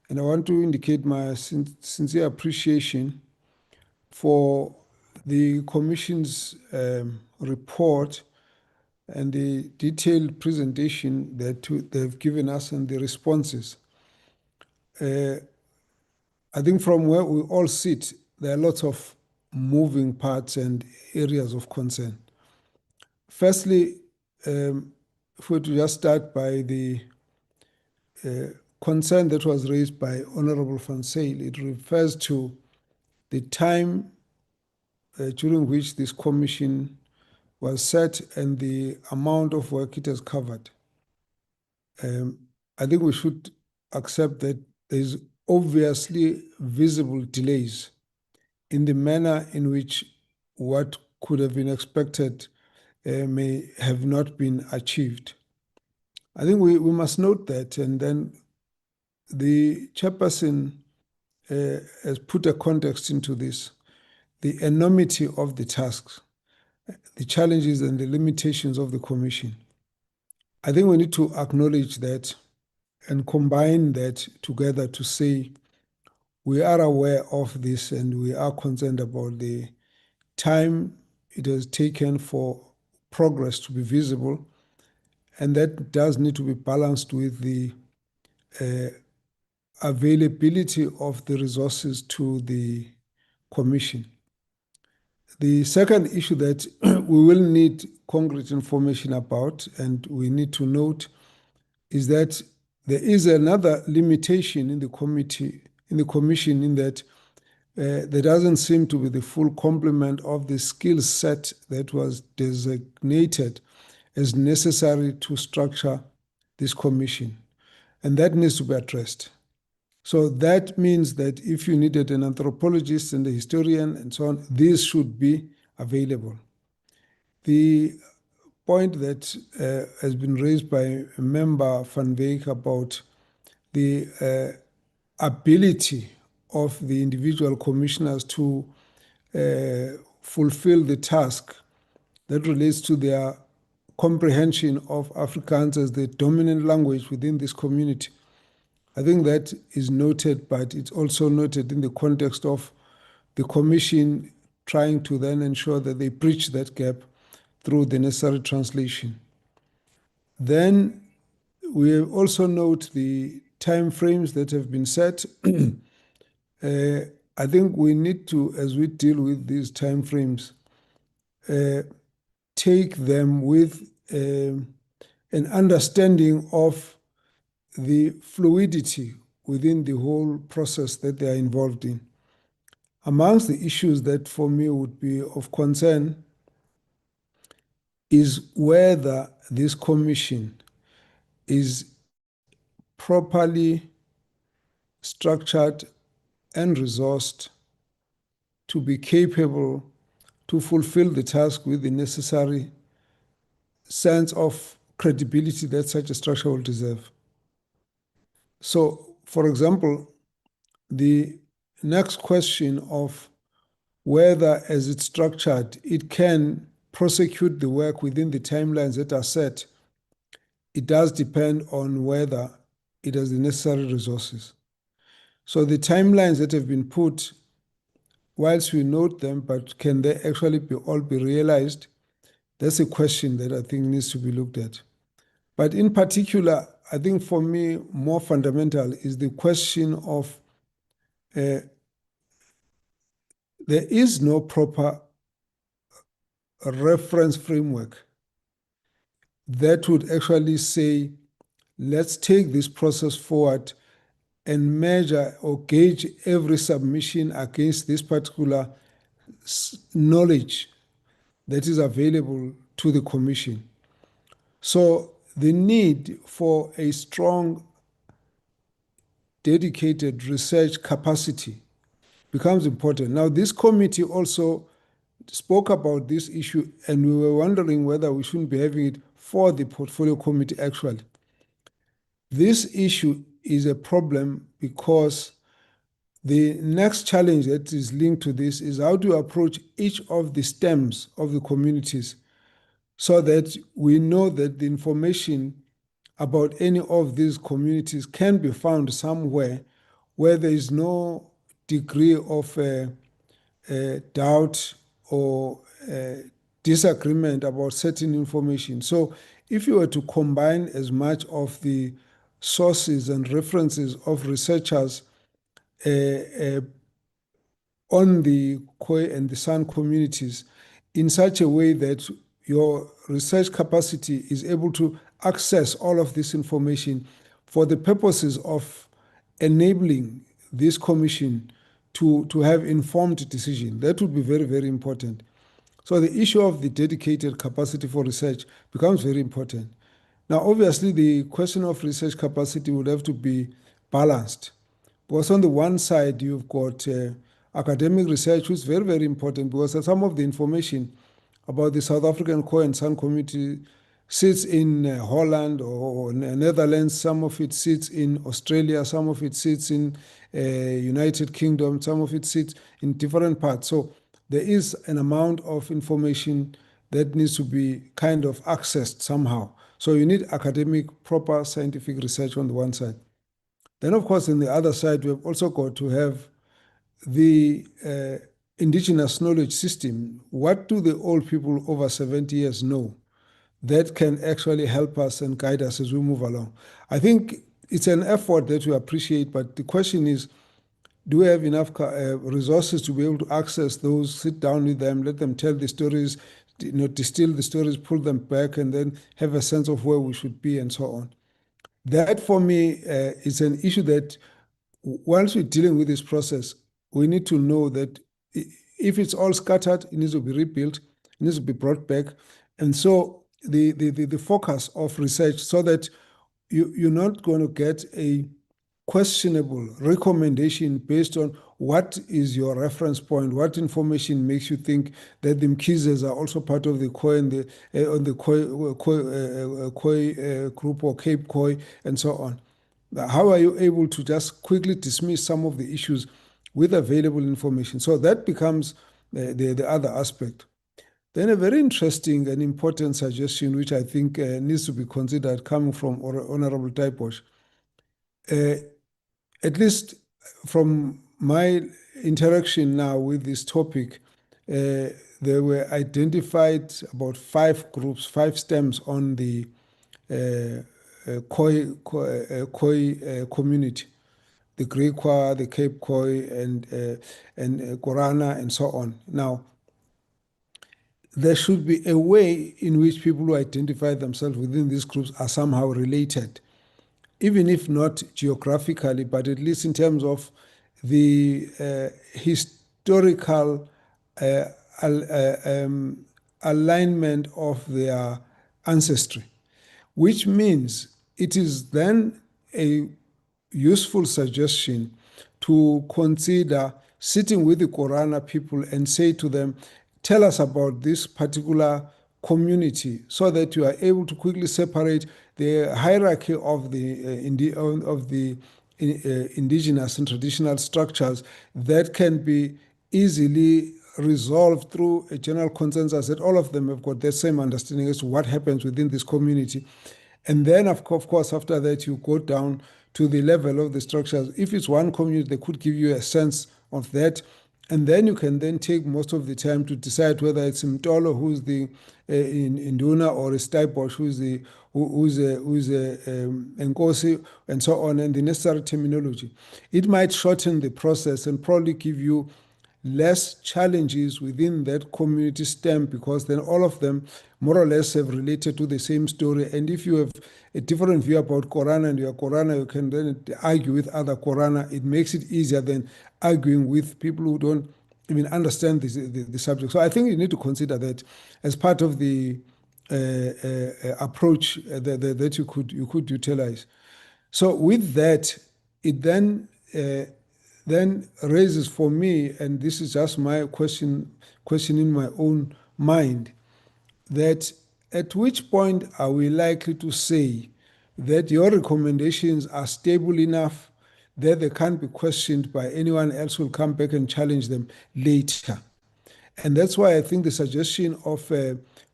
And I want to indicate my sincere appreciation for the Commission's report and the detailed presentation that they've given us and the responses. I think from where we all sit, there are lots of moving parts and areas of concern. Firstly, if we were to just start by the concern that was raised by Honourable Van Zyl, it refers to the time during which this commission was set and the amount of work it has covered. I think we should accept that there's obviously visible delays in the manner in which what could have been expected may have not been achieved. I think we must note that, and then the chairperson has put a context into this, the enormity of the tasks, the challenges and the limitations of the commission. I think we need to acknowledge that and combine that together to say we are aware of this and we are concerned about the time it has taken for progress to be visible, and that does need to be balanced with the availability of the resources to the commission. The second issue that we will need concrete information about, and we need to note, is that there is another limitation in the commission in that there doesn't seem to be the full complement of the skill set that was designated as necessary to structure this commission. And that needs to be addressed. So that means that if you needed an anthropologist and a historian and so on, these should be available. The point that has been raised by a member Van Wyk about the ability of the individual commissioners to fulfill the task that relates to their comprehension of Afrikaans as the dominant language within this community. I think that is noted, but it's also noted in the context of the Commission trying to then ensure that they bridge that gap through the necessary translation. Then we also note the timeframes that have been set. I think we need to, as we deal with these timeframes, take them with an understanding of the fluidity within the whole process that they are involved in. Amongst the issues that for me would be of concern is whether this commission is properly structured and resourced to be capable to fulfill the task with the necessary sense of credibility that such a structure will deserve. So, for example, the next question of whether, as it's structured, it can prosecute the work within the timelines that are set, it does depend on whether it has the necessary resources. So the timelines that have been put, whilst we note them, but can they actually all be realized? That's a question that I think needs to be looked at. But in particular, I think for me, more fundamental is the question of there is no proper reference framework that would actually say, let's take this process forward and measure or gauge every submission against this particular knowledge that is available to the Commission. So the need for a strong, dedicated research capacity becomes important. Now, this committee also spoke about this issue, and we were wondering whether we shouldn't be having it for the portfolio committee actually. This issue is a problem because the next challenge that is linked to this is how to approach each of the stems of the communities so that we know that the information about any of these communities can be found somewhere where there is no degree of doubt or disagreement about certain information. So if you were to combine as much of the sources and references of researchers on the Khoi and the San communities in such a way that your research capacity is able to access all of this information for the purposes of enabling this commission to have informed decision. That would be very, very important. So the issue of the dedicated capacity for research becomes very important. Now, obviously, the question of research capacity would have to be balanced. Because on the one side, you've got academic research, which is very, very important because some of the information about the South African Khoi and San community sits in Holland or Netherlands, some of it sits in Australia, some of it sits in United Kingdom, some of it sits in different parts. So there is an amount of information that needs to be kind of accessed somehow. So you need academic, proper scientific research on the one side. Then, of course, on the other side, we've also got to have the indigenous knowledge system. What do the old people over 70 years know that can actually help us and guide us as we move along? I think it's an effort that we appreciate, but the question is, do we have enough resources to be able to access those, sit down with them, let them tell the stories, distill the stories, pull them back, and then have a sense of where we should be and so on? That, for me, is an issue that once we're dealing with this process, we need to know that if it's all scattered, it needs to be rebuilt, it needs to be brought back. And so the focus of research so that you're not going to get a questionable recommendation based on what is your reference point, what information makes you think that the Mkizes are also part of the Khoi and the Khoi group or Cape Khoi and so on. How are you able to just quickly dismiss some of the issues with available information? So that becomes the other aspect. Then a very interesting and important suggestion, which I think needs to be considered coming from Honorable Taiposh. At least from my interaction now with this topic, there were identified about 5 groups, 5 stems on the Khoi community, the Grey Kwa, the Cape Khoi, and Korana, and so on. Now, there should be a way in which people who identify themselves within these groups are somehow related, even if not geographically, but at least in terms of the historical alignment of their ancestry, which means it is then a useful suggestion to consider sitting with the Korana people and say to them, tell us about this particular community, so that you are able to quickly separate the hierarchy of the indigenous and traditional structures that can be easily resolved through a general consensus that all of them have got the same understanding as to what happens within this community. And then, of course, after that, you go down to the level of the structures. If it's one community, they could give you a sense of that. And then you can then take most of the time to decide whether it's Mtolo, who's the Induna, or a Staibosh, who's a Nkosi, and so on, and the necessary terminology. It might shorten the process and probably give you less challenges within that community stem, because then all of them more or less have related to the same story. And if you have a different view about Korana and your Korana, you can then argue with other Korana. It makes it easier than arguing with people who don't even understand the subject. So I think you need to consider that as part of the approach that you could utilize. So with that, it then raises for me, and this is just my question in my own mind, that at which point are we likely to say that your recommendations are stable enough that they can't be questioned by anyone else who will come back and challenge them later? And that's why I think the suggestion of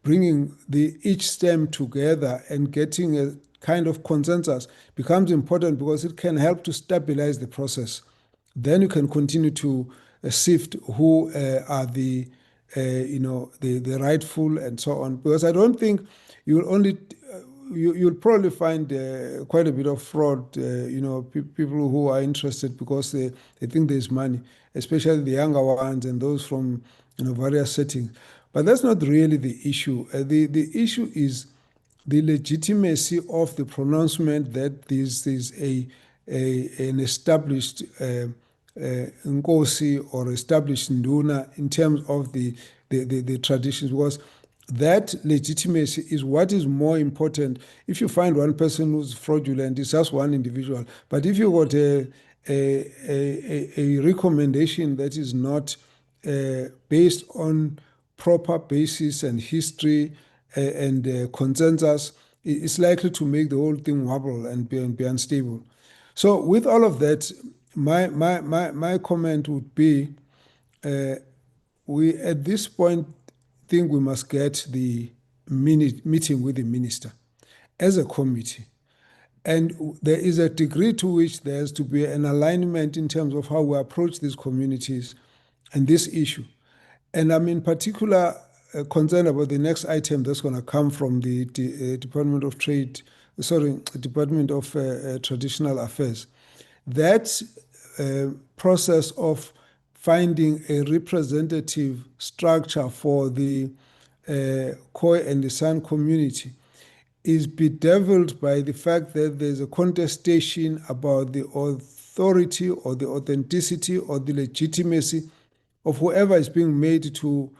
bringing each stem together and getting a kind of consensus becomes important, because it can help to stabilize the process. Then you can continue to sift who are the rightful and so on. Because I don't think you'll probably find quite a bit of fraud. People who are interested because they think there's money, especially the younger ones and those from various settings. But that's not really the issue. The issue is the legitimacy of the pronouncement that this is an established Nkosi or established Nduna in terms of the traditions, because that legitimacy is what is more important. If you find one person who's fraudulent, it's just one individual. But if you got a recommendation that is not based on proper basis and history and consensus, it's likely to make the whole thing wobble and be unstable. So with all of that, my comment would be, we at this point think we must get the meeting with the minister as a committee. And there is a degree to which there has to be an alignment in terms of how we approach these communities and this issue. And I'm in particular concerned about the next item that's going to come from the Department of Traditional Affairs. That process of finding a representative structure for the Khoi and the San community is bedeviled by the fact that there's a contestation about the authority or the authenticity or the legitimacy of whoever is being made to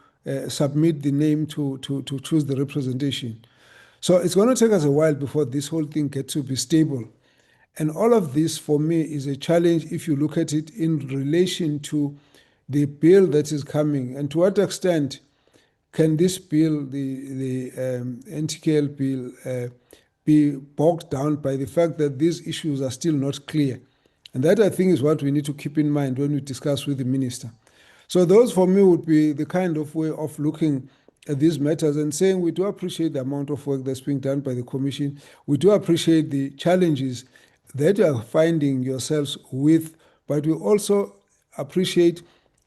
submit the name to choose the representation. So it's going to take us a while before this whole thing gets to be stable. And all of this, for me, is a challenge if you look at it in relation to the bill that is coming. And to what extent can this bill, the NTKL bill, be bogged down by the fact that these issues are still not clear? And that, I think, is what we need to keep in mind when we discuss with the minister. So those, for me, would be the kind of way of looking at these matters and saying we do appreciate the amount of work that's being done by the Commission. We do appreciate the challenges that you are finding yourselves with, but we also appreciate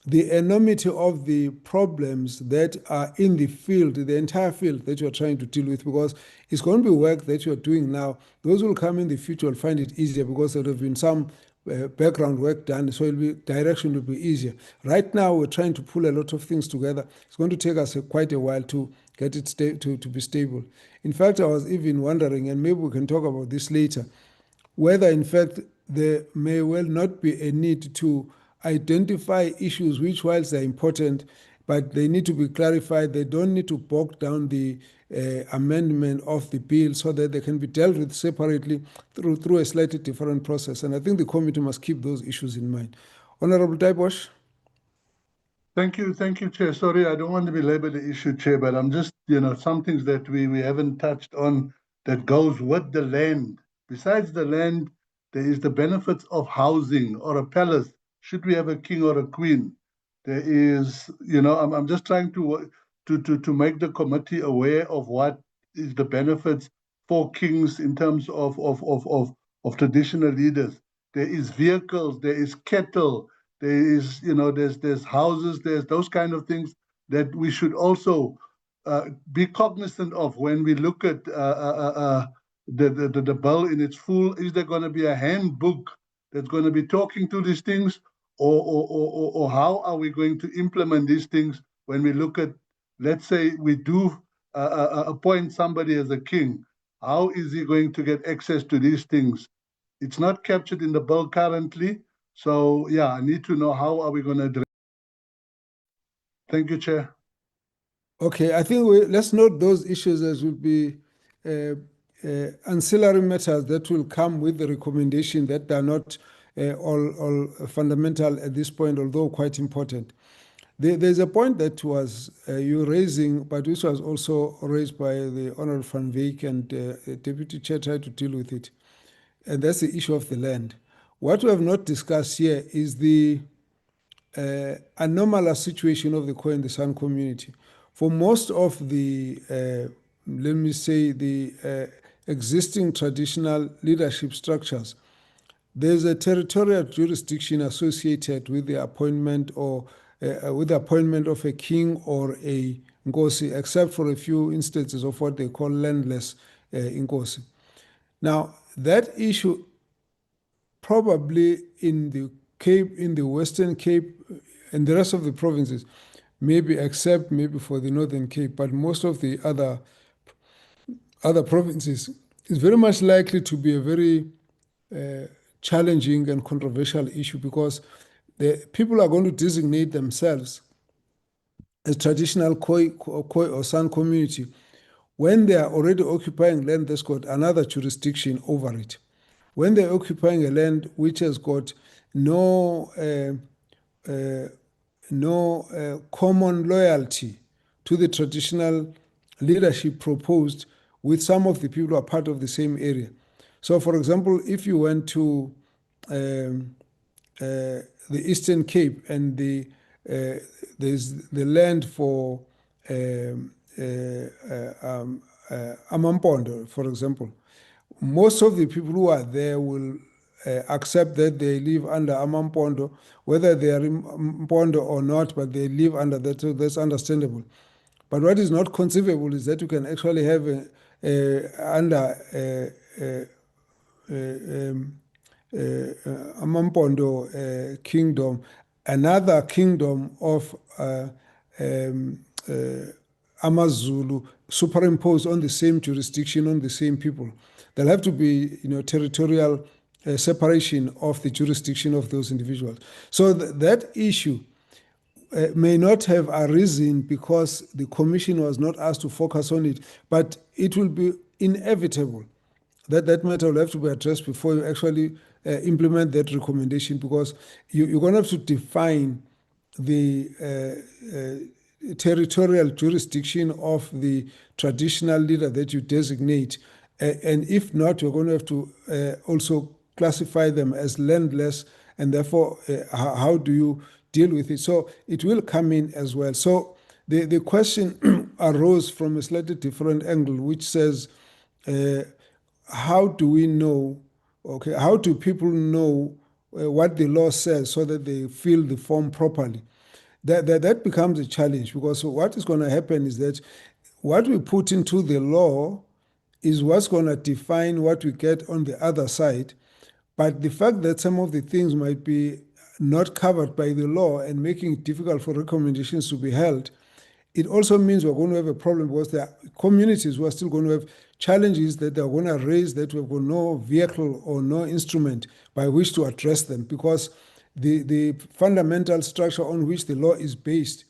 the enormity of the problems that are in the field, the entire field that you're trying to deal with, because it's going to be work that you're doing now. Those will come in the future will find it easier because there have been some background work done, so direction will be easier. Right now, we're trying to pull a lot of things together. It's going to take us quite a while to get it to be stable. In fact, I was even wondering, and maybe we can talk about this later, whether in fact there may well not be a need to identify issues which, whilst they're important, but they need to be clarified. They don't need to bog down the amendment of the bill, so that they can be dealt with separately through a slightly different process. And I think the committee must keep those issues in mind. Honorable Daibosh. Thank you, Chair. Sorry, I don't want to belabor the issue, Chair, but I'm just, some things that we haven't touched on that goes with the land. Besides the land, there is the benefits of housing or a palace, should we have a king or a queen. There is, I'm just trying to make the committee aware of what is the benefits for kings in terms of traditional leaders. There is vehicles, there is cattle, there is, there's houses, there's those kind of things that we should also be cognizant of when we look at the bill in its full. Is there going to be a handbook that's going to be talking to these things, or how are we going to implement these things when we look at, let's say we do appoint somebody as a king? How is he going to get access to these things? It's not captured in the bill currently. So, yeah, I need to know how are we going to address. Thank you, Chair. Okay, I think let's note those issues as will be ancillary matters that will come with the recommendation, that are not all fundamental at this point, although quite important. There's a point that was you raising, but which was also raised by the Honourable Van Wyk, and the Deputy Chair tried to deal with it, and that's the issue of the land. What we have not discussed here is the anomalous situation of the Khoi and the San community. For most of the, let me say, the existing traditional leadership structures, there's a territorial jurisdiction associated with the appointment or with the appointment of a king or a Nkosi, except for a few instances of what they call landless Nkosi. Now, that issue probably in the Cape, in the Western Cape, and the rest of the provinces, maybe except maybe for the Northern Cape, but most of the other provinces, is very much likely to be a very challenging and controversial issue, because the people are going to designate themselves as traditional Khoi or San community when they are already occupying land that's got another jurisdiction over it. When they're occupying a land which has got no common loyalty to the traditional leadership proposed with some of the people who are part of the same area. So, for example, if you went to the Eastern Cape and there's the land for Amampondo, for example, most of the people who are there will accept that they live under Amampondo, whether they are in Mpondo or not, but they live under that, so that's understandable. But what is not conceivable is that you can actually have under Amampondo kingdom, another kingdom of Amazulu superimposed on the same jurisdiction, on the same people. There'll have to be, territorial separation of the jurisdiction of those individuals. So that issue may not have arisen because the Commission was not asked to focus on it, but it will be inevitable that that matter will have to be addressed before you actually implement that recommendation, because you're going to have to define the territorial jurisdiction of the traditional leader that you designate. And if not, you're going to have to also classify them as landless, and therefore, how do you deal with it? So it will come in as well. So the question arose from a slightly different angle, which says, how do we know, how do people know what the law says so that they fill the form properly? that becomes a challenge, because what is going to happen is that what we put into the law is what's going to define what we get on the other side. But the fact that some of the things might be not covered by the law and making it difficult for recommendations to be held, it also means we're going to have a problem, because there are communities who are still going to have challenges that they're going to raise, that we've got no vehicle or no instrument by which to address them, because the fundamental structure on which the law is based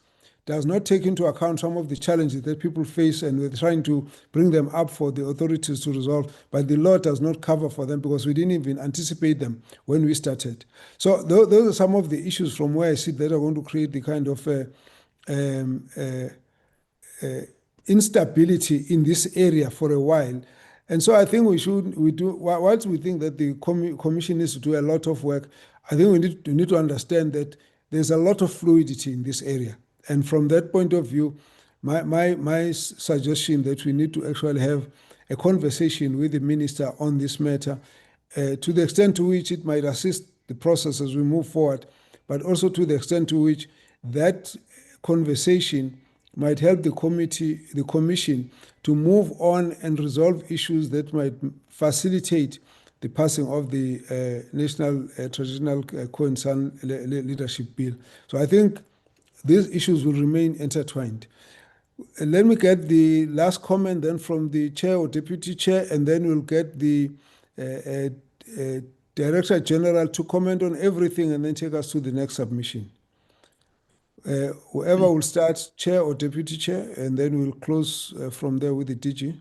does not take into account some of the challenges that people face, and we're trying to bring them up for the authorities to resolve, but the law does not cover for them because we didn't even anticipate them when we started. So those are some of the issues from where I sit that are going to create the kind of instability in this area for a while. And so I think whilst we think that the commission needs to do a lot of work, I think we need to understand that there's a lot of fluidity in this area. And from that point of view, my suggestion that we need to actually have a conversation with the minister on this matter, to the extent to which it might assist the process as we move forward, but also to the extent to which that conversation might help the commission to move on and resolve issues that might facilitate the passing of the National Traditional Khoi and San Leadership Bill. So I think these issues will remain intertwined. Let me get the last comment then from the chair or deputy chair, and then we'll get the Director General to comment on everything and then take us to the next submission. Whoever will start, chair or deputy chair, and then we'll close from there with the DG.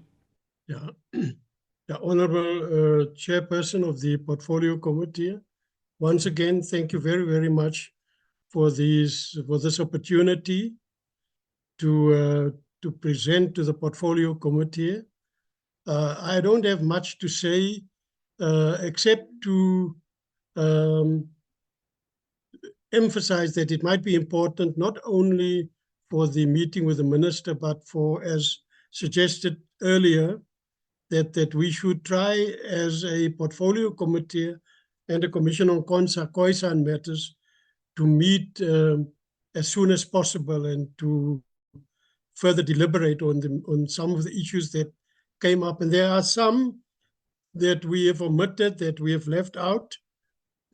Yeah, the Honorable Chairperson of the Portfolio Committee, once again, thank you very, very much for this opportunity to present to the Portfolio Committee. I don't have much to say except to emphasize that it might be important not only for the meeting with the minister, but for, as suggested earlier, that we should try as a Portfolio Committee and a Commission on Khoi-San Matters to meet as soon as possible and to further deliberate on some of the issues that came up. And there are some that we have omitted, that we have left out.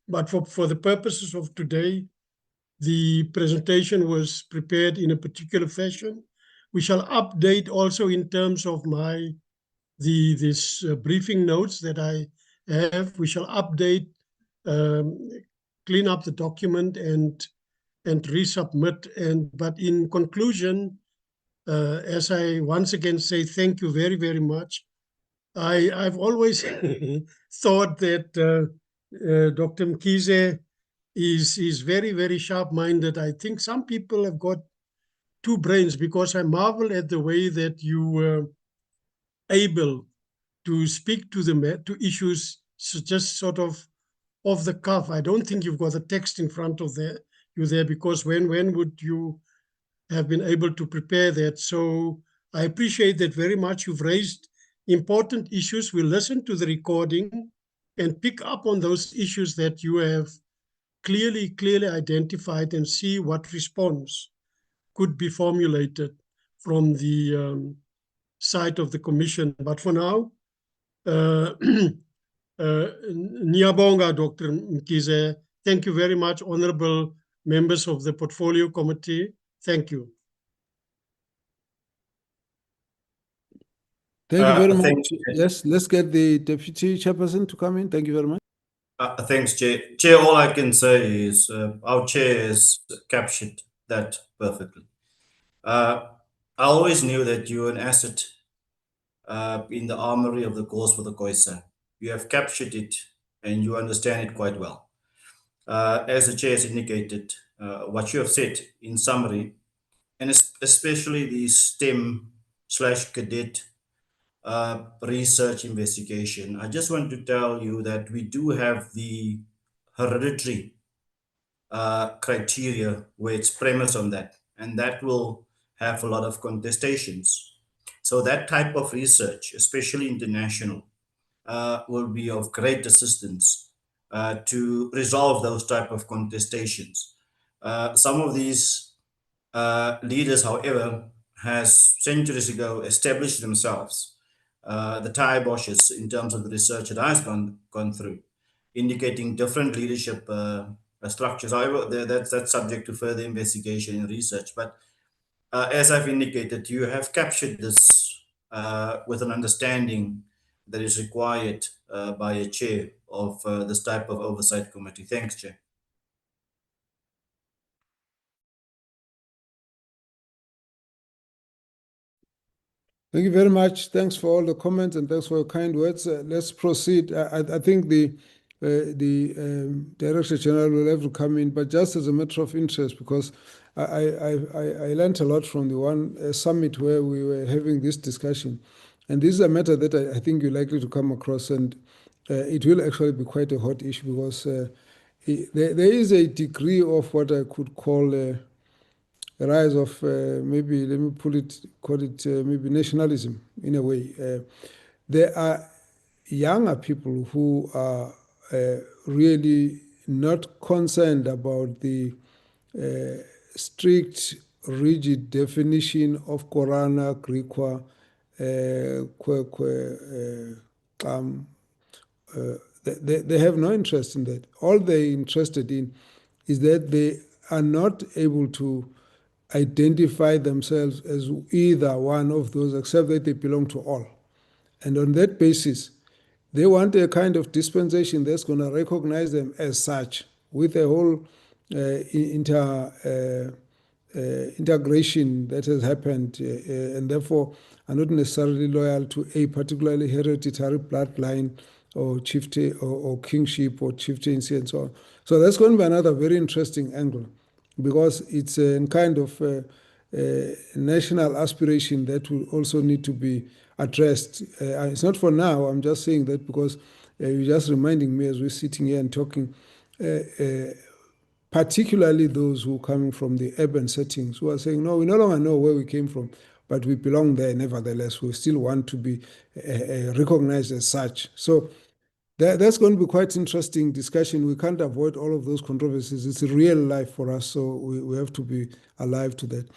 But for the purposes of today, the presentation was prepared in a particular fashion. We shall update also in terms of this briefing notes that I have. We shall update, clean up the document and resubmit. But in conclusion, as I once again say, thank you very, very much. I've always thought that Dr. Mkhize is very, very sharp-minded. I think some people have got two brains, because I marvel at the way that you were able to speak to issues just sort of off the cuff. I don't think you've got the text in front of you there, because when would you have been able to prepare that? So I appreciate that very much. You've raised important issues. We'll listen to the recording and pick up on those issues that you have clearly identified and see what response could be formulated from the side of the Commission. But for now, Nyabonga, Dr. Mkhize. Thank you very much, honorable members of the Portfolio Committee. Thank you. Thank you very much. Thanks. Yes, let's get the Deputy Chairperson to come in. Thank you very much. Thanks, Chair. Chair, all I can say is our Chair has captured that perfectly. I always knew that you're an asset in the armory of the cause for the Khoi-San. You have captured it and you understand it quite well. As the Chair has indicated, what you have said in summary, and especially the STEM/cadet research investigation, I just want to tell you that we do have the hereditary criteria where it's premised on that, and that will have a lot of contestations. So that type of research, especially international, will be of great assistance to resolve those type of contestations. Some of these leaders, however, has centuries ago established themselves. The Thai Bosches, in terms of the research that I've gone through, indicating different leadership structures. However, that's subject to further investigation and research. But as I've indicated, you have captured this with an understanding that is required by a chair of this type of oversight committee. Thanks, Chair. Thank you very much. Thanks for all the comments and thanks for your kind words. Let's proceed. I think the Director General will have to come in, but just as a matter of interest, because I learned a lot from the one summit where we were having this discussion. And this is a matter that I think you're likely to come across, and it will actually be quite a hot issue because there is a degree of what I could call a rise of maybe, let me call it maybe nationalism in a way. There are younger people who are really not concerned about the strict, rigid definition of Korana, Griqua, they have no interest in that. All they're interested in is that they are not able to identify themselves as either one of those, except that they belong to all. And on that basis, they want a kind of dispensation that's going to recognize them as such, with a whole integration that has happened, and therefore are not necessarily loyal to a particularly hereditary bloodline or chieftain or kingship or chieftaincy and so on. So that's going to be another very interesting angle, because it's a kind of national aspiration that will also need to be addressed. It's not for now, I'm just saying that because you're just reminding me as we're sitting here and talking, particularly those who are coming from the urban settings, who are saying, no, we no longer know where we came from, but we belong there nevertheless. We still want to be recognized as such. So that's going to be quite interesting discussion. We can't avoid all of those controversies. It's a real life for us, so we have to be alive to that.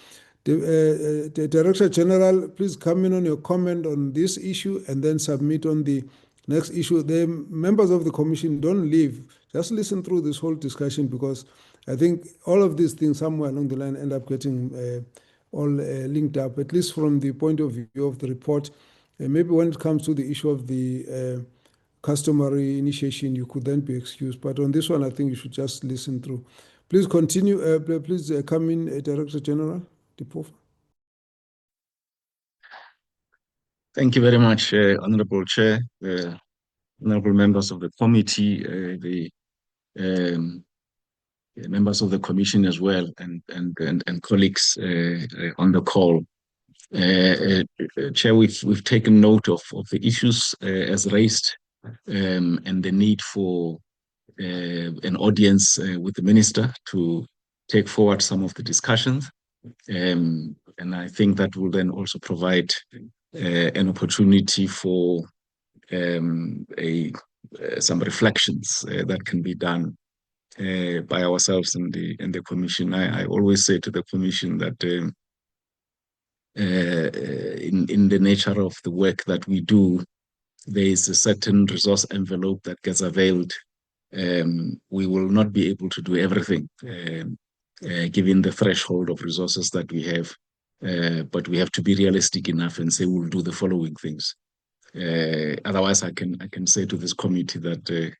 The Director General, please come in on your comment on this issue and then submit on the next issue. The members of the Commission, don't leave. Just listen through this whole discussion, because I think all of these things somewhere along the line end up getting all linked up, at least from the point of view of the report. Maybe when it comes to the issue of the customary initiation, you could then be excused. But on this one, I think you should just listen through. Please continue. Please come in, Director General Dipofa. Thank you very much, Honorable Chair, honorable members of the committee, the members of the Commission as well, and colleagues on the call. Chair, we've taken note of the issues as raised, and the need for an audience with the Minister to take forward some of the discussions. And I think that will then also provide an opportunity for some reflections that can be done by ourselves and the Commission. I always say to the Commission that in the nature of the work that we do, there is a certain resource envelope that gets availed. We will not be able to do everything, given the threshold of resources that we have, but we have to be realistic enough and say we'll do the following things. Otherwise, I can say to this committee that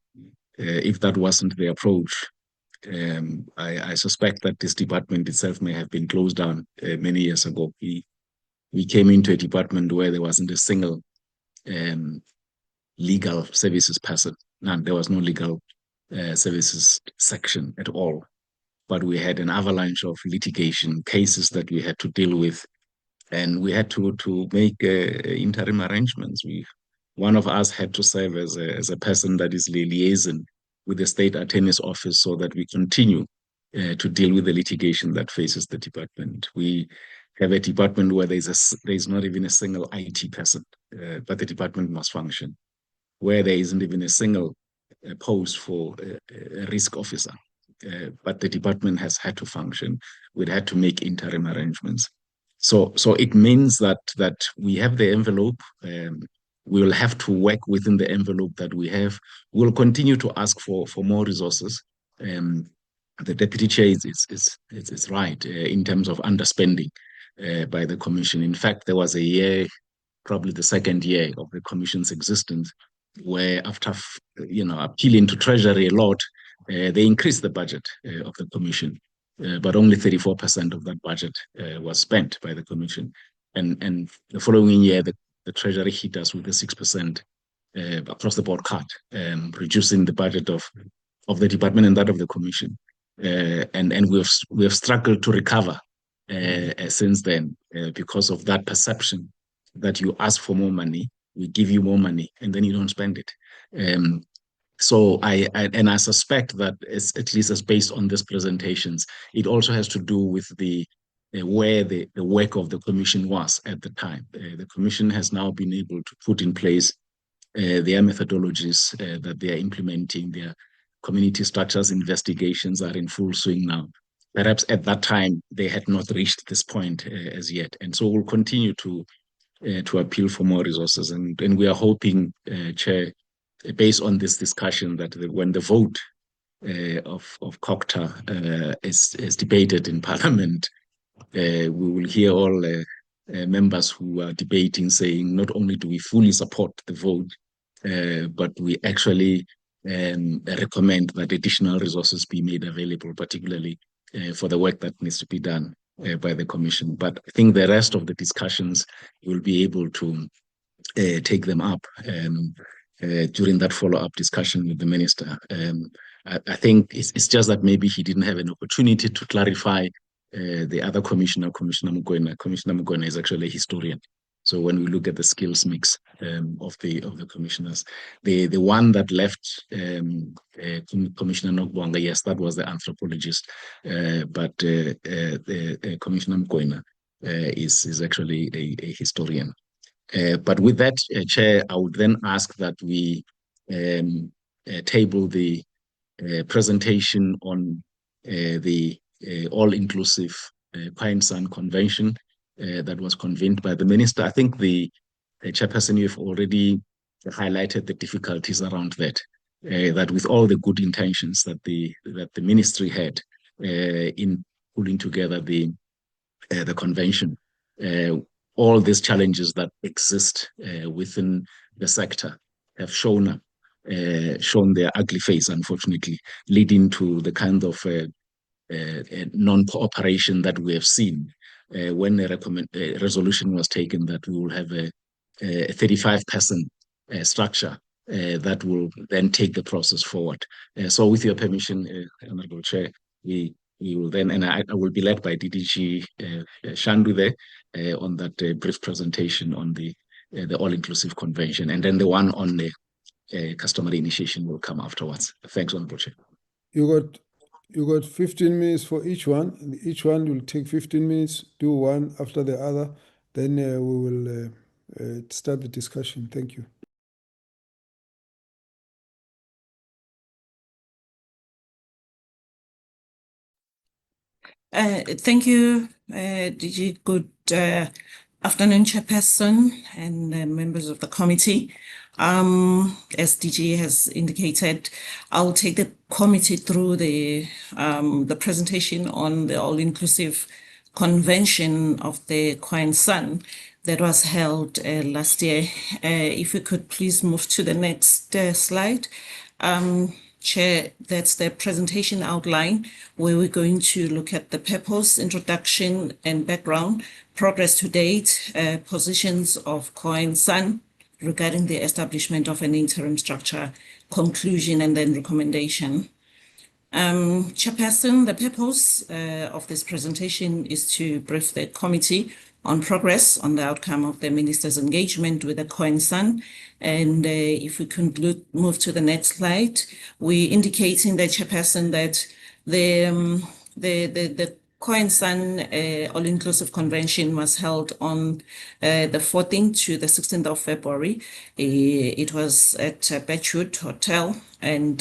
if that wasn't the approach, I suspect that this department itself may have been closed down many years ago. We came into a department where there wasn't a single legal services person. None. There was no legal services section at all. But we had an avalanche of litigation cases that we had to deal with, and we had to make interim arrangements. One of us had to serve as a person that is liaison with the State Attorney's Office so that we continue to deal with the litigation that faces the department. We have a department where there's not even a single IT person, but the department must function. Where there isn't even a single post for a risk officer, but the department has had to function. We'd had to make interim arrangements. So it means that we have the envelope. We will have to work within the envelope that we have. We'll continue to ask for more resources. The deputy chair is right in terms of underspending by the commission. In fact, there was a year, probably the second year of the commission's existence, where after appealing to Treasury a lot, they increased the budget of the commission, but only 34% of that budget was spent by the commission. And the following year, the Treasury hit us with a 6% across the board cut, reducing the budget of the department and that of the commission. And we have struggled to recover since then because of that perception that you ask for more money, we give you more money, and then you don't spend it. So I suspect that at least as based on these presentations, it also has to do with where the work of the commission was at the time. The commission has now been able to put in place their methodologies that they are implementing. Their community structures investigations are in full swing now. Perhaps at that time, they had not reached this point as yet. And so we'll continue to appeal for more resources. And we are hoping, Chair, based on this discussion, that when the vote of COCTA is debated in Parliament, we will hear all members who are debating saying, not only do we fully support the vote, but we actually recommend that additional resources be made available, particularly for the work that needs to be done by the Commission. But I think the rest of the discussions will be able to take them up during that follow-up discussion with the Minister. I think it's just that maybe he didn't have an opportunity to clarify the other commissioner, Commissioner Mokoena. Commissioner Mokoena is actually a historian. So when we look at the skills mix of the commissioners, the one that left, Commissioner Nokubonga, yes, that was the anthropologist, but Commissioner Mokoena is actually a historian. But with that, Chair, I would then ask that we table the presentation on the all-inclusive Khoi and San Convention that was convened by the Minister. I think the Chairperson, you've already highlighted the difficulties around that, that with all the good intentions that the Ministry had in pulling together the convention, all these challenges that exist within the sector have shown their ugly face, unfortunately, leading to the kind of non-cooperation that we have seen when a resolution was taken that we will have a 35-person structure that will then take the process forward. So with your permission, Honorable Chair, we will then, and I will be led by DDG Shandu there on that brief presentation on the all-inclusive convention, and then the one on the customary initiation will come afterwards. Thanks, Honorable Chair. You got 15 minutes for each one. Each one will take 15 minutes, do one after the other. Then we will start the discussion. Thank you. Thank you, DG. Good afternoon, Chairperson and members of the committee. As DG has indicated, I'll take the committee through the presentation on the all-inclusive convention of the Khoi and San that was held last year. If we could please move to the next slide. Chair, that's the presentation outline where we're going to look at the purpose, introduction and background, progress to date, positions of Khoi and San regarding the establishment of an interim structure, conclusion and then recommendation. Chairperson, the purpose of this presentation is to brief the committee on progress on the outcome of the Minister's engagement with the Khoi and San. And if we can move to the next slide, we're indicating the Chairperson that the Khoi and San all-inclusive convention was held on the 14th to the 16th of February. It was at Beechwood Hotel, and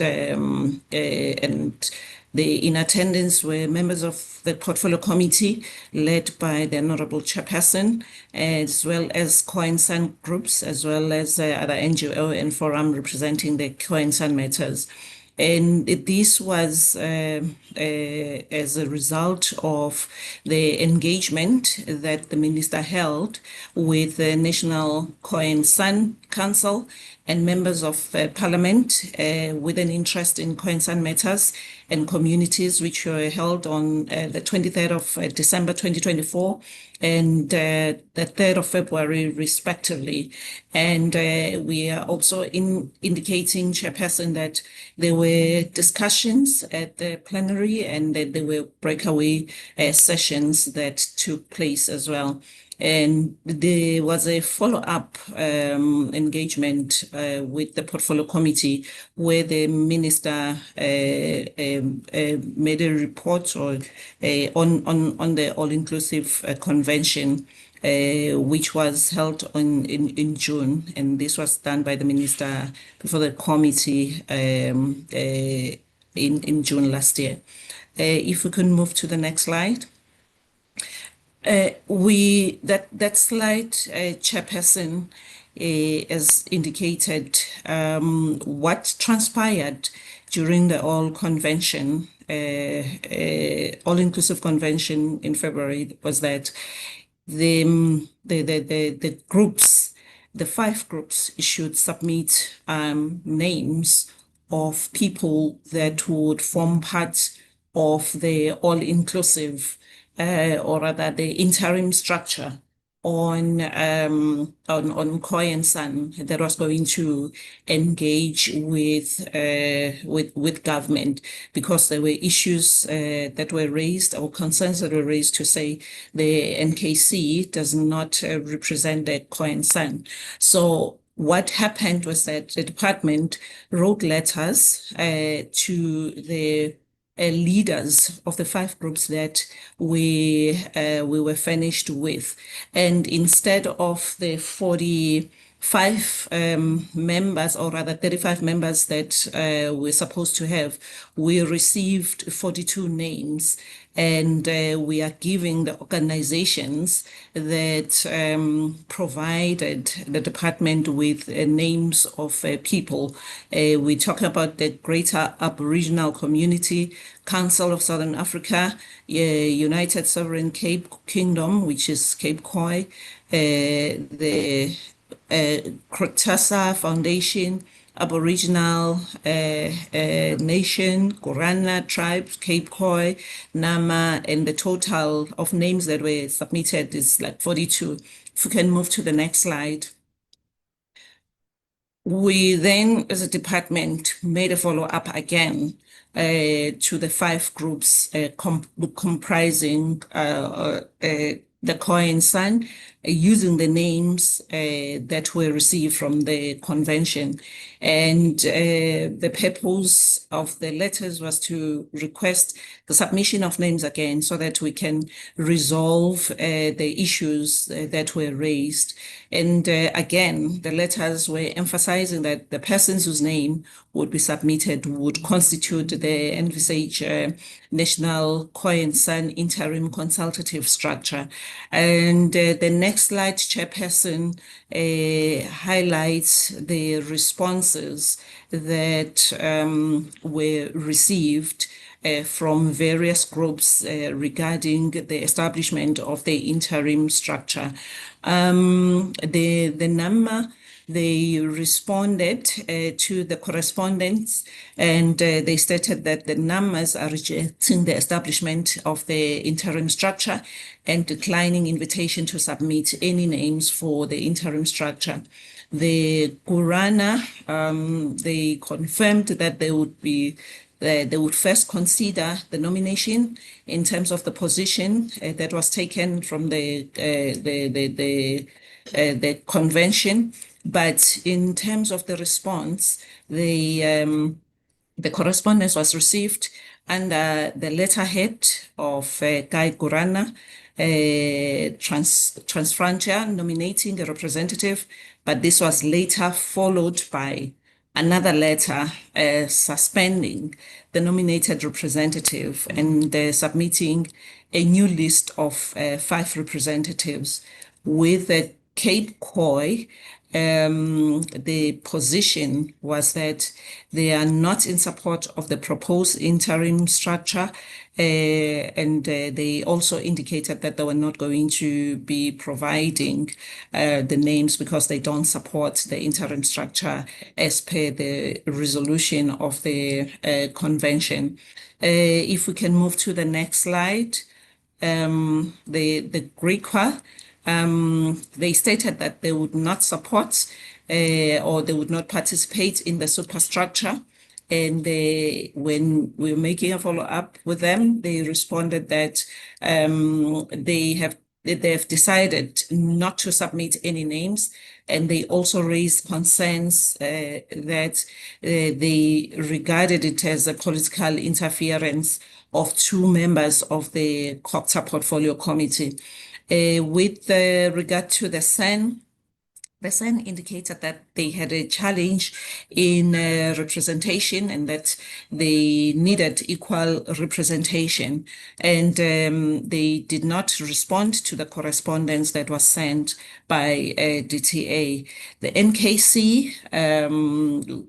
In attendance were members of the Portfolio Committee, led by the Honorable Chairperson, as well as Khoi and San groups, as well as other NGO and forum representing the Khoi and San Matters. And this was as a result of the engagement that the minister held with the National Khoi and San Council and members of parliament with an interest in Khoi and San Matters and communities, which were held on the 23rd of December 2024 and the 3rd of February, respectively. And we are also indicating, Chairperson, that there were discussions at the plenary and that there were breakaway sessions that took place as well. And there was a follow-up engagement with the Portfolio Committee where the minister made a report on the all-inclusive convention, which was held in June, and this was done by the minister before the committee in June last year. If we can move to the next slide. That slide, Chairperson, as indicated, what transpired during the all-inclusive convention in February was that the groups, the 5 groups, should submit names of people that would form part of the all-inclusive or rather the interim structure on Khoi and San that was going to engage with government, because there were issues that were raised or concerns that were raised to say the NKC does not represent the Khoi and San. So what happened was that the department wrote letters to the leaders of the 5 groups that we were furnished with, and instead of the 45 members, or rather 35 members that we're supposed to have, we received 42 names, and we are giving the organizations that provided the department with names of people. We're talking about the Greater Aboriginal Community, Council of Southern Africa, United Sovereign Cape Kingdom, which is Cape Khoi, the Krotasa Foundation, Aboriginal Nation, Gorana Tribes, Cape Khoi, Nama, and the total of names that were submitted is like 42. If we can move to the next slide. We then, as a department, made a follow-up again to the 5 groups comprising the Khoi and San, using the names that were received from the convention. And the purpose of the letters was to request the submission of names again so that we can resolve the issues that were raised. And again, the letters were emphasizing that the persons whose name would be submitted would constitute the NVSH National Khoi and San Interim Consultative Structure. And the next slide, Chairperson, highlights the responses that were received from various groups regarding the establishment of the interim structure. The NAMA, they responded to the correspondence, and they stated that the NAMAs are rejecting the establishment of the interim structure and declining invitation to submit any names for the interim structure. The Gorana, they confirmed that they would first consider the nomination in terms of the position that was taken from the convention. But in terms of the response, the correspondence was received under the letterhead of Guy Gorana, Transfrontier, nominating a representative, but this was later followed by another letter suspending the nominated representative and submitting a new list of 5 representatives with Cape Khoi. The position was that they are not in support of the proposed interim structure, and they also indicated that they were not going to be providing the names because they don't support the interim structure as per the resolution of the convention. If we can move to the next slide. The Griqua, they stated that they would not support or they would not participate in the superstructure. And when we were making a follow-up with them, they responded that they have decided not to submit any names, and they also raised concerns that they regarded it as a political interference of 2 members of the COPTA Portfolio Committee. With regard to the San indicated that they had a challenge in representation and that they needed equal representation, and they did not respond to the correspondence that was sent by DTA. The NKC,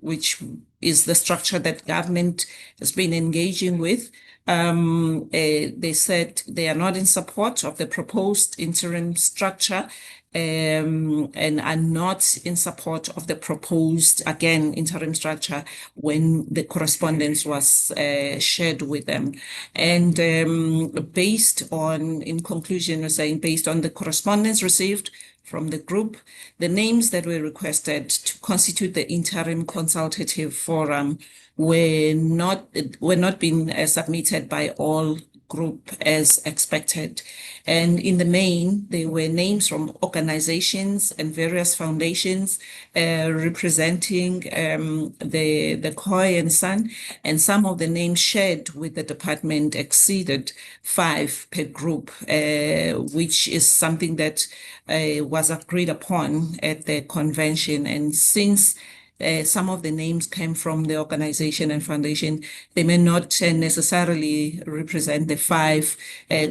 which is the structure that government has been engaging with, they said they are not in support of the proposed interim structure, and are not in support of the proposed, again, interim structure when the correspondence was shared with them. And in conclusion, we're saying based on the correspondence received from the group, the names that were requested to constitute the interim consultative forum were not being submitted by all group as expected. And in the main, they were names from organizations and various foundations representing the Khoi and San, and some of the names shared with the department exceeded 5 per group, which is something that was agreed upon at the convention. And since some of the names came from the organization and foundation, they may not necessarily represent the 5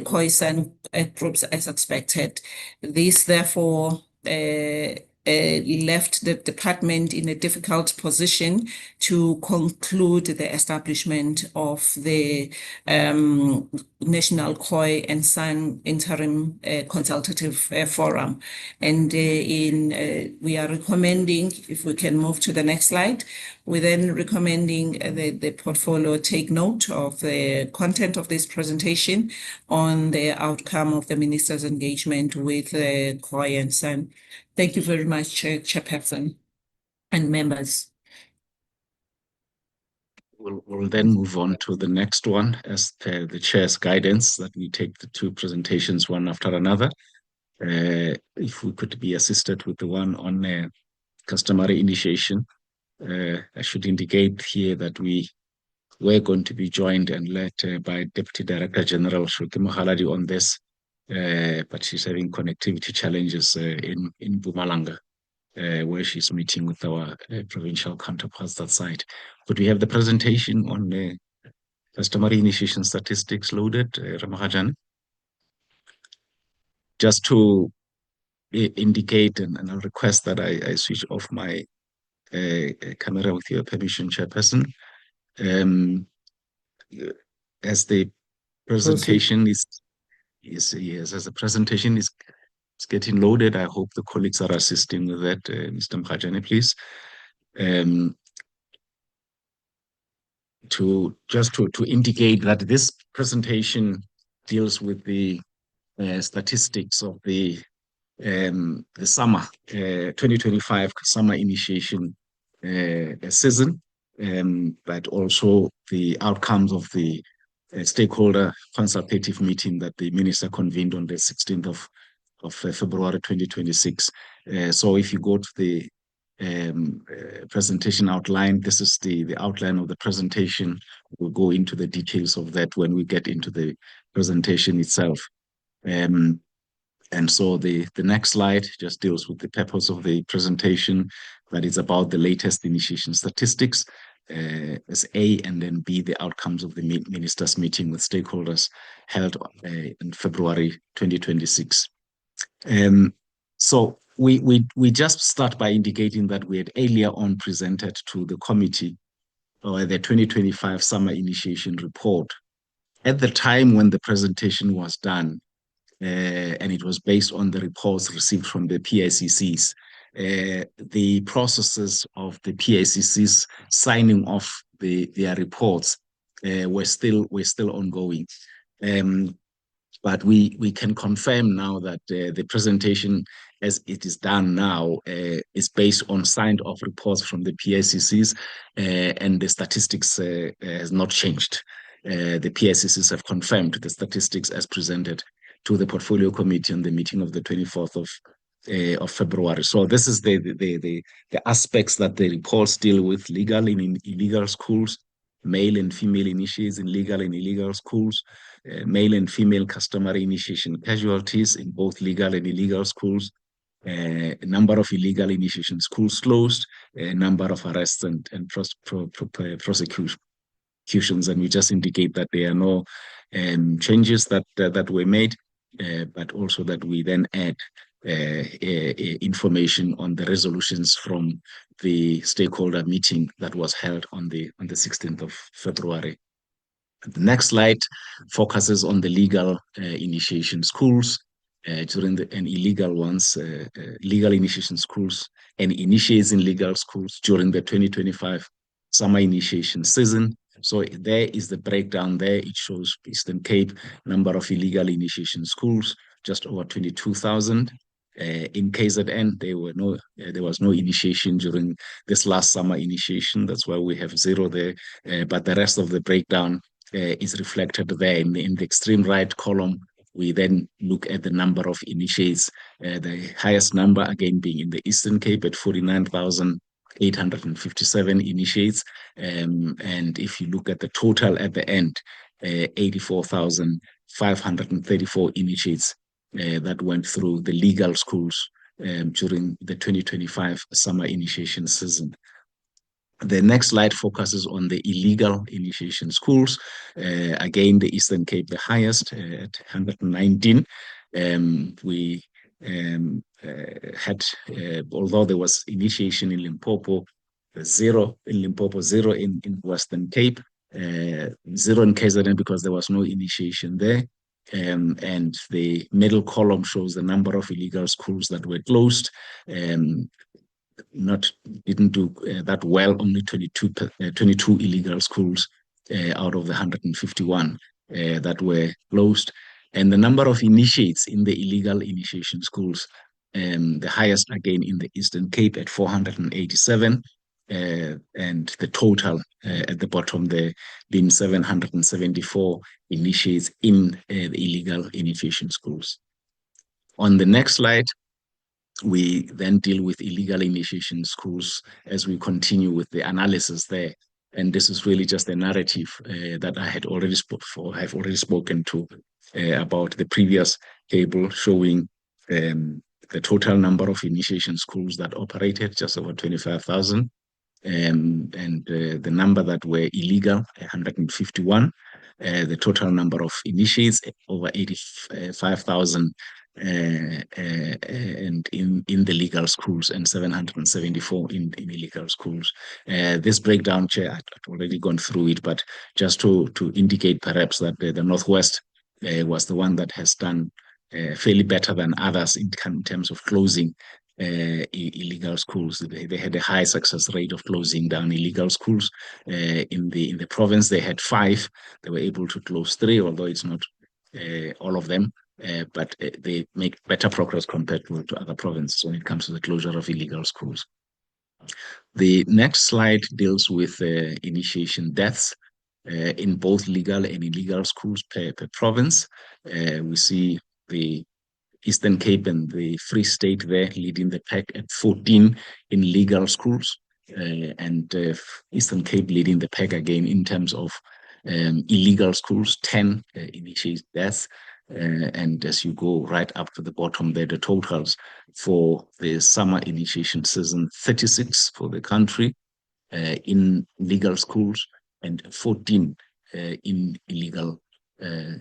Khoi-San groups as expected. This, therefore, left the department in a difficult position to conclude the establishment of the National Khoi and San Interim Consultative Forum. And we are recommending, if we can move to the next slide, we're then recommending the portfolio take note of the content of this presentation on the outcome of the minister's engagement with Khoi and San. Thank you very much, Chairperson and members. We'll then move on to the next one as per the chair's guidance that we take the 2 presentations one after another. If we could be assisted with the one on customary initiation. I should indicate here that we were going to be joined and led by Deputy Director General Shruti Mohaladi on this, but she's having connectivity challenges in Mpumalanga, where she's meeting with our provincial counterparts that side. Could we have the presentation on customary initiation statistics loaded, Ramahajani? Just to indicate, and I'll request that I switch off my camera with your permission, Chairperson. As the presentation is getting loaded, I hope the colleagues are assisting with that. Mr. Mkhajane, please. To indicate that this presentation deals with the statistics of the summer 2025 summer initiation season, but also the outcomes of the stakeholder consultative meeting that the minister convened on the 16th of February 2026. So if you go to the presentation outline, this is the outline of the presentation. We'll go into the details of that when we get into the presentation itself. And so the next slide just deals with the purpose of the presentation, that is about the latest initiation statistics as A, and then B, the outcomes of the ministers' meeting with stakeholders held in February 2026. So we just start by indicating that we had earlier on presented to the committee the 2025 summer initiation report. At the time when the presentation was done, and it was based on the reports received from the PICCs, the processes of the PICCs signing off their reports were still ongoing. But we can confirm now that the presentation as it is done now is based on signed off reports from the PICCs, and the statistics has not changed. The PICCs have confirmed the statistics as presented to the portfolio committee on the meeting of the 24th of February. So this is the aspects that the reports deal with: legal and illegal schools, male and female initiates in legal and illegal schools, male and female customary initiation casualties in both legal and illegal schools, number of illegal initiation schools closed, number of arrests and prosecutions. And we just indicate that there are no changes that were made, but also that we then add information on the resolutions from the stakeholder meeting that was held on the 16th of February. The next slide focuses on the legal initiation schools during and illegal ones, legal initiation schools and initiates in legal schools during the 2025 summer initiation season. So there is the breakdown there. It shows Eastern Cape, number of illegal initiation schools, just over 22,000. In KZN, there was no initiation during this last summer initiation. That's why we have 0 there. But the rest of the breakdown is reflected there. In the extreme right column, we then look at the number of initiates, the highest number again being in the Eastern Cape at 49,857 initiates. And if you look at the total at the end, 84,534 initiates that went through the legal schools during the 2025 summer initiation season. The next slide focuses on the illegal initiation schools. Again, the Eastern Cape, the highest at 119. We had, although there was initiation in Limpopo, 0 in Limpopo, 0 in Western Cape, 0 in KZN because there was no initiation there. And the middle column shows the number of illegal schools that were closed. Didn't do that well, only 22 illegal schools out of the 151 that were closed. And the number of initiates in the illegal initiation schools, the highest again in the Eastern Cape at 487, and the total at the bottom there being 774 initiates in the illegal initiation schools. On the next slide, we then deal with illegal initiation schools as we continue with the analysis there. And this is really just a narrative that I had already spoken to about the previous table, showing the total number of initiation schools that operated, just over 25,000. And the number that were illegal, 151. The total number of initiates, over 85,000. And in the legal schools, and 774 in illegal schools. This breakdown, Chair, I've already gone through it, but just to indicate perhaps that the Northwest was the one that has done fairly better than others in terms of closing illegal schools. They had a high success rate of closing down illegal schools. In the province, they had 5. They were able to close 3, although it's not all of them. But they make better progress compared to other provinces when it comes to the closure of illegal schools. The next slide deals with initiation deaths in both legal and illegal schools per province. We see the Eastern Cape and the Free State there leading the pack at 14 in legal schools, and Eastern Cape leading the pack again in terms of illegal schools, 10 initiate deaths. And as you go right up to the bottom there, the totals for the summer initiation season, 36 for the country in legal schools and 14 in illegal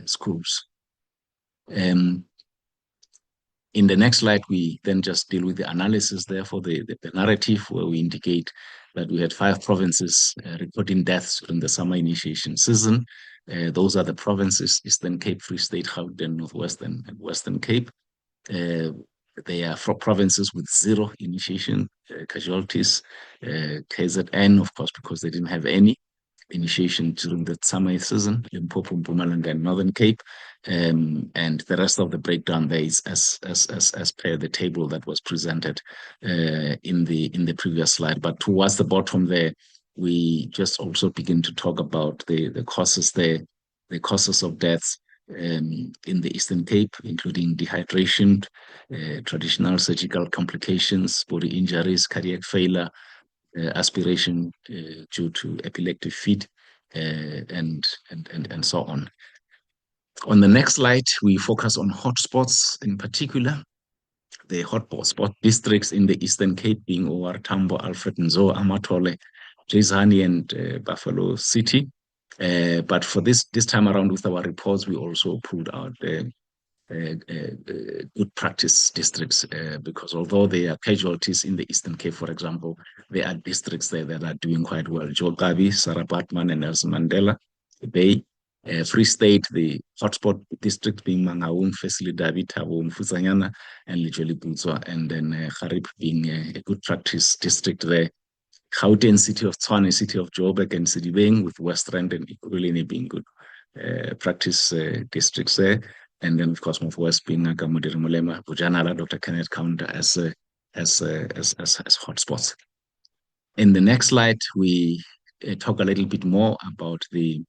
schools. In the next slide, we then just deal with the analysis there for the narrative, where we indicate that we had 5 provinces reporting deaths in the summer initiation season. Those are the provinces: Eastern Cape, Free State, Gauteng, Northwestern, and Western Cape. They are 4 provinces with 0 initiation casualties. KZN, of course, because they didn't have any initiation during the summer season, Limpopo, Mpumalanga, and Northern Cape. And the rest of the breakdown there is as per the table that was presented in the previous slide. But towards the bottom there, we just also begin to talk about the causes there, the causes of deaths in the Eastern Cape, including dehydration, traditional surgical complications, body injuries, cardiac failure, aspiration due to epileptic fit, and so on. On the next slide, we focus on hotspots in particular. The hotspot districts in the Eastern Cape being OR Tambo, Alfred Nzo, Amatole, Jezani, and Buffalo City. But for this time around with our reports, we also pulled out the good practice districts, because although there are casualties in the Eastern Cape, for example, there are districts there that are doing quite well. Jogabi, Sarah Batman, and Nelson Mandela Bay. Free State, the hotspot district being Mangaung, Fesili David, Thabo, Mfuzanyana, and Lijoli Butswa, and then Harib being a good practice district there. Gauteng, City of Tshwane, City of Joburg, and Sidibeng, with West Rand and Ekurhuleni being good practice districts there. And then, of course, Northwest being Akamudiri Mulema, Bujanala, Dr. Kenneth Counter as hotspots. In the next slide, we talk a little bit more about the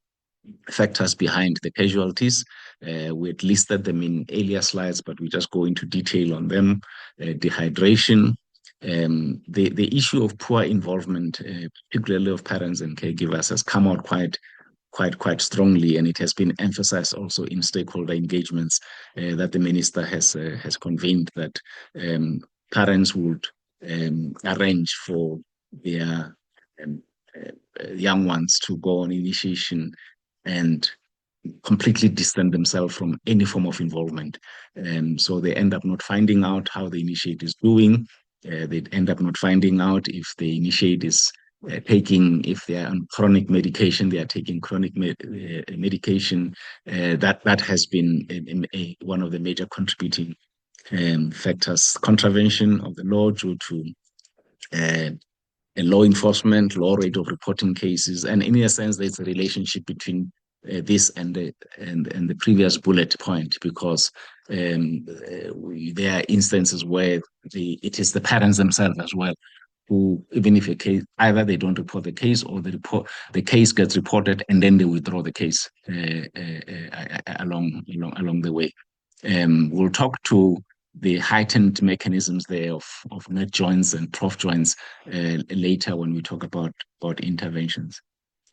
factors behind the casualties. We had listed them in earlier slides, but we just go into detail on them. Dehydration, the issue of poor involvement, particularly of parents and caregivers, has come out quite strongly, and it has been emphasized also in stakeholder engagements that the minister has convened, that parents would arrange for their young ones to go on initiation and completely distance themselves from any form of involvement. So they end up not finding out how the initiate is doing. They end up not finding out if the initiate is if they are on chronic medication, they are taking chronic medication. That has been one of the major contributing factors. Contravention of the law due to law enforcement, low rate of reporting cases, and in a sense, there's a relationship between this and the previous bullet point, because there are instances where it is the parents themselves as well who, even if a case, either they don't report the case, or the case gets reported and then they withdraw the case along the way. We'll talk to the heightened mechanisms there of net joints and prof joints later when we talk about interventions.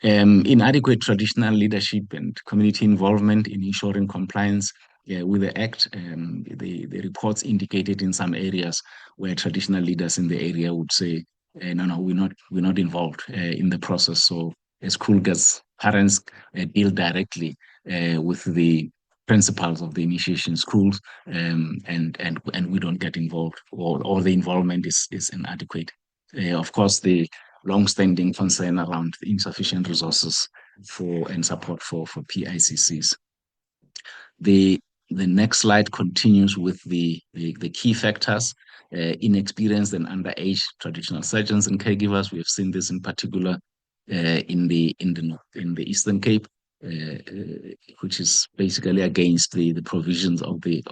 Inadequate traditional leadership and community involvement in ensuring compliance with the Act. The reports indicated in some areas where traditional leaders in the area would say, no, we're not involved in the process. So as school gets, parents deal directly with the principals of the initiation schools, and we don't get involved, or the involvement is inadequate. Of course, the long-standing concern around the insufficient resources and support for PICCs. The next slide continues with the key factors. Inexperienced and underage traditional surgeons and caregivers. We have seen this in particular in the Eastern Cape, which is basically against the provisions of the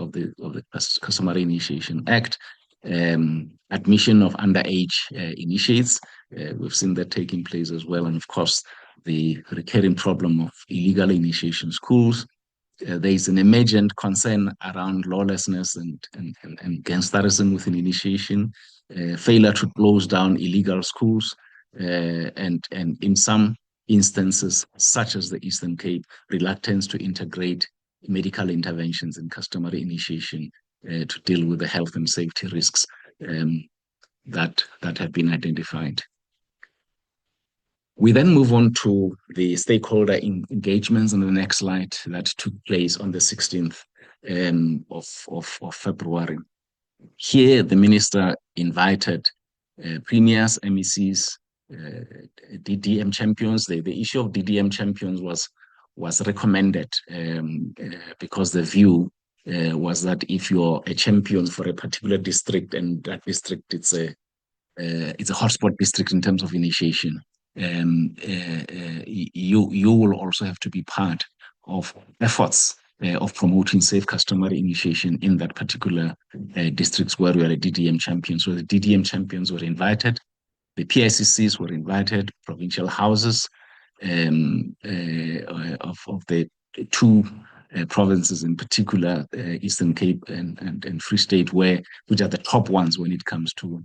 Customary Initiation Act. Admission of underage initiates. We've seen that taking place as well, and of course the recurring problem of illegal initiation schools. There is an emergent concern around lawlessness and gangsterism within initiation, failure to close down illegal schools, and in some instances, such as the Eastern Cape, reluctance to integrate medical interventions and customary initiation to deal with the health and safety risks that have been identified. We then move on to the stakeholder engagements on the next slide that took place on the 16th of February. Here, the minister invited premiers, MECs, DDM champions. The issue of DDM champions was recommended because the view was that if you're a champion for a particular district and that district it's a hotspot district in terms of initiation, you will also have to be part of efforts of promoting safe customary initiation in that particular districts where we are a DDM champion. So the DDM champions were invited, the PICCs were invited, provincial houses of the two provinces in particular, Eastern Cape and Free State, which are the top ones when it comes to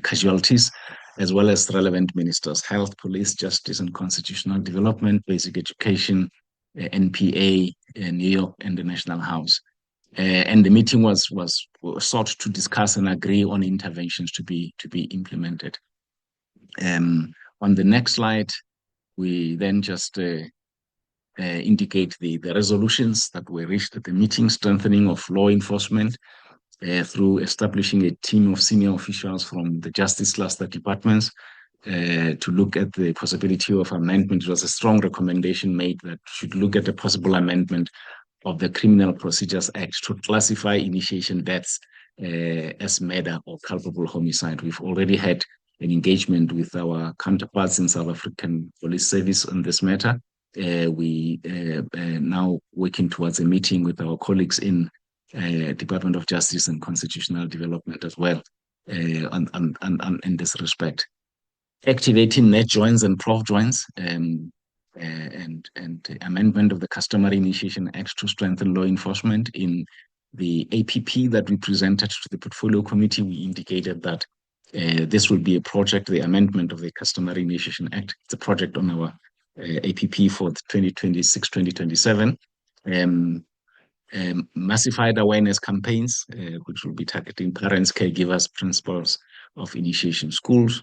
casualties, as well as relevant ministers, health, police, justice and constitutional development, basic education, NPA, New York, and the National House. And the meeting was sought to discuss and agree on interventions to be implemented. On the next slide, we then just indicate the resolutions that were reached at the meeting: strengthening of law enforcement through establishing a team of senior officials from the justice cluster departments to look at the possibility of amendment. It was a strong recommendation made that should look at a possible amendment of the Criminal Procedures Act to classify initiation deaths as murder or culpable homicide. We've already had an engagement with our counterparts in South African Police Service on this matter. We now working towards a meeting with our colleagues in Department of Justice and Constitutional Development as well in this respect. Activating net joins and prof joins and amendment of the Customary Initiation Act to strengthen law enforcement. In the APP that we presented to the Portfolio Committee, we indicated that this will be a project, the amendment of the Customary Initiation Act. It's a project on our APP for 2026-2027. Massified awareness campaigns, which will be targeting parents, caregivers, principals of initiation schools.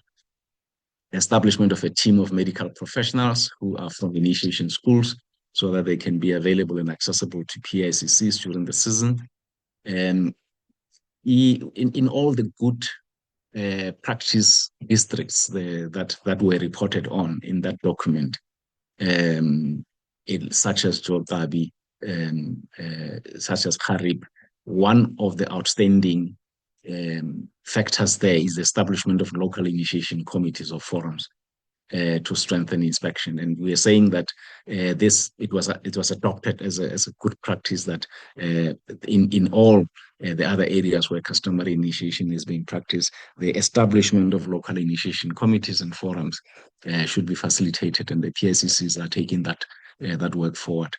Establishment of a team of medical professionals who are from initiation schools so that they can be available and accessible to PICCs during the season. In all the good practice districts that were reported on in that document, such as Jogabi, such as Karib, one of the outstanding factors there is the establishment of local initiation committees or forums to strengthen inspection. And we are saying that it was adopted as a good practice that in all the other areas where customary initiation is being practiced, the establishment of local initiation committees and forums should be facilitated, and the PICCs are taking that work forward.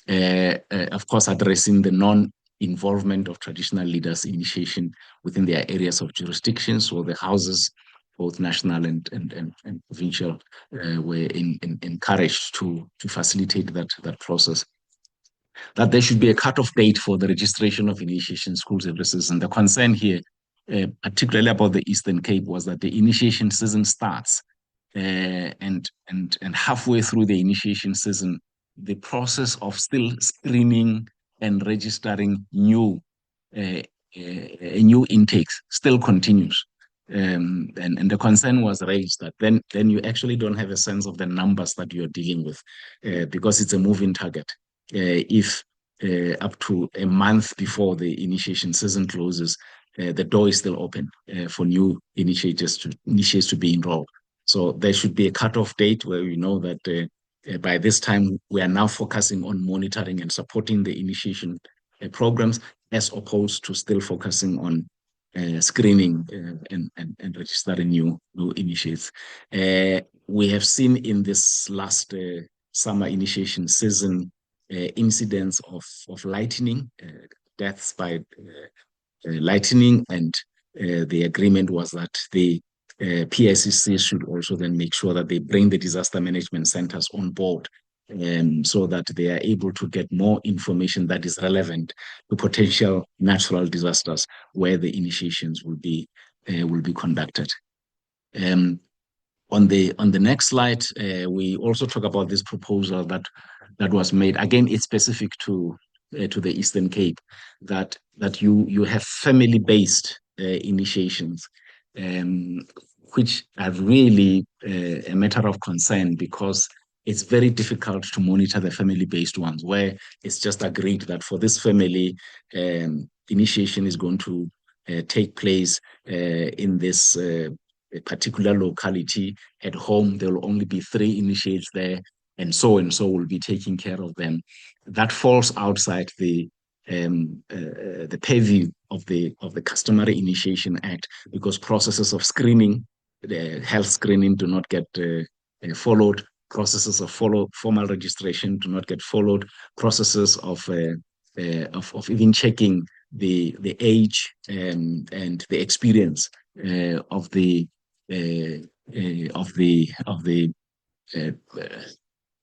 Of course, addressing the non-involvement of traditional leaders initiation within their areas of jurisdiction, so the houses, both national and provincial, were encouraged to facilitate that process. That there should be a cut-off date for the registration of initiation school services. And the concern here, particularly about the Eastern Cape, was that the initiation season starts and halfway through the initiation season, the process of still screening and registering new intakes still continues. And the concern was raised that then you actually don't have a sense of the numbers that you're dealing with because it's a moving target. If up to a month before the initiation season closes, the door is still open for new initiates to be enrolled. So there should be a cutoff date where we know that by this time we are now focusing on monitoring and supporting the initiation programs, as opposed to still focusing on screening and registering new initiates. We have seen in this last summer initiation season incidents of lightning, deaths by lightning, and the agreement was that the PICC should also then make sure that they bring the disaster management centers on board so that they are able to get more information that is relevant to potential natural disasters where the initiations will be conducted. On the next slide, we also talk about this proposal that was made. Again, it's specific to the Eastern Cape, that you have family-based initiations, which are really a matter of concern, because it's very difficult to monitor the family-based ones, where it's just agreed that for this family, initiation is going to take place in this particular locality. At home, there will only be 3 initiates there, and so will be taking care of them. That falls outside the purview of the Customary Initiation Act, because processes of screening, the health screening, do not get followed. Processes of formal registration do not get followed. Processes of even checking the age and the experience of the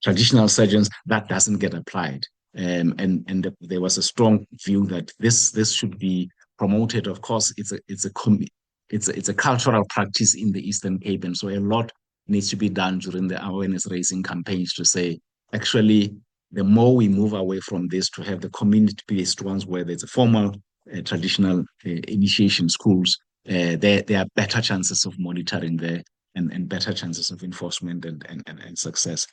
traditional surgeons, that doesn't get applied. And there was a strong view that this should be promoted. Of course, it's a cultural practice in the Eastern Cape, and so a lot needs to be done during the awareness raising campaigns to say, actually, the more we move away from this to have the community-based ones where there's a formal traditional initiation schools, there are better chances of monitoring there, and better chances of enforcement and success.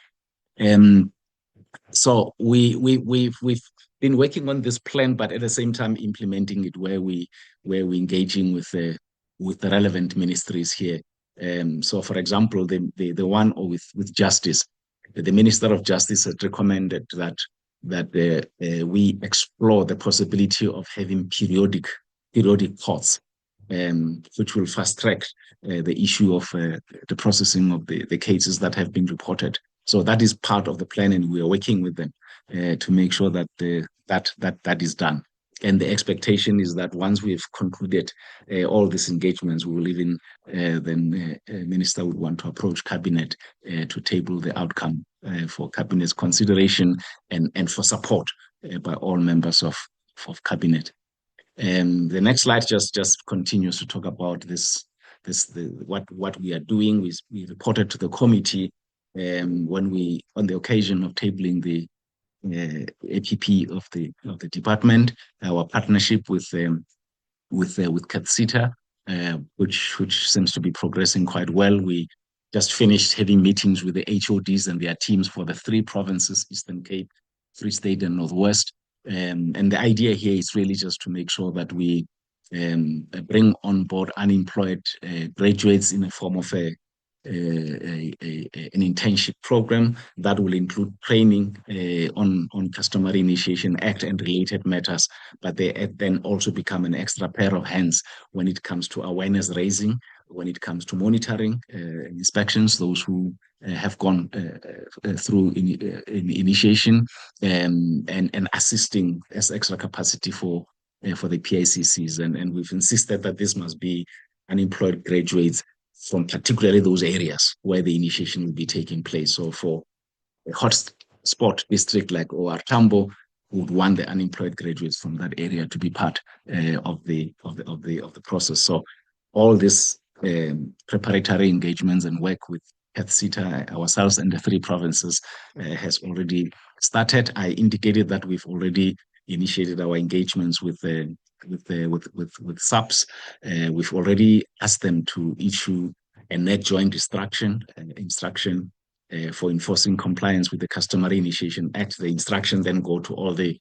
So we've been working on this plan, but at the same time implementing it where we're engaging with the relevant ministries here. So, for example, the one with justice, the Minister of Justice had recommended that we explore the possibility of having periodic courts, which will fast track the issue of the processing of the cases that have been reported. So that is part of the plan, and we are working with them to make sure that that is done. And the expectation is that once we've concluded all these engagements, we will even then Minister would want to approach Cabinet to table the outcome for Cabinet's consideration and for support by all members of Cabinet. The next slide just continues to talk about what we are doing. We reported to the committee when we, on the occasion of tabling the APP of the department, our partnership with CATSITA, which seems to be progressing quite well. We just finished having meetings with the HODs and their teams for the 3 provinces, Eastern Cape, Free State, and Northwest. And the idea here is really just to make sure that we bring on board unemployed graduates in the form of an internship program that will include training on Customary Initiation Act and related matters, but they then also become an extra pair of hands when it comes to awareness raising, when it comes to monitoring inspections, those who have gone through initiation, and assisting as extra capacity for the PICCs. And we've insisted that this must be unemployed graduates from particularly those areas where the initiation will be taking place. So for a hotspot district like OR Tambo, we would want the unemployed graduates from that area to be part of the process. So all this preparatory engagements and work with CATSITA, ourselves, and the 3 provinces has already started. I indicated that we've already initiated our engagements with SAPS. We've already asked them to issue a net joint instruction for enforcing compliance with the Customary Initiation Act. The instructions then go to all the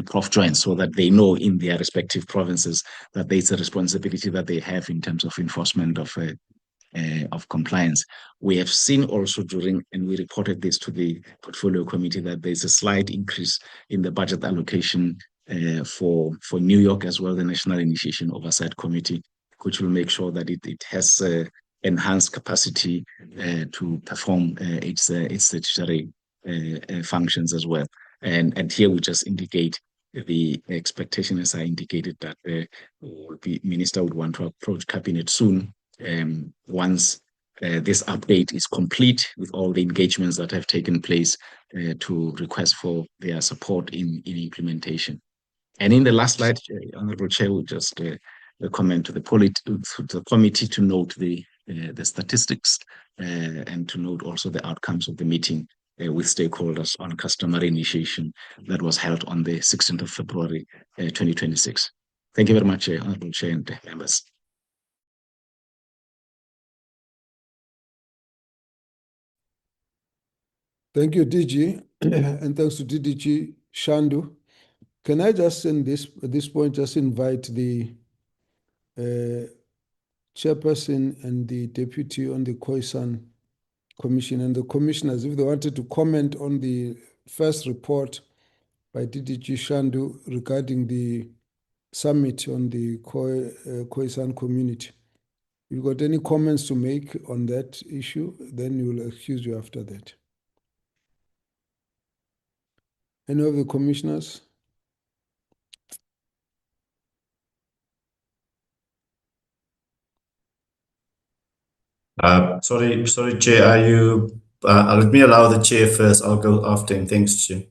prof joints so that they know in their respective provinces that there's a responsibility that they have in terms of enforcement of compliance. We have seen also and we reported this to the portfolio committee, that there's a slight increase in the budget allocation for New York as well, the National Initiation Oversight Committee, which will make sure that it has enhanced capacity to perform its statutory functions as well. And here we just indicate the expectation, as I indicated, that the Minister would want to approach Cabinet soon once this update is complete with all the engagements that have taken place to request for their support in implementation. And in the last slide, Honorable Chair would just comment to the committee to note the statistics and to note also the outcomes of the meeting with stakeholders on customary initiation that was held on the 16th of February 2026. Thank you very much, Honorable Chair and members. Thank you, DG, and thanks to DDG Shandu. Can I just, at this point, just invite the chairperson and the deputy on the Khoi-San Commission and the commissioners, if they wanted to comment on the first report by DDG Shandu regarding the summit on the Khoi-San community. If you got any comments to make on that issue, then we will excuse you after that. Any of the commissioners? Sorry, Chair. Are you? Let me allow the chair first. I'll go after him. Thanks, Chair.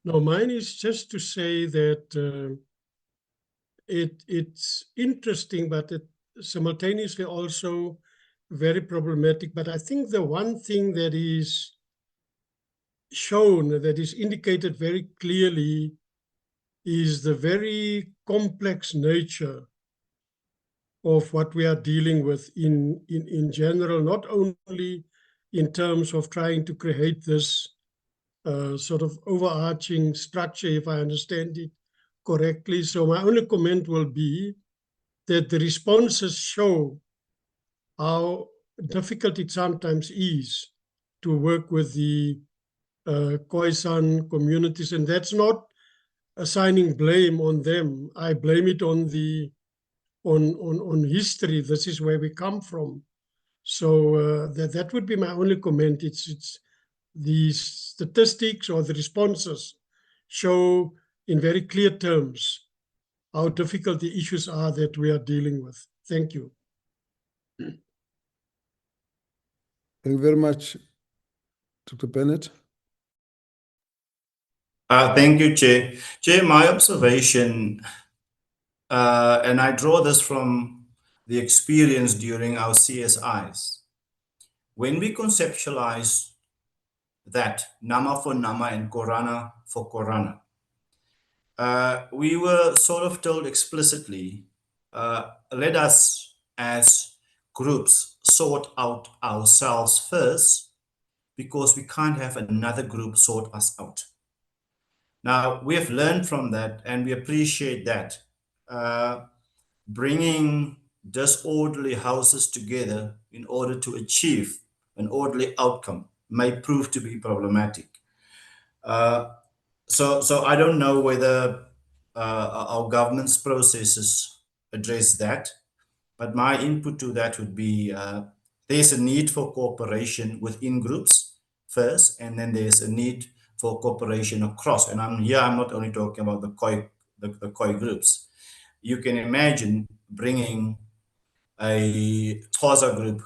No, mine is just to say that it's interesting, but it simultaneously also very problematic. But I think the one thing that is shown, that is indicated very clearly, is the very complex nature of what we are dealing with in general, not only in terms of trying to create this sort of overarching structure, if I understand it correctly. So my only comment will be that the responses show how difficult it sometimes is to work with the Khoi-San communities, and that's not assigning blame on them. I blame it on history. This is where we come from. So that would be my only comment. It's the statistics or the responses show in very clear terms how difficult the issues are that we are dealing with. Thank you. Thank you very much, Dr. Bennett. Thank you, Chair. Chair, my observation, and I draw this from the experience during our CSIs. When we conceptualize that Nama for Nama and Korana for Korana, we were sort of told explicitly, let us as groups sort out ourselves first, because we can't have another group sort us out. Now, we have learned from that, and we appreciate that. Bringing disorderly houses together in order to achieve an orderly outcome may prove to be problematic. So I don't know whether our government's processes address that, but my input to that would be there's a need for cooperation within groups first, and then there's a need for cooperation across. And I'm not only talking about the Khoi groups. You can imagine bringing a Xhosa group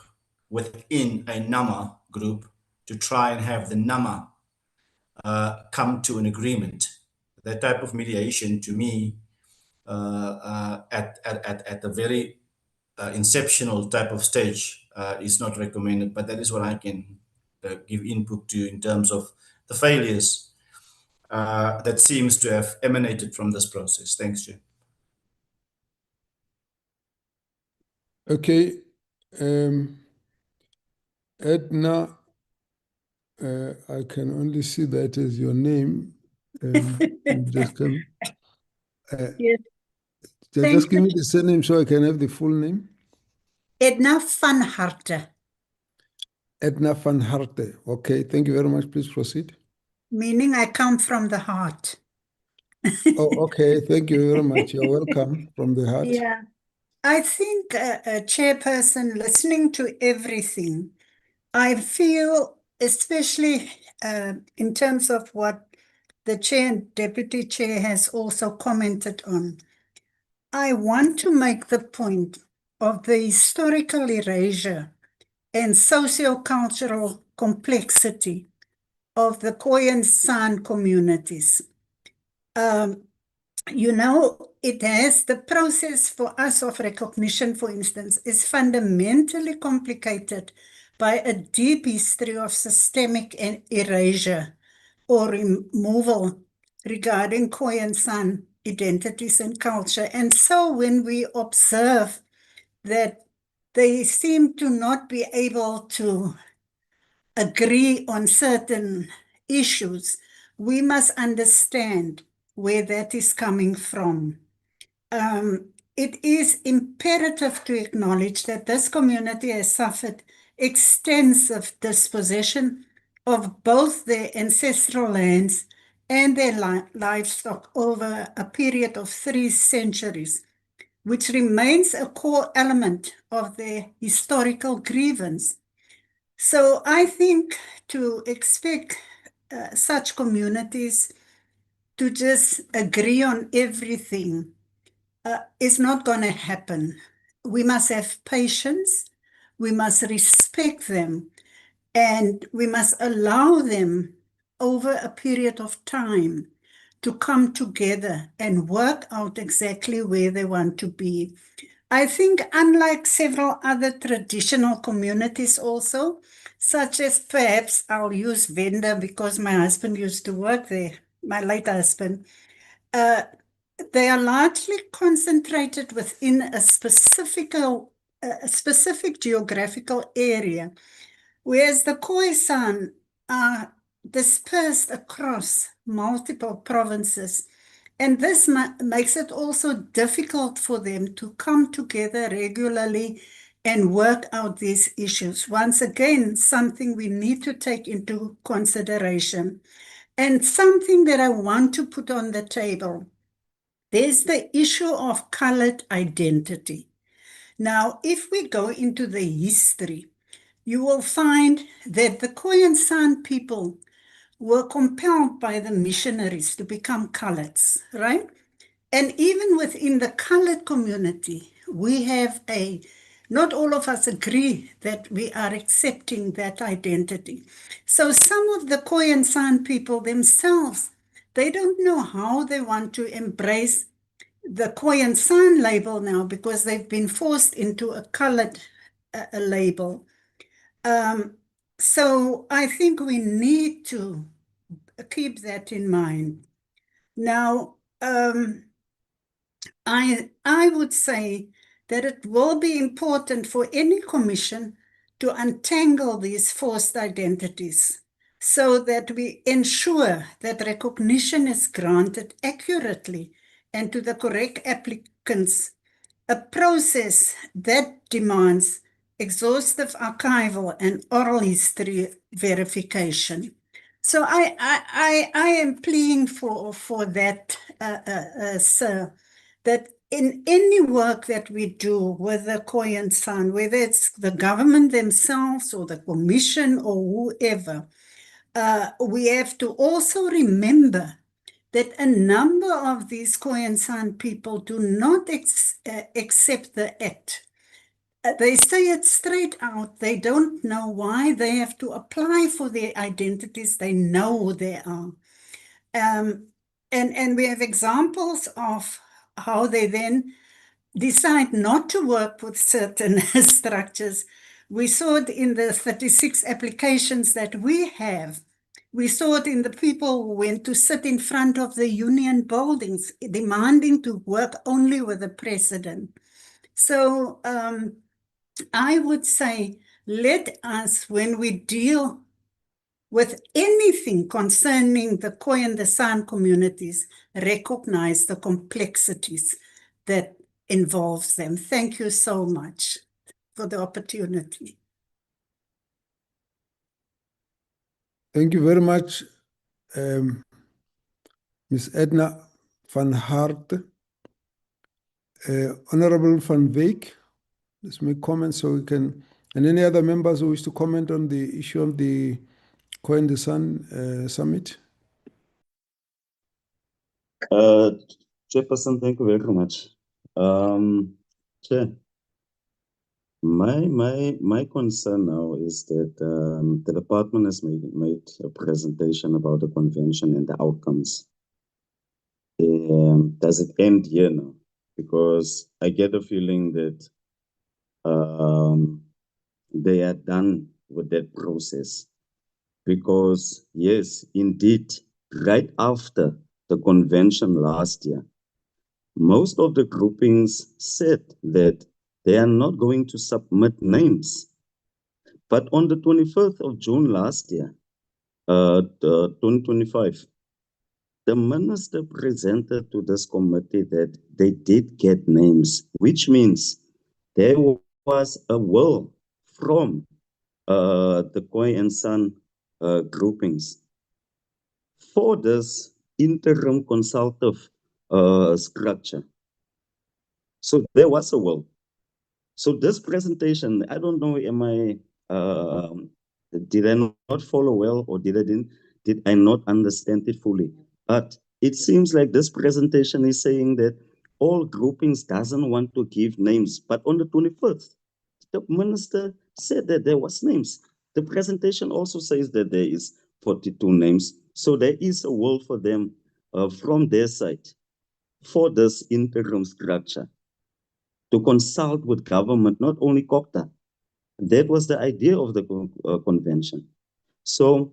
within a Nama group to try and have the Nama come to an agreement. That type of mediation, to me, at the very inceptional type of stage, is not recommended. But that is what I can give input to in terms of the failures that seems to have emanated from this process. Thanks, Chair. Okay, Edna, I can only see that as your name. You just come. Yes. Just give me the surname so I can have the full name. Edna van Harte. Edna van Harte. Okay, thank you very much. Please proceed. Meaning I come from the heart. Oh, okay. Thank you very much. You're welcome from the heart. Yeah. I think, Chairperson, listening to everything, I feel, especially in terms of what the Chair and Deputy Chair has also commented on, I want to make the point of the historical erasure and socio-cultural complexity of the Khoi and San communities. You know, it has the process for us of recognition, for instance, is fundamentally complicated by a deep history of systemic erasure or removal regarding Khoi and San identities and culture. And so when we observe that they seem to not be able to agree on certain issues, we must understand where that is coming from. It is imperative to acknowledge that this community has suffered extensive dispossession of both their ancestral lands and their livestock over a period of 3 centuries, which remains a core element of their historical grievance. So I think to expect such communities to just agree on everything is not going to happen. We must have patience, we must respect them, and we must allow them over a period of time to come together and work out exactly where they want to be. I think unlike several other traditional communities also, such as perhaps I'll use Venda because my husband used to work there, my late husband, they are largely concentrated within a specific geographical area, whereas the Khoi-San are dispersed across multiple provinces. And this makes it also difficult for them to come together regularly and work out these issues. Once again, something we need to take into consideration. And something that I want to put on the table, there's the issue of colored identity. Now, if we go into the history, you will find that the Khoi and San people were compelled by the missionaries to become coloreds, right? And even within the colored community, we have not all of us agree that we are accepting that identity. So some of the Khoi and San people themselves, they don't know how they want to embrace the Khoi and San label now because they've been forced into a colored label. So I think we need to keep that in mind. Now, I would say that it will be important for any commission to untangle these forced identities so that we ensure that recognition is granted accurately and to the correct applicants, a process that demands exhaustive archival and oral history verification. So I am pleading for that, sir, that in any work that we do with the Khoi and San, whether it's the government themselves or the commission or whoever, we have to also remember that a number of these Khoi and San people do not accept the act. They say it straight out. They don't know why they have to apply for their identities. They know who they are. And we have examples of how they then decide not to work with certain structures. We saw it in the 36 applications that we have. We saw it in the people who went to sit in front of the union buildings, demanding to work only with the president. So I would say, let us, when we deal with anything concerning the Khoi and the San communities, recognize the complexities that involves them. Thank you so much for the opportunity. Thank you very much, Ms. Edna van Hart. Honorable Van Wyk, let's make comments so we can, and any other members who wish to comment on the issue of the Khoi and the San Summit? Chairperson, thank you very much. Chair, My concern now is that the department has made a presentation about the convention and the outcomes. Does it end here now? Because I get a feeling that they are done with that process. Because yes, indeed, right after the convention last year, most of the groupings said that they are not going to submit names. But on the 21st of June last year, 2025, the minister presented to this committee that they did get names, which means there was a will from the Khoi and San groupings for this interim consultative structure. So there was a will. So this presentation, I don't know, did I not follow well, or did I not understand it fully? But it seems like this presentation is saying that all groupings doesn't want to give names. But on the 21st, the minister said that there was names. The presentation also says that there is 42 names. So there is a will for them from their side for this interim structure to consult with government, not only COCTA. That was the idea of the convention. So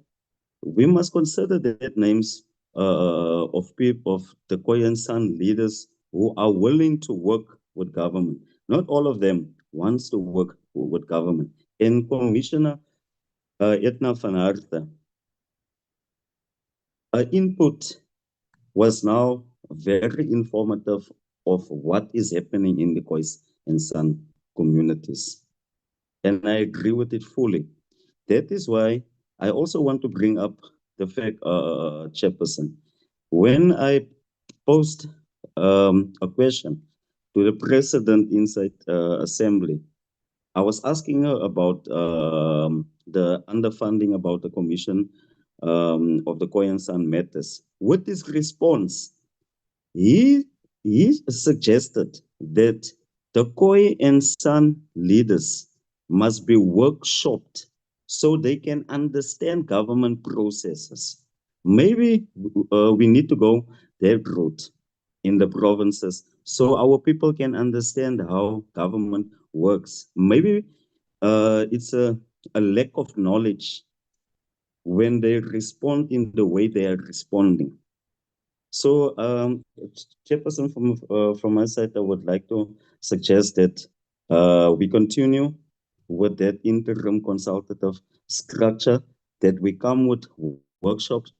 we must consider that names of people, of the Khoi and San leaders who are willing to work with government. Not all of them wants to work with government. And Commissioner Edna van Harten, her input was now very informative of what is happening in the Khoi and San communities. And I agree with it fully. That is why I also want to bring up the fact, Chairperson, when I posed a question to the president inside assembly, I was asking her about the underfunding about the commission of the Khoi and San Matters. With his response, he suggested that the Khoi and San leaders must be workshopped so they can understand government processes. Maybe we need to go that route in the provinces so our people can understand how government works. Maybe it's a lack of knowledge when they respond in the way they are responding. So, Chairperson, from my side, I would like to suggest that we continue with that interim consultative structure, that we come with workshops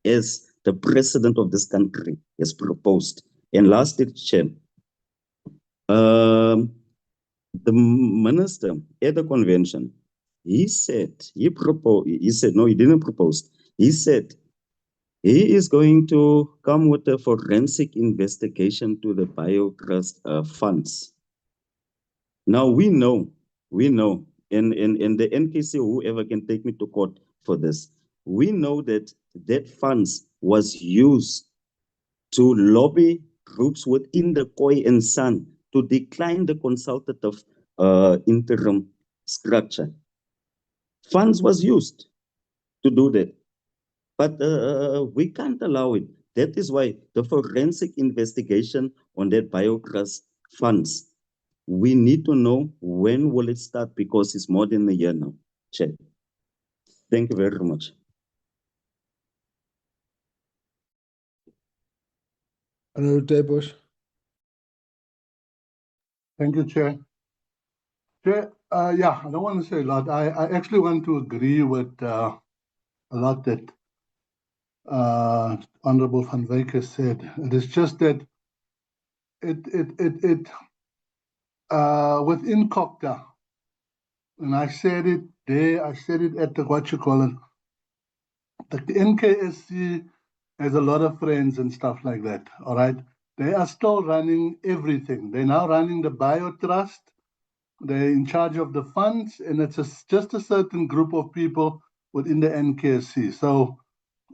as the president of this country has proposed. And lastly, Chair, the minister at the convention, he said, no, he didn't propose. He said, he is going to come with a forensic investigation to the BioTrust funds. Now we know, and the NKC, whoever can take me to court for this, we know that that funds was used to lobby groups within the Khoi and San to decline the consultative interim structure. Funds was used to do that. But we can't allow it. That is why the forensic investigation on that BioTrust funds, we need to know when will it start, because it's more than a year now. Chair. Thank you very much. Honorable Tebosh. Thank you, Chair. Chair, yeah, I don't want to say a lot. I actually want to agree with a lot that Honorable Van Wyk said. It is just that it within COCTA, and I said it there, I said it at the what you call it, the NKSC has a lot of friends and stuff like that, all right? They are still running everything. They're now running the BioTrust. They're in charge of the funds, and it's just a certain group of people within the NKSC. So,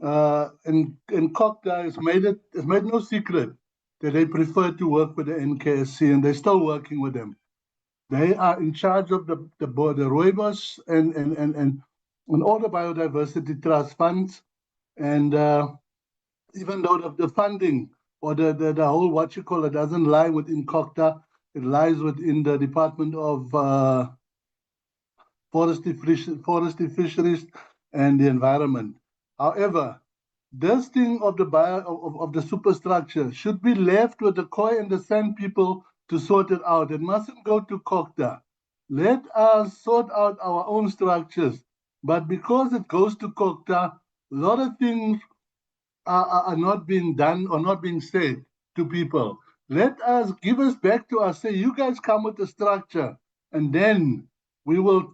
and COCTA has made no secret that they prefer to work with the NKSC, and they're still working with them. They are in charge of the rooibos and all the biodiversity trust funds. And even though the funding or the whole, what you call it, doesn't lie within COCTA, it lies within the Department of Forestry, Fisheries, and the Environment. However, this thing of the superstructure should be left with the Khoi and the San people to sort it out. It mustn't go to COCTA. Let us sort out our own structures. But because it goes to COCTA, a lot of things are not being done or not being said to people. Let us give us back to us. Say, you guys come with the structure, and then we will,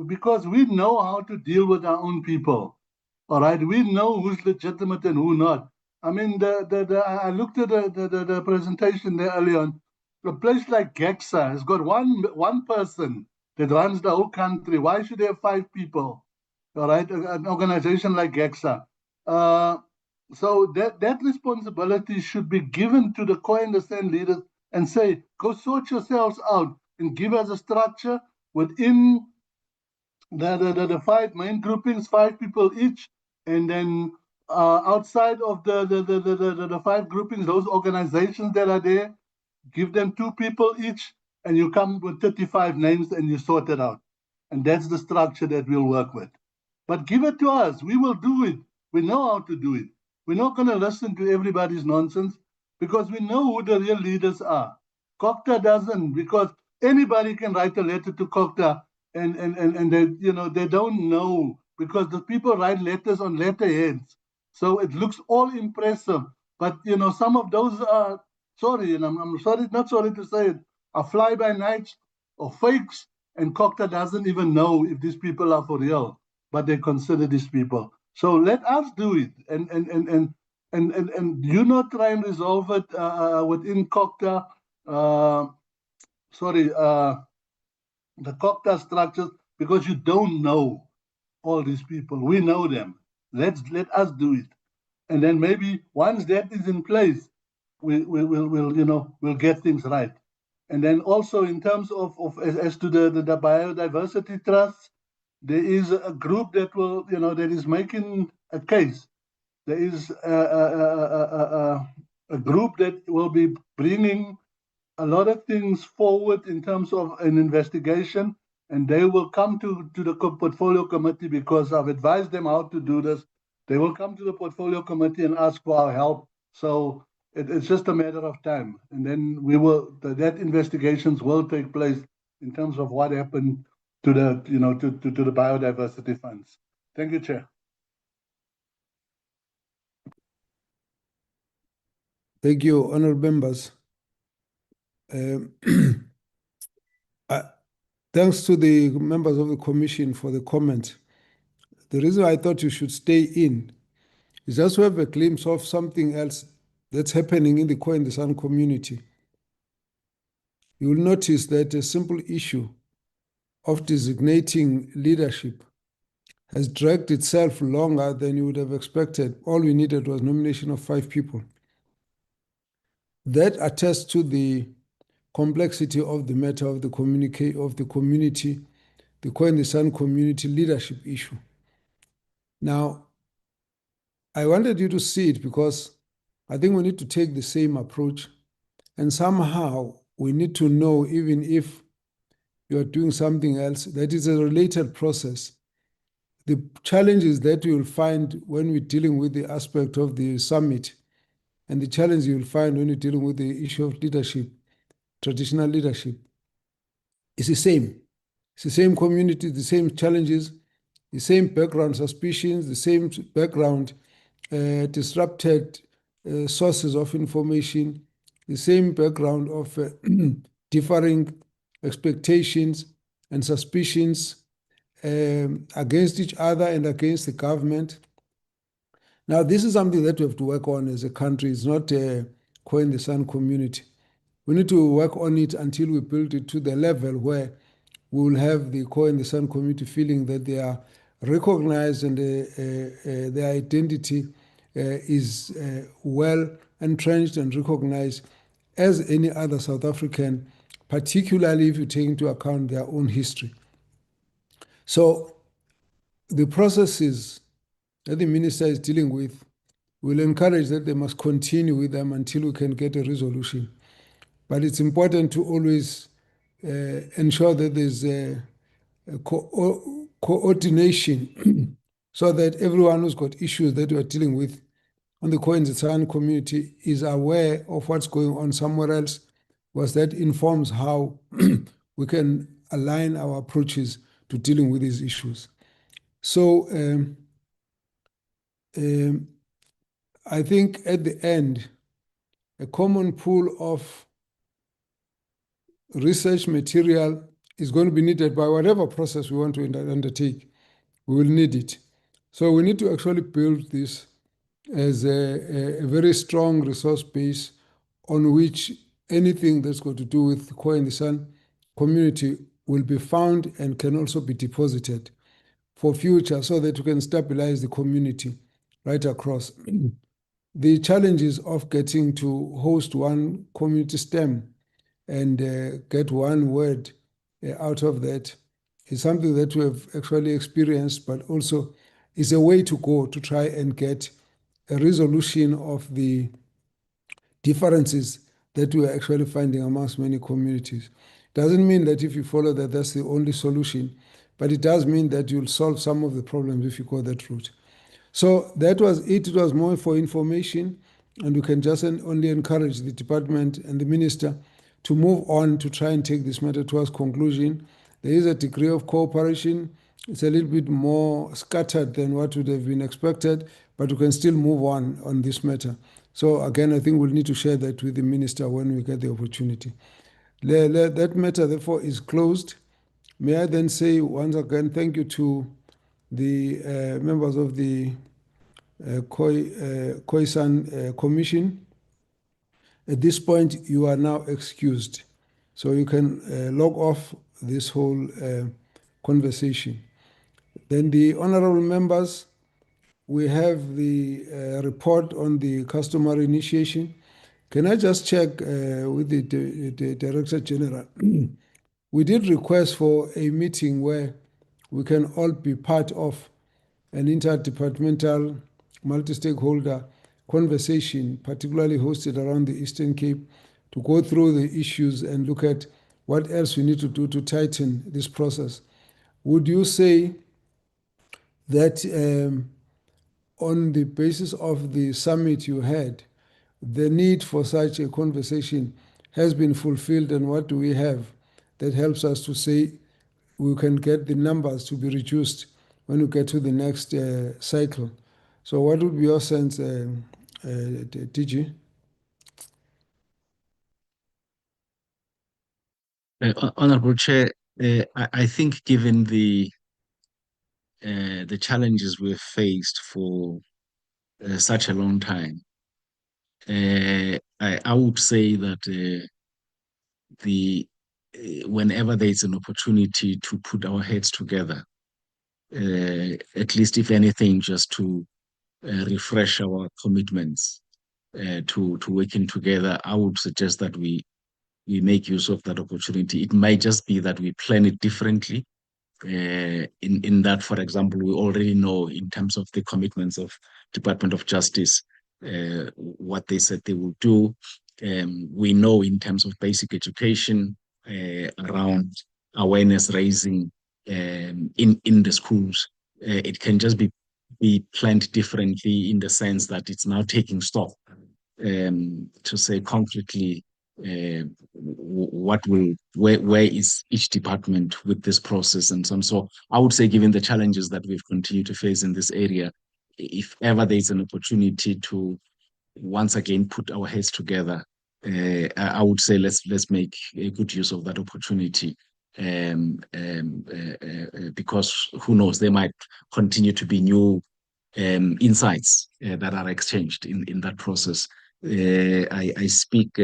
because we know how to deal with our own people. All right, we know who's legitimate and who not. I mean, I looked at the presentation there earlier on. A place like Gexa has got one person that runs the whole country. Why should they have 5 people? All right, an organization like Gexa. So that responsibility should be given to the Khoi and the San leaders and say, go sort yourselves out and give us a structure within the 5 main groupings, 5 people each, and then outside of the 5 groupings, those organizations that are there, give them 2 people each, and you come with 35 names and you sort it out. And that's the structure that we'll work with. But give it to us. We will do it. We know how to do it. We're not going to listen to everybody's nonsense because we know who the real leaders are. COCTA doesn't, because anybody can write a letter to COCTA and they, they don't know, because the people write letters on letterheads. So it looks all impressive. But, some of those are, sorry, and I'm sorry, not sorry to say it, are fly-by-nights or fakes, and COCTA doesn't even know if these people are for real, but they consider these people. So let us do it, and you not try and resolve it within COCTA. The COCTA structures, because you don't know all these people. We know them. Let us do it, and then maybe once that is in place, we'll get things right. And then also in terms of as to the biodiversity trusts, there is a group that will, that is making a case. There is a group that will be bringing a lot of things forward in terms of an investigation, and they will come to the portfolio committee because I've advised them how to do this. They will come to the portfolio committee and ask for our help. So it's just a matter of time, and then that investigations will take place in terms of what happened to the to the biodiversity funds. Thank you, Chair. Thank you, honorable members. Thanks to the members of the commission for the comment. The reason I thought you should stay in is just to have a glimpse of something else that's happening in the Khoi and San community. You will notice that a simple issue of designating leadership has dragged itself longer than you would have expected. All we needed was nomination of 5 people. That attests to the complexity of the matter of the community, the Khoi and San community leadership issue. Now, I wanted you to see it because I think we need to take the same approach, and somehow we need to know, even if you are doing something else, that is a related process. The challenges that you will find when we're dealing with the aspect of the summit and the challenge you will find when you're dealing with the issue of leadership, traditional leadership, is the same. It's the same community, the same challenges, the same background suspicions, the same background disrupted sources of information, the same background of differing expectations and suspicions against each other and against the government. Now, this is something that we have to work on as a country. It's not a Khoi and San community. We need to work on it until we build it to the level where we will have the Khoi and San community feeling that they are recognized and their identity is well entrenched and recognized as any other South African particularly if you take into account their own history. So the processes that the minister is dealing with will encourage that they must continue with them until we can get a resolution. But it's important to always ensure that there's a coordination so that everyone who's got issues that we're dealing with on the Khoi and San community is aware of what's going on somewhere else, because that informs how we can align our approaches to dealing with these issues. So I think at the end, a common pool of research material is going to be needed by whatever process we want to undertake. We will need it. So we need to actually build this as a very strong resource base on which anything that's got to do with the Khoi and San community will be found and can also be deposited for future so that we can stabilize the community right across. The challenges of getting to host one community STEM and get one word out of that is something that we have actually experienced, but also is a way to go to try and get a resolution of the differences that we are actually finding amongst many communities. Doesn't mean that if you follow that, that's the only solution, but it does mean that you'll solve some of the problems if you go that route. So that was it. It was more for information, and we can just only encourage the department and the minister to move on to try and take this matter towards conclusion. There is a degree of cooperation. It's a little bit more scattered than what would have been expected, but we can still move on this matter. So again, I think we'll need to share that with the minister when we get the opportunity. That matter, therefore, is closed. May I then say once again, thank you to the members of the Khoi-San Commission. At this point, you are now excused. So you can log off this whole conversation. Then the honorable members, we have the report on the customary initiation. Can I just check with the Director General? We did request for a meeting where we can all be part of an interdepartmental multi-stakeholder conversation, particularly hosted around the Eastern Cape, to go through the issues and look at what else we need to do to tighten this process. Would you say that on the basis of the summit you had, the need for such a conversation has been fulfilled, and what do we have that helps us to say we can get the numbers to be reduced when we get to the next cycle? So what would be your sense, DG? Honorable Chair, I think given the challenges we've faced for such a long time, I would say that whenever there's an opportunity to put our heads together, at least if anything, just to refresh our commitments to working together, I would suggest that we make use of that opportunity. It might just be that we plan it differently. In that, for example, we already know in terms of the commitments of Department of Justice, what they said they will do. We know in terms of basic education around awareness raising in the schools. It can just be planned differently in the sense that it's now taking stock to say concretely where is each department with this process and so on. So I would say, given the challenges that we've continued to face in this area, if ever there's an opportunity to once again put our heads together, I would say let's make a good use of that opportunity. Because who knows, there might continue to be new insights that are exchanged in that process. I speak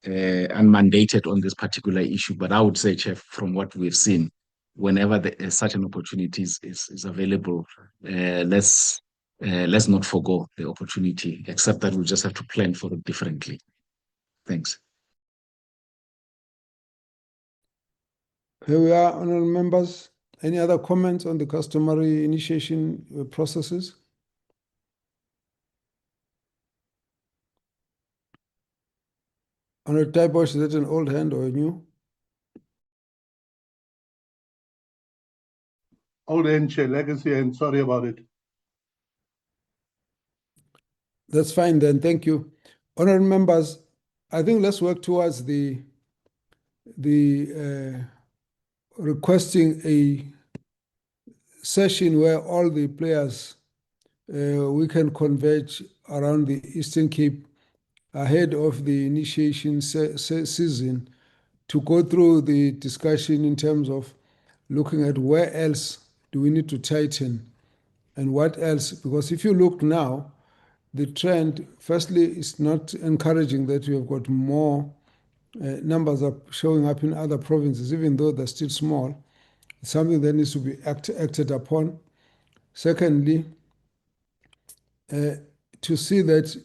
unmandated on this particular issue, but I would say, Chair, from what we've seen, whenever such an opportunity is available, let's not forgo the opportunity, except that we just have to plan for it differently. Thanks. Here we are, honorable members. Any other comments on the customary initiation processes? Honorable Taibosh, is that an old hand or a new? Old hand, Chair, legacy, and sorry about it. That's fine then, thank you. Honorable members, I think let's work towards the requesting a session where all the players we can converge around the Eastern Cape ahead of the initiation season to go through the discussion in terms of looking at where else do we need to tighten and what else, because if you look now, the trend, firstly, is not encouraging that we have got more numbers are showing up in other provinces, even though they're still small. It's something that needs to be acted upon. Secondly, to see that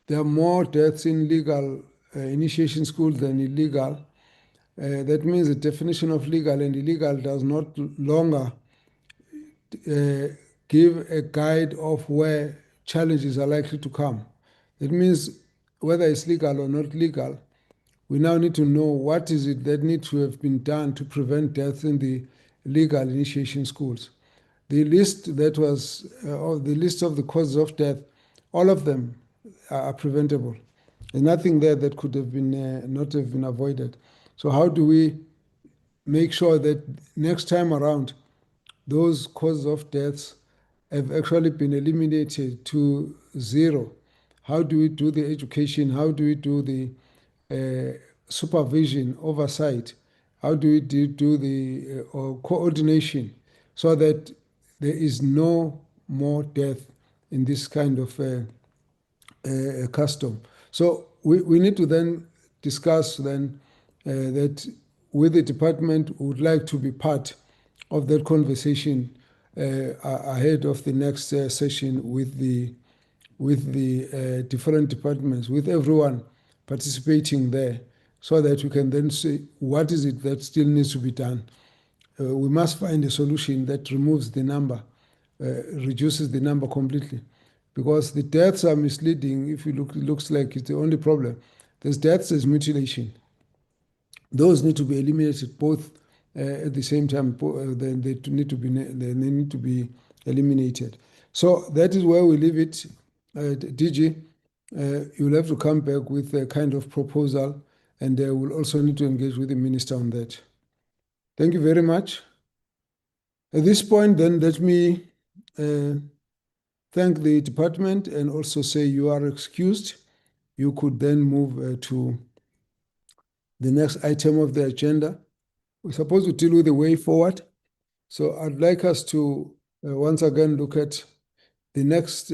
there are more deaths in legal initiation schools than illegal. That means the definition of legal and illegal does not longer give a guide of where challenges are likely to come. That means whether it's legal or not legal, we now need to know what is it that needs to have been done to prevent death in the legal initiation schools. The list that was, the list of the causes of death, all of them are preventable. There's nothing there that could have been not have been avoided. So how do we make sure that next time around, those causes of deaths have actually been eliminated to zero? How do we do the education? How do we do the supervision, oversight? How do we do the coordination so that there is no more death in this kind of custom? So we need to then discuss then that with the department would like to be part of that conversation ahead of the next session with the different departments, with everyone participating there, so that we can then say what is it that still needs to be done. We must find a solution that removes the number, reduces the number completely, because the deaths are misleading. If you look, it looks like it's the only problem. There's deaths, there's mutilation. Those need to be eliminated both at the same time. They need to be eliminated. So that is where we leave it. DG, you'll have to come back with a kind of proposal, and we'll also need to engage with the minister on that. Thank you very much. At this point, then, let me thank the department and also say you are excused. You could then move to the next item of the agenda. We're supposed to deal with the way forward. So I'd like us to once again look at the next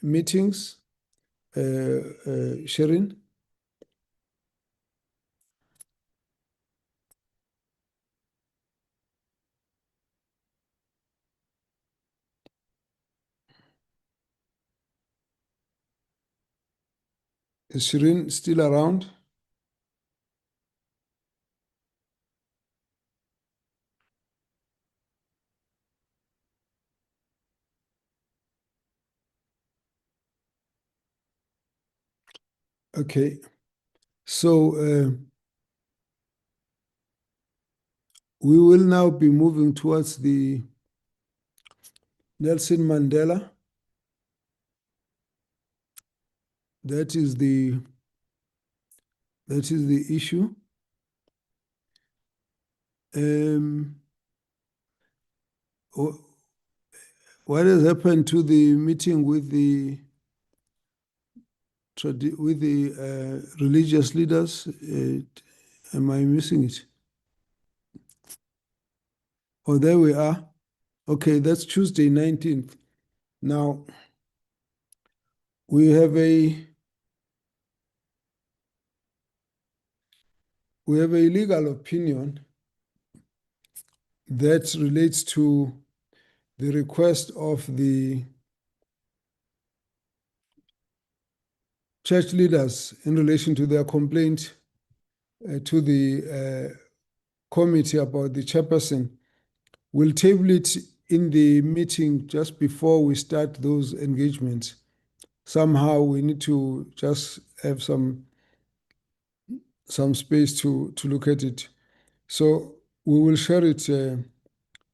meetings. Sherin? Is Shirin still around? Okay, so we will now be moving towards the Nelson Mandela. That is the issue. What has happened to the meeting with the religious leaders? Am I missing it? Oh, there we are. Okay, that's Tuesday, 19th. Now, we have a legal opinion that relates to the request of the church leaders in relation to their complaint to the committee about the chairperson, we'll table it in the meeting just before we start those engagements. Somehow we need to just have some space to look at it. So we will share it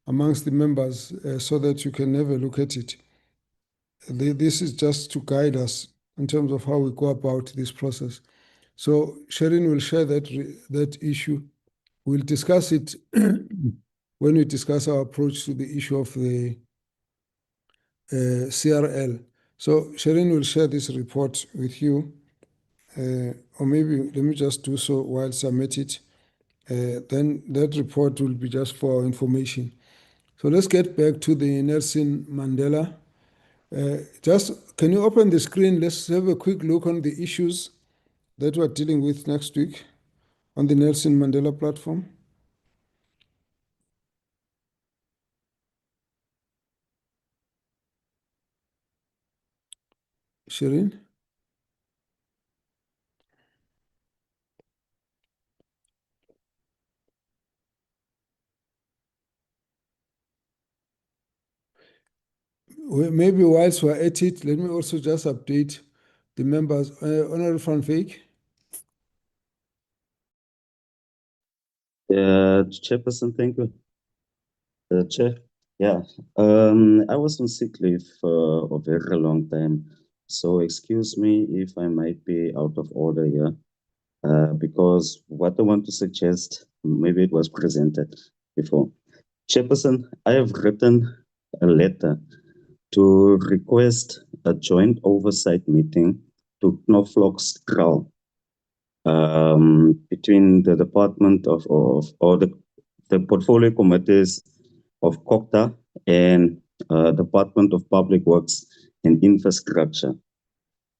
amongst the members so that you can have a look at it. This is just to guide us in terms of how we go about this process. So Sherin will share that issue. We'll discuss it when we discuss our approach to the issue of the CRL. So Sherin will share this report with you, or maybe let me just do so while I submit it. Then that report will be just for our information. So let's get back to the Nelson Mandela. Just can you open the screen? Let's have a quick look on the issues that we're dealing with next week on the Nelson Mandela platform. Shirin? Maybe whilst we're at it, let me also just update the members. Honorable Van Veek. Chairperson, thank you. Chair, yeah, I was on sick leave for a very long time, so excuse me if I might be out of order here, because what I want to suggest, maybe it was presented before. Chairperson, I have written a letter to request a joint oversight meeting to Knoflock's Kraal, between the Department or the portfolio committees of COCTA and Department of Public Works and Infrastructure.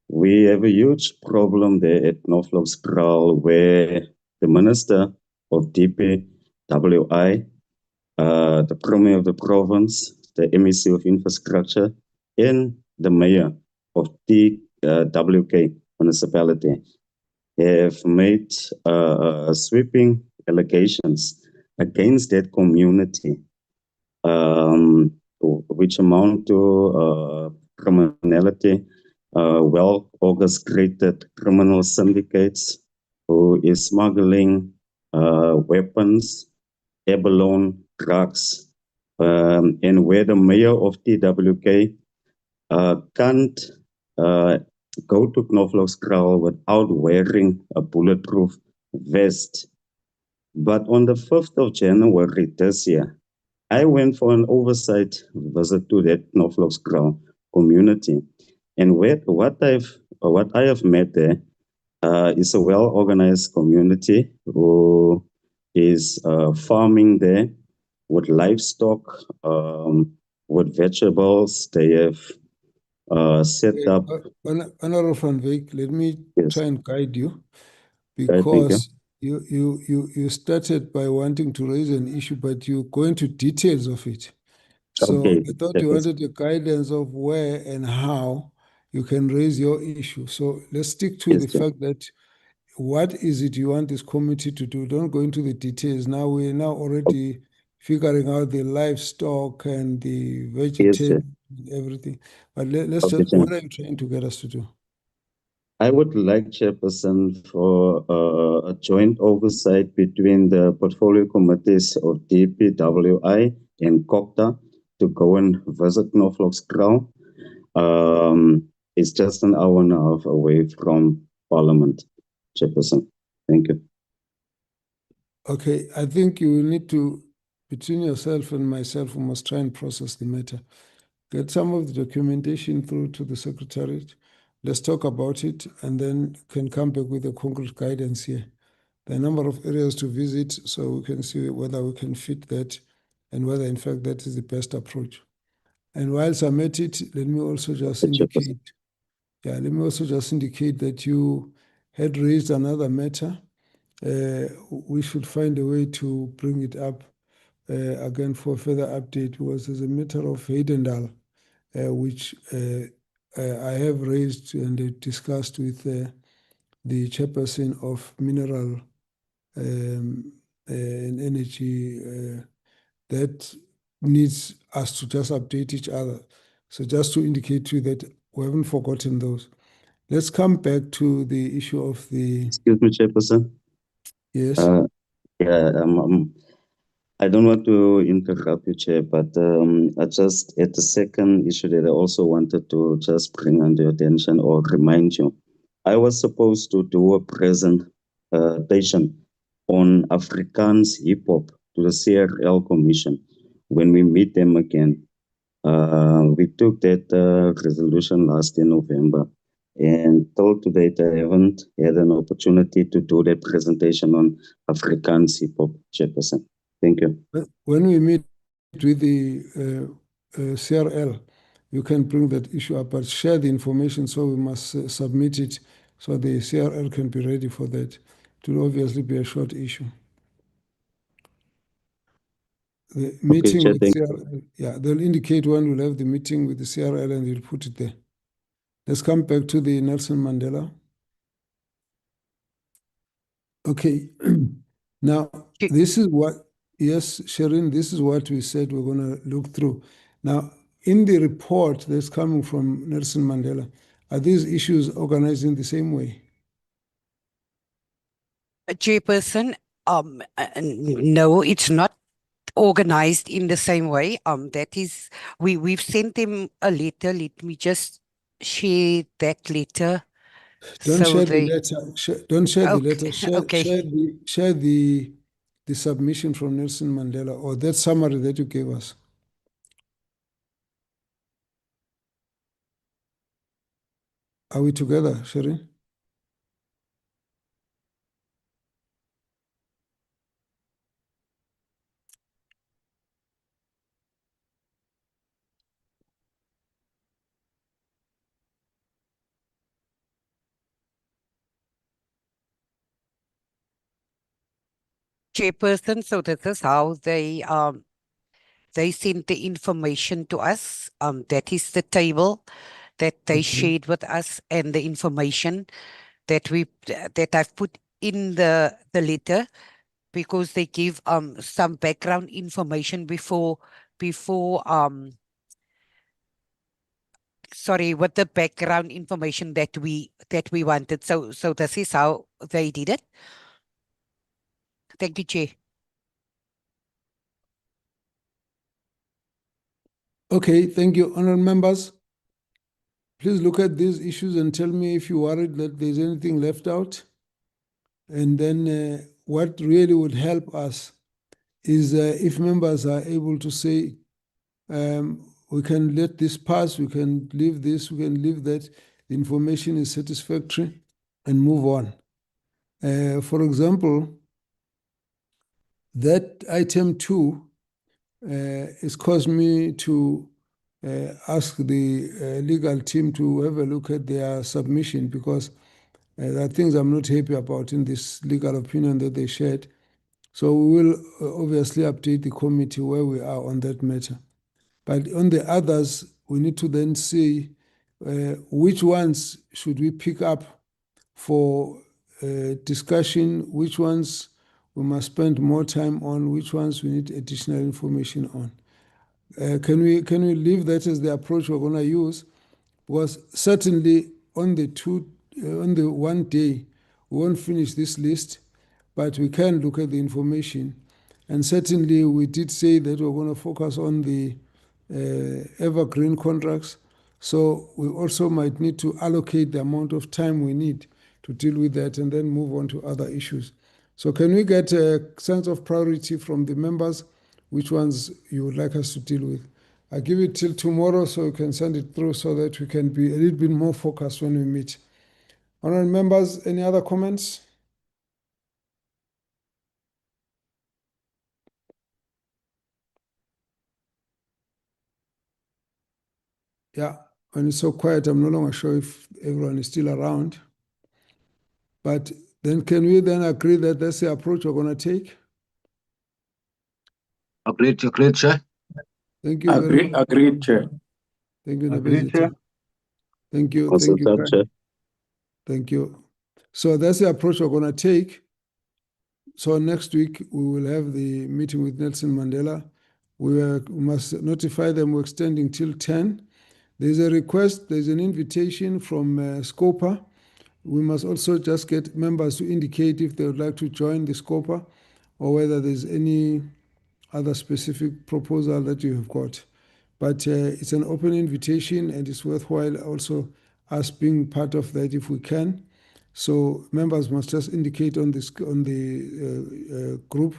We have a huge problem there at Knoflock's Kraal where the Minister of DPWI, the Premier of the province, the MEC of Infrastructure, and the Mayor of TWK municipality have made sweeping allegations against that community, which amount to criminality, well orchestrated criminal syndicates who is smuggling weapons, abalone, drugs, and where the mayor of TWK can't go to Knoflock's Kraal without wearing a bulletproof vest. But on the 5th of January this year, I went for an oversight visit to that Knoflock's Kraal community. And what I have met there is a well-organized community who is farming there with livestock, with vegetables. They have set up. Honorable Van Veek, let me try and guide you, Thank because you started by wanting to raise an issue, but you go into details of it. So Okay, I thought you wanted the guidance of where and how you can raise your issue. So let's stick to the fact that what is it you want this committee to do? Don't go into the details. Now we're already figuring out the livestock and the vegetable and everything. But let's just, what are you trying to get us to do? I would like, Chairperson, for a joint oversight between the portfolio committees of DPWI and COCTA to go and visit Knoflock's Kraal. It's just an hour and a half away from Parliament, Chairperson. Thank you. Okay, I think you need to, between yourself and myself, we must try and process the matter. Get some of the documentation through to the Secretariat. Let's talk about it and then can come back with a concrete guidance here. There are a number of areas to visit so we can see whether we can fit that and whether in fact that is the best approach. And whilst I'm at it, let me also just indicate, that you had raised another matter. We should find a way to bring it up again for further update, because there's a matter of Heidendal, which I have raised and discussed with the chairperson of Mineral and energy that needs us to just update each other. So just to indicate to you that we haven't forgotten those. Let's come back to the issue of the... Excuse me, Chairperson. Yes. Yeah, I don't want to interrupt you, Chair, but I just, at the second issue that I also wanted to just bring under your attention or remind you, I was supposed to do a presentation on Afrikaans hip hop to the CRL Commission when we meet them again. We took that resolution last in November, and till today I haven't had an opportunity to do that presentation on Afrikaans hip hop, Chairperson. Thank you. When we meet with the CRL, you can bring that issue up, but share the information, so we must submit it so the CRL can be ready for that. It will obviously be a short issue. The meeting Chair, with CRL, yeah, they'll indicate when we'll have the meeting with the CRL and they'll put it there. Let's come back to the Nelson Mandela. Okay, now this is what, yes, Sharon, this is what we said we're going to look through. Now, in the report that's coming from Nelson Mandela, are these issues organized in the same way? Chairperson, no, it's not organized in the same way. That is, we've sent them a letter. Let me just share that letter. Don't share the letter. Don't share the letter. Share the submission from Nelson Mandela, or that summary that you gave us. Are we together, Sherry? Chairperson, so this is how they sent the information to us. That is the table that they shared with us, and the information that I've put in the letter, because they give some background information before sorry, with the background information that we wanted. So this is how they did it. Thank you, Chair. Okay, thank you. Honourable members, please look at these issues and tell me if you're worried that there's anything left out. And then what really would help us is if members are able to say, we can let this pass, we can leave this, we can leave that, the information is satisfactory, and move on. For example, that item 2 has caused me to ask the legal team to have a look at their submission, because there are things I'm not happy about in this legal opinion that they shared. So we will obviously update the committee where we are on that matter. But on the others, we need to then see which ones should we pick up for discussion, which ones we must spend more time on, which ones we need additional information on. Can we leave that as the approach we're going to use? Because certainly on the one day, we won't finish this list, but we can look at the information. And certainly we did say that we're going to focus on the evergreen contracts. So we also might need to allocate the amount of time we need to deal with that and then move on to other issues. So can we get a sense of priority from the members, which ones you would like us to deal with? I give it till tomorrow so you can send it through so that we can be a little bit more focused when we meet. Honourable members, any other comments? Yeah, when it's so quiet, I'm no longer sure if everyone is still around. But then can we then agree that that's the approach we're going to take? Agreed, Chair. Thank you very much. Agreed, Chair. Thank you, Agreed, Chair. Thank you. Also, Thank you. Chair. Thank you. So that's the approach we're going to take. So next week we will have the meeting with Nelson Mandela. We must notify them we're extending till 10. There's a request, there's an invitation from Scopa. We must also just get members to indicate if they would like to join the Scopa or whether there's any other specific proposal that you have got. But it's an open invitation and it's worthwhile also us being part of that if we can. So members must just indicate on this on the group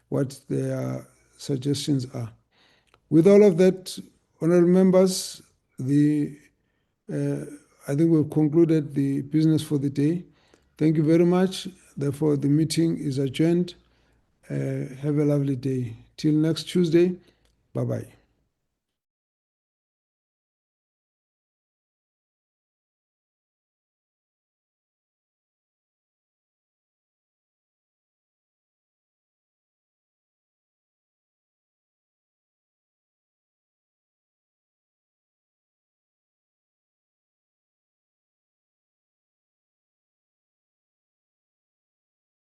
what their suggestions are. With all of that, honorable members, I think we've concluded the business for the day. Thank you very much. Therefore, the meeting is adjourned. Have a lovely day. Till next Tuesday, bye-bye.